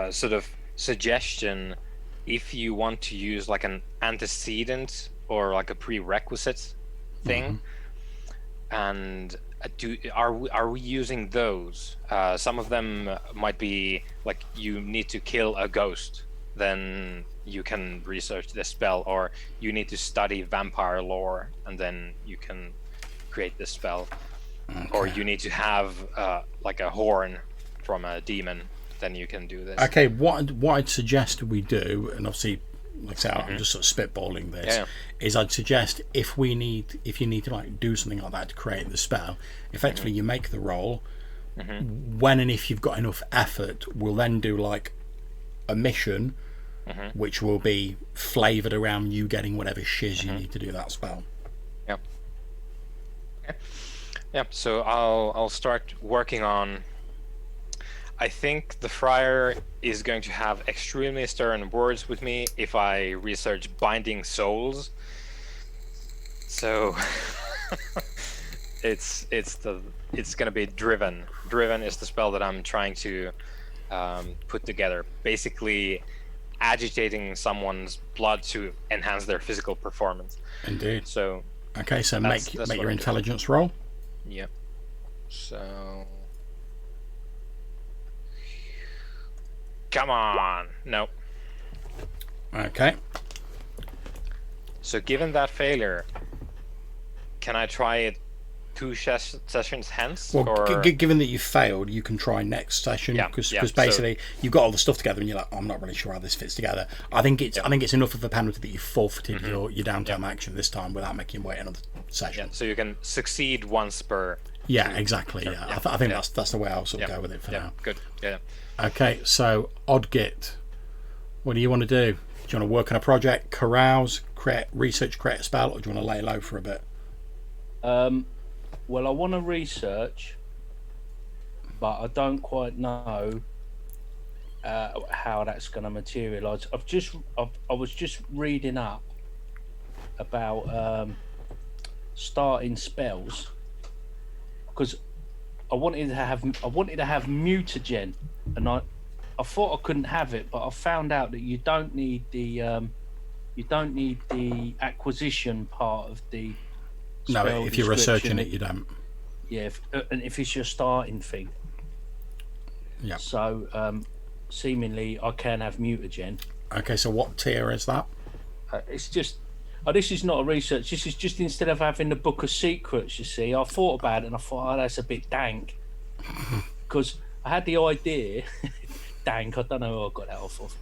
sort of suggestion if you want to use like an antecedent or like a prerequisite thing. And are we using those? Some of them might be like you need to kill a ghost, then you can research this spell, or you need to study vampire lore and then you can create this spell. Or you need to have like a horn from a demon, then you can do this. Okay, what I'd suggest we do, and obviously, like I say, I'm just sort of spitballing this, is I'd suggest if you need to like do something like that to create the spell, effectively you make the roll. When and if you've got enough effort, we'll then do like a mission, which will be flavoured around you getting whatever shiz you need to do that spell. Yep. Okay. Yep. So I'll start working on. I think the Friar is going to have extremely stern words with me if I research binding souls. So it's going to be driven. Driven is the spell that I'm trying to put together. Basically, agitating someone's blood to enhance their physical performance. Indeed. So okay, so make your intelligence roll. Yep. So. Come on. No. Okay. So given that failure, can I try it 2 sessions hence? Well, or... given that you failed, you can try next session because basically you've got all the stuff together and you're like, I'm not really sure how this fits together. I think it's enough of a penalty that you forfeited your downtime action this time without making you wait another session. Yeah, so you can succeed once per. Yeah, exactly. Yeah, I think that's the way I'll sort of go with it for now. Good. Yeah. Okay, so Oddgit, what do you want to do? Do you want to work on a project, carouse, create a spell, or do you want to lay low for a bit? Well, I want to research, but I don't quite know how that's going to materialise. I was just reading up about starting spells because I wanted to have mutagen, and I thought I couldn't have it, but I found out that you don't need the acquisition part of the No, spell if you're researching description. it, you don't. Yeah, and if it's your starting thing. Yeah. So seemingly I can have mutagen. Okay, so what tier is that? It's just. Oh, this is not a research. This is just instead of having the book of secrets. You see, I thought about it and I thought, oh, that's a bit dank, because I had the idea. Dank. I don't know who I got that off of.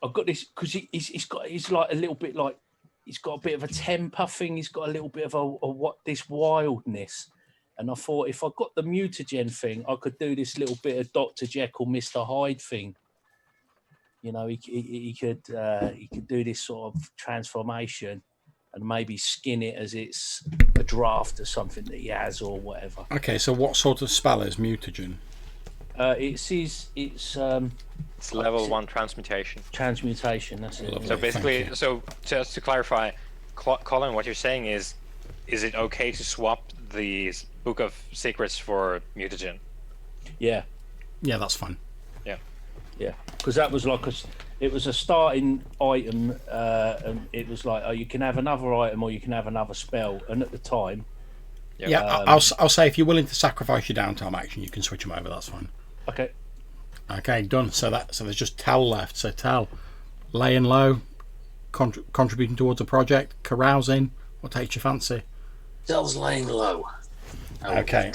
I've got this because he's like a little bit like he's got a bit of a temper thing. He's got a little bit of a this wildness, and I thought if I got the mutagen thing, I could do this little bit of Dr. Jekyll, Mr. Hyde thing. You know, he could do this sort of transformation and maybe skin it as it's a draft or something that he has or whatever. Okay, so what sort of spell is mutagen? It's level 1 transmutation. Transmutation. That's it. Lovely. So basically, Thank so just to clarify, Colin, what you're saying is it okay to swap the Book of Secrets for mutagen? Yeah. Yeah, that's fine. Yeah, because that was like it was a starting item, and it was like, oh, you can have another item or you can have another spell. And at the time, Yeah, I'll say if you're willing to sacrifice your downtime action, you can switch them over. That's fine. okay, Done. So there's just Tell left. So Tell, laying low, contributing towards a project, carousing. What takes your fancy? Del's laying low. Okay.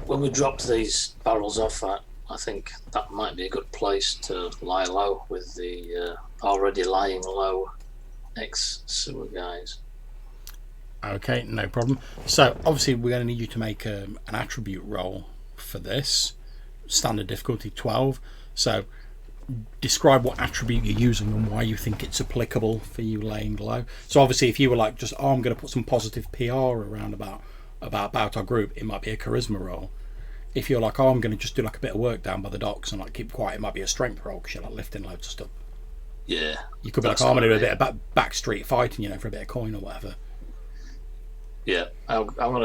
When we dropped these barrels off at, I think that might be a good place to lie low with the already lying low ex-sewer guys. Okay, no problem. So obviously we're going to need you to make an attribute roll for this. Standard difficulty 12. So describe what attribute you're using and why you think it's applicable for you laying low. So obviously if you were like just, I'm going to put some positive PR around about our group, it might be a charisma roll. If you're like, I'm going to just do like a bit of work down by the docks and like keep quiet, it might be a strength roll because you're like lifting loads of stuff. Yeah. You could be like, I'm going to do a bit of back street fighting, for a bit of coin or whatever. Yeah, I'm going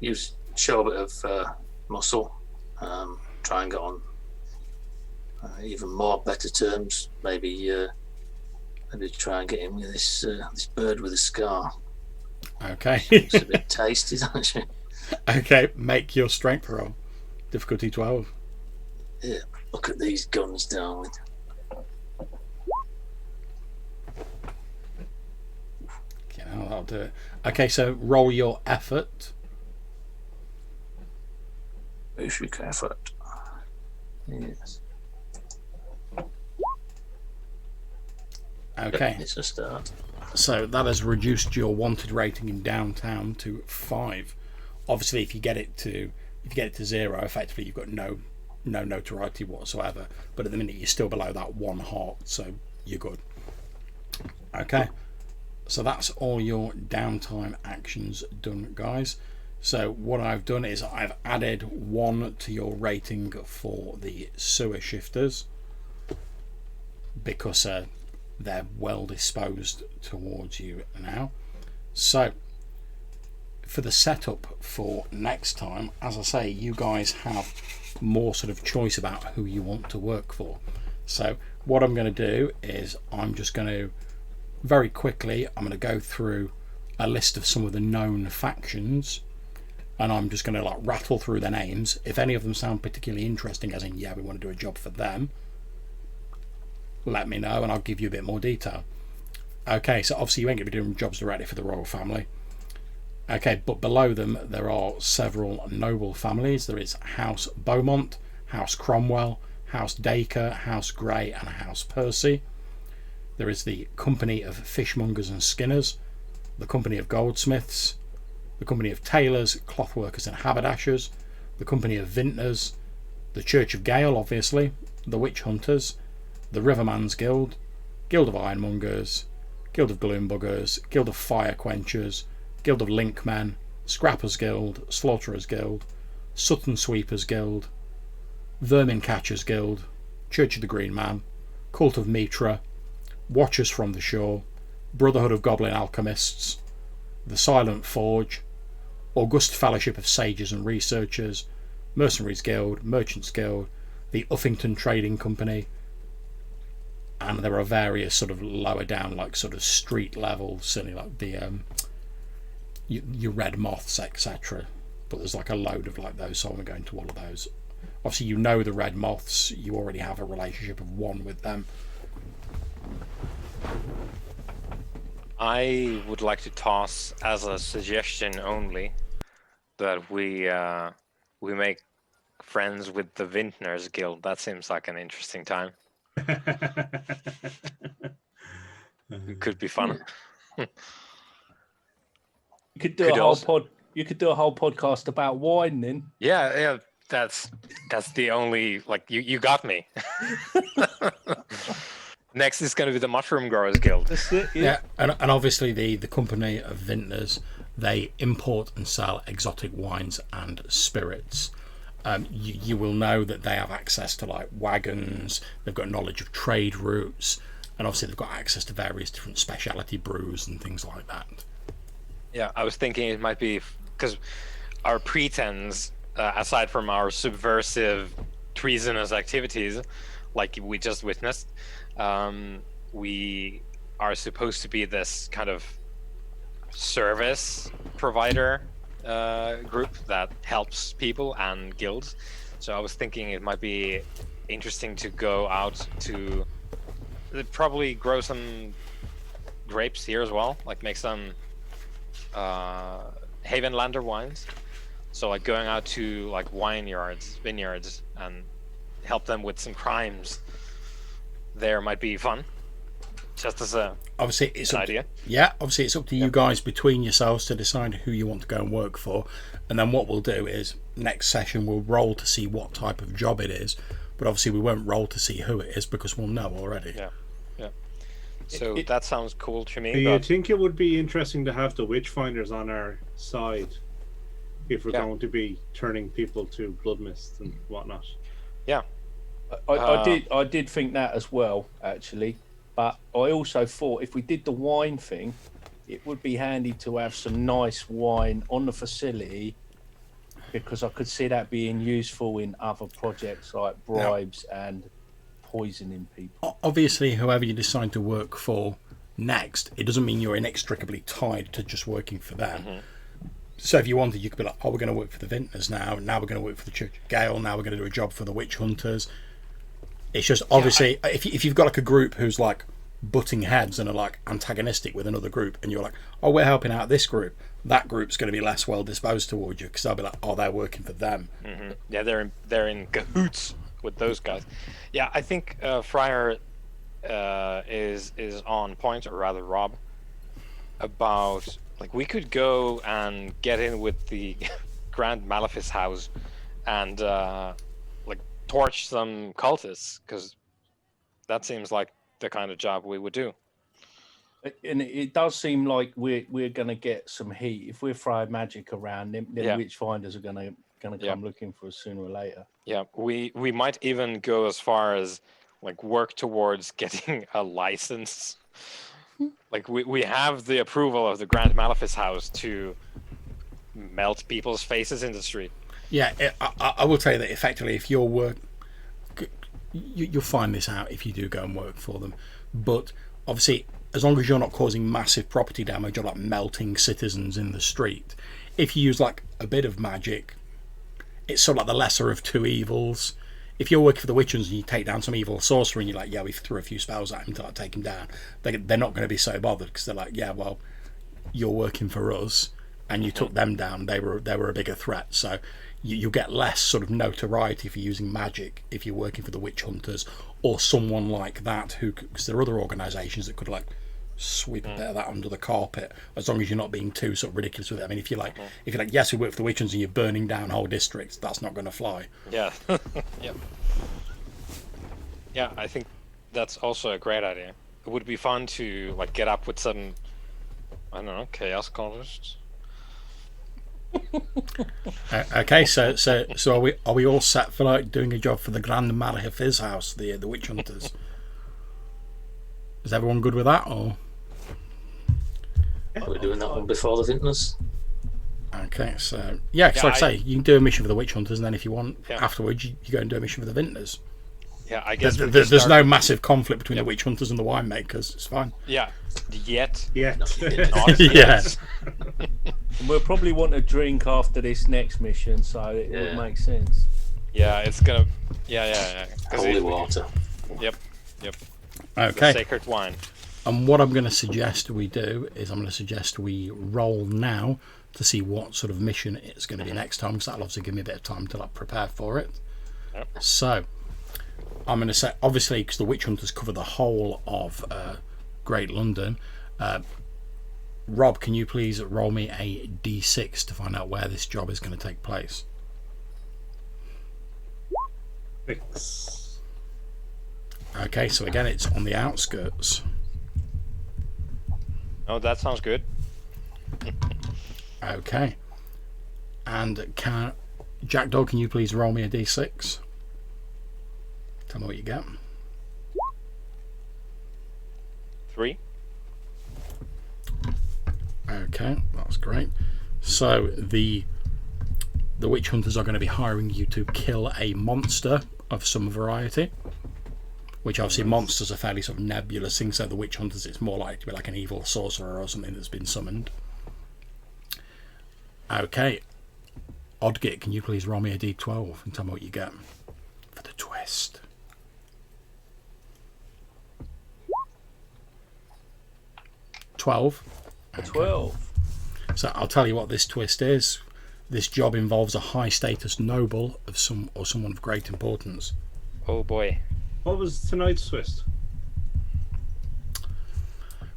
to show a bit of muscle, try and get on even more better terms. Maybe try and get in with this bird with a scar. Okay. It's a bit tasty, actually. Okay, make your strength roll. Difficulty 12. Yeah, look at these guns, darling. Okay, now that'll do it. Okay, so roll your effort. Basic effort. Yes. Okay, It's a start. so that has reduced your wanted rating in downtown to 5. Obviously, if you get it to 0, effectively you've got no notoriety whatsoever. But at the minute you're still below that 1 heart, so you're good. Okay, so that's all your downtime actions done, guys. So what I've done is I've added 1 to your rating for the sewer shifters because they're well disposed towards you now. So for the setup for next time, as I say, you guys have more sort of choice about who you want to work for. So what I'm going to do is I'm just going to very quickly, I'm going to go through a list of some of the known factions, and I'm just going to like rattle through their names. If any of them sound particularly interesting, as in, yeah, we want to do a job for them, let me know and I'll give you a bit more detail. Okay, so obviously you ain't going to be doing jobs directly for the royal family. Okay, but below them there are several noble families. There is House Beaumont, House Cromwell, House Dacre, House Grey and House Percy. There is the Company of Fishmongers and Skinners, the Company of Goldsmiths, the Company of Tailors, Clothworkers and Haberdashers, the Company of Vintners, the Church of Gale, obviously, the Witch Hunters, the Riverman's Guild, Guild of Ironmongers, Guild of Gloombuggers, Guild of Fire Quenchers, Guild of Linkmen, Scrappers Guild, Slaughterers Guild, Sutton Sweepers Guild, Vermin Catchers Guild, Church of the Green Man, Cult of Mitra, Watchers from the Shore, Brotherhood of Goblin Alchemists, the Silent Forge, August Fellowship of Sages and Researchers, Mercenaries Guild, Merchants Guild, the Uffington Trading Company, and there are various sort of lower down, like sort of street level, certainly like the your Red Moths, etc. But there's like a load of like those, so I'm going to all of those. Obviously, you know the Red Moths, you already have a relationship of one with them. I would like to toss as a suggestion only that we make friends with the Vintners Guild. That seems like an interesting time. It could be fun. You could do You could do a whole podcast about wine then. Yeah. That's the only, like, you got me. Next is going to be the Mushroom Growers Guild. That's it. Yeah, and obviously the company of Vintners, they import and sell exotic wines and spirits. You will know that they have access to like wagons. They've got knowledge of trade routes, and obviously they've got access to various different specialty brews and things like that. Yeah, I was thinking it might be because our pretense, aside from our subversive, treasonous activities, like we just witnessed, we are supposed to be this kind of service provider group that helps people and guilds. So I was thinking it might be interesting to go out to probably grow some grapes here as well, like make some Havenlander wines. So like going out to like vineyards, and help them with some crimes there might be fun. Just as a obviously it's an idea. Obviously it's up to you guys between yourselves to decide who you want to go and work for, and then what we'll do is next session we'll roll to see what type of job it is, but obviously we won't roll to see who it is because we'll know already. Yeah. So that sounds cool to me. Do you think it would be interesting to have the Witchfinders on our side if we're going to be turning people to blood mist and whatnot? Yeah. I did think that as well, actually. But I also thought if we did the wine thing, it would be handy to have some nice wine on the facility, because I could see that being useful in other projects like bribes and poisoning people. Obviously, whoever you decide to work for next, it doesn't mean you're inextricably tied to just working for them. Mm-hmm. So if you wanted, you could be like, oh, we're going to work for the Vintners now we're going to work for the Church of Gale, now we're going to do a job for the Witch Hunters. It's just obviously if you've got like a group who's like butting heads and are like antagonistic with another group, and you're like, oh, we're helping out this group, that group's going to be less well disposed towards you because they'll be like, oh, they're working for them. Mm-hmm. Yeah, they're in cahoots with those guys. Yeah, I think Friar is on point, or rather Rob, about like we could go and get in with the Grand Malefice House and torch some cultists, because that seems like the kind of job we would do. And it does seem like we're going to get some heat if we're throwing magic around. Then Witchfinders are going to come looking for us sooner or later. Yeah, we might even go as far as like work towards getting a license. Like we have the approval of the Grand Malefice House to melt people's faces in the street. Yeah, I will tell you that effectively, if you'll work, you'll find this out if you do go and work for them. But obviously, as long as you're not causing massive property damage or like melting citizens in the street, if you use like a bit of magic, it's sort of like the lesser of two evils. If you're working for the Witchers and you take down some evil sorcerer and you're like, yeah, we threw a few spells at him to like take him down, they're not going to be so bothered because they're like, yeah, well, you're working for us and you took them down. They were a bigger threat. So you get less sort of notoriety for using magic if you're working for the Witch Hunters or someone like that, because there are other organisations that could like sweep a bit of that under the carpet, as long as you're not being too sort of ridiculous with it. I mean, if you're like, yes, we work for the Witch Hunters and you're burning down whole districts, that's not going to fly. Yeah. Yeah, I think that's also a great idea. It would be fun to like get up with some, I don't know, chaos cultists. Okay, so are we all set for like doing a job for the Grand Malefice House, the Witch Hunters? Is everyone good with that, or? Are we doing that one before the vintners? Okay, so yeah, because Yeah, like I say, you can do a mission for the witch hunters, and then if you want Yeah. afterwards, you go and do a mission for the vintners. Yeah, I guess we There's can no start- massive conflict between the witch hunters and the winemakers. It's fine. Yeah, yet. Yeah. Not Not Yeah. yet. And we'll probably want a drink after this next mission, so it would Yeah. make sense. Yeah, it's gonna. Yeah. 'Cause Holy it- water. Yep. The Okay. sacred wine. And what I'm going to suggest we do is I'm going to suggest we roll now to see what sort of mission it's going to be next time, because that'll obviously give me a bit of time to like prepare for it. Yep. So I'm going to say, obviously, because the witch hunters cover the whole of Great London. Rob, can you please roll me a d6 to find out where this job is going to take place? 6. Okay, so again, it's on the outskirts. Oh, that sounds good. Okay. And Jackdaw, can you please roll me a d6? Tell me what you get. 3. Okay, that's great. So the witch hunters are going to be hiring you to kill a monster of some variety, which obviously monsters are fairly sort of nebulous things. So the witch hunters, it's more likely to be like an evil sorcerer or something that's been summoned. Okay, Odgit, can you please roll me a d12 and tell me what you get for the twist? A 12. So I'll tell you what this twist is. This job involves a high status noble of someone of great importance. Oh boy. What was tonight's twist?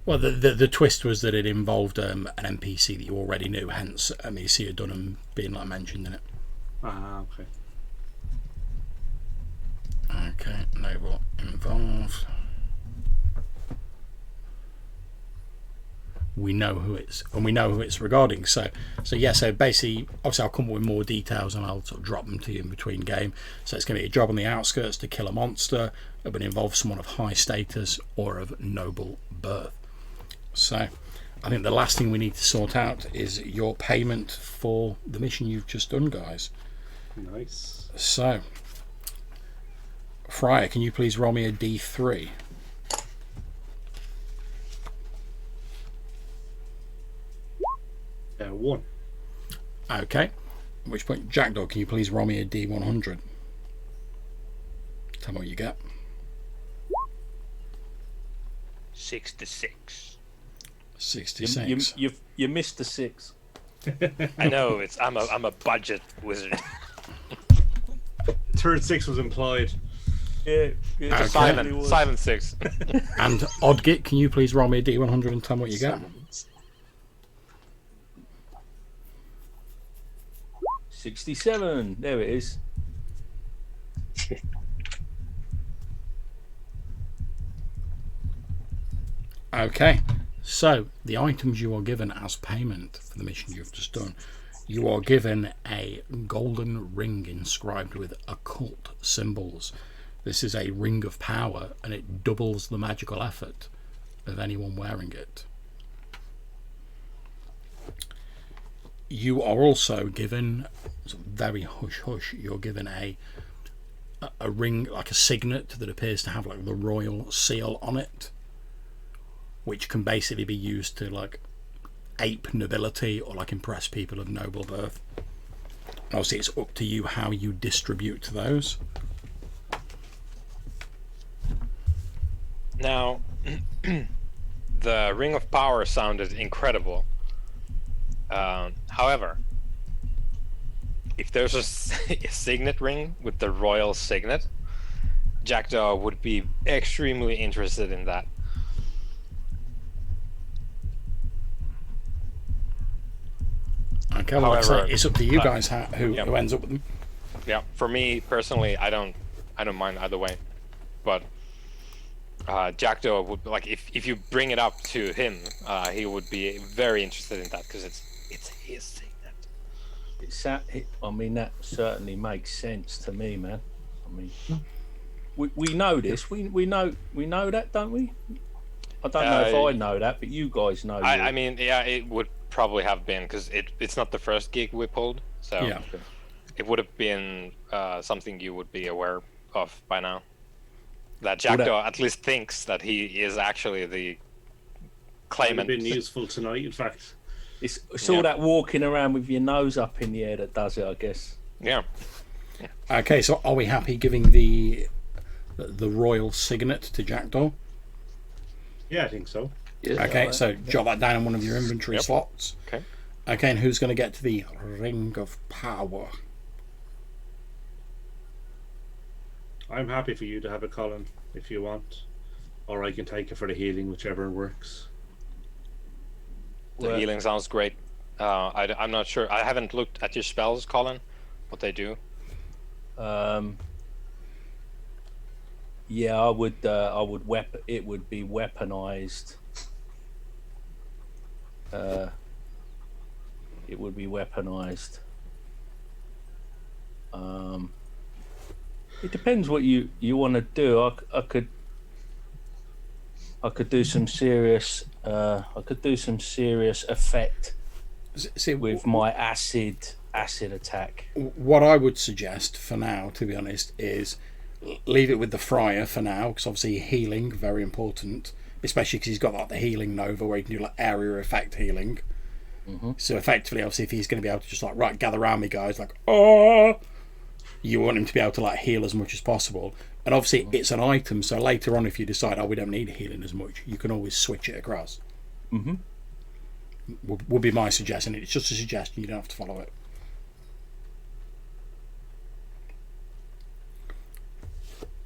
Well, the twist was that it involved an NPC that you already knew, hence Amicia Dunham being like mentioned in it. Ah, okay. Okay, noble involved. We know who it's regarding. So basically, obviously I'll come up with more details and I'll sort of drop them to you in between game. So it's going to be a job on the outskirts to kill a monster. It would involve someone of high status or of noble birth. So I think the last thing we need to sort out is your payment for the mission you've just done, guys. Nice. So Friar, can you please roll me a d3? 1. Okay. At which point, Jackdaw, can you please roll me a d100? Tell me what you get. 66. 66. You missed the 6. I know. I'm a budget wizard. Third 6 was implied. Yeah. Okay. Silent 6. And Odgit, can you please roll me a d100 and tell me what you get? 67. There it is. Okay. So the items you are given as payment for the mission you've just done, you are given a golden ring inscribed with occult symbols. This is a ring of power and it doubles the magical effort of anyone wearing it. You are also given, very hush hush, you're given a ring, like a signet that appears to have like the royal seal on it, which can basically be used to like ape nobility or like impress people of noble birth. Obviously it's up to you how you distribute those. Now, the Ring of Power sounded incredible. However, if there's a signet ring with the royal signet, Jackdaw would be extremely interested in that. Okay, well, like I say, However, it's up to you guys who ends up with them. Yeah, for me personally, I don't mind either way, but Jackdaw would like if you bring it up to him, he would be very interested in that because it's his signet. I mean, that certainly makes sense to me, man. I mean, we know this. We know that, don't we? I don't know if I know that, but you guys know. I mean, yeah, it would probably have been because it's not the first gig we pulled, so Yeah. it would have been something you would be aware of by now. That Jackdaw at least thinks that he is actually the Might have claimant. been useful tonight, in fact. It's all that walking around with your nose up in the air that does it, I guess. Yeah. Okay, so are we happy giving the royal signet to Jackdaw? Yeah, I think so. Yeah. Okay, so jot that down in one of your inventory slots. Okay. Okay, and who's going to get to the Ring of Power? I'm happy for you to have it, Colin, if you want. Or I can take it for the healing, whichever works. The healing sounds great. I'm not sure. I haven't looked at your spells, Colin. What they do. Yeah, I would. It would be weaponized. It would be weaponized. It depends what you want to do. I could do some serious. I could do some serious effect See, with my acid attack. what I would suggest for now, to be honest, is leave it with the Friar for now, because obviously healing, very important, especially because he's got like the healing Nova where you can do like area effect healing. So effectively, obviously, if he's going to be able to just like, right, gather around me, guys, like, oh, you want him to be able to like heal as much as possible. And obviously, it's an item, so later on, if you decide, oh, we don't need healing as much, you can always switch it across. Would be my suggestion. It's just a suggestion, you don't have to follow it.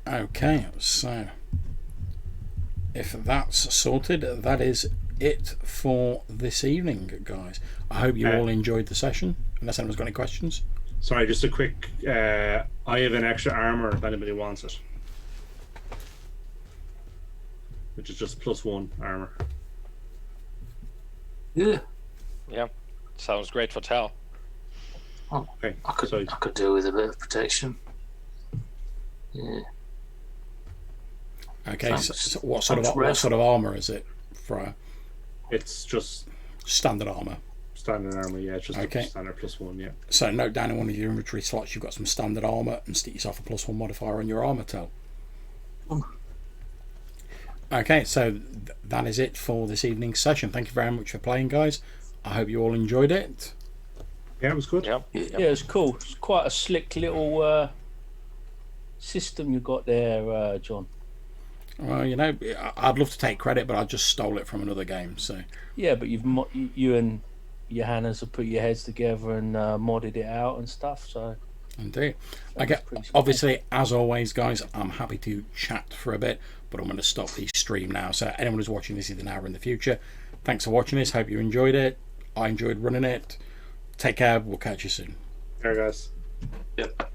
Okay, so if that's sorted, that is it for this evening, guys. I hope you all enjoyed the session, unless anyone's got any questions. Sorry, just a quick... I have an extra armor if anybody wants it. Which is just +1 armor. Yeah. Yeah. Sounds great for Tal. Oh, Okay, I could so do with a bit of protection. Yeah. Okay, Thanks. so what sort Thanks, of armor is it for it's just standard armor? standard armor, yeah. It's just Okay. a standard +1, yeah. So note down in one of your inventory slots you've got some standard armor and stick yourself a +1 modifier on your armor tel. Okay, so that is it for this evening's session. Thank you very much for playing, guys. I hope you all enjoyed it. Yeah, it was good. Yep. Yeah, it's cool. It's quite a slick little system you got there, John. Well, you know, I'd love to take credit, but I just stole it from another game. So Yeah, but you and Johannes have put your heads together and modded it out and stuff. So indeed. That's Okay, pretty cool. obviously, as always, guys, I'm happy to chat for a bit, but I'm going to stop the stream now. So anyone who's watching this either now or in the future, thanks for watching this. Hope you enjoyed it. I enjoyed running it. Take care. We'll catch you soon. There, guys. Yep.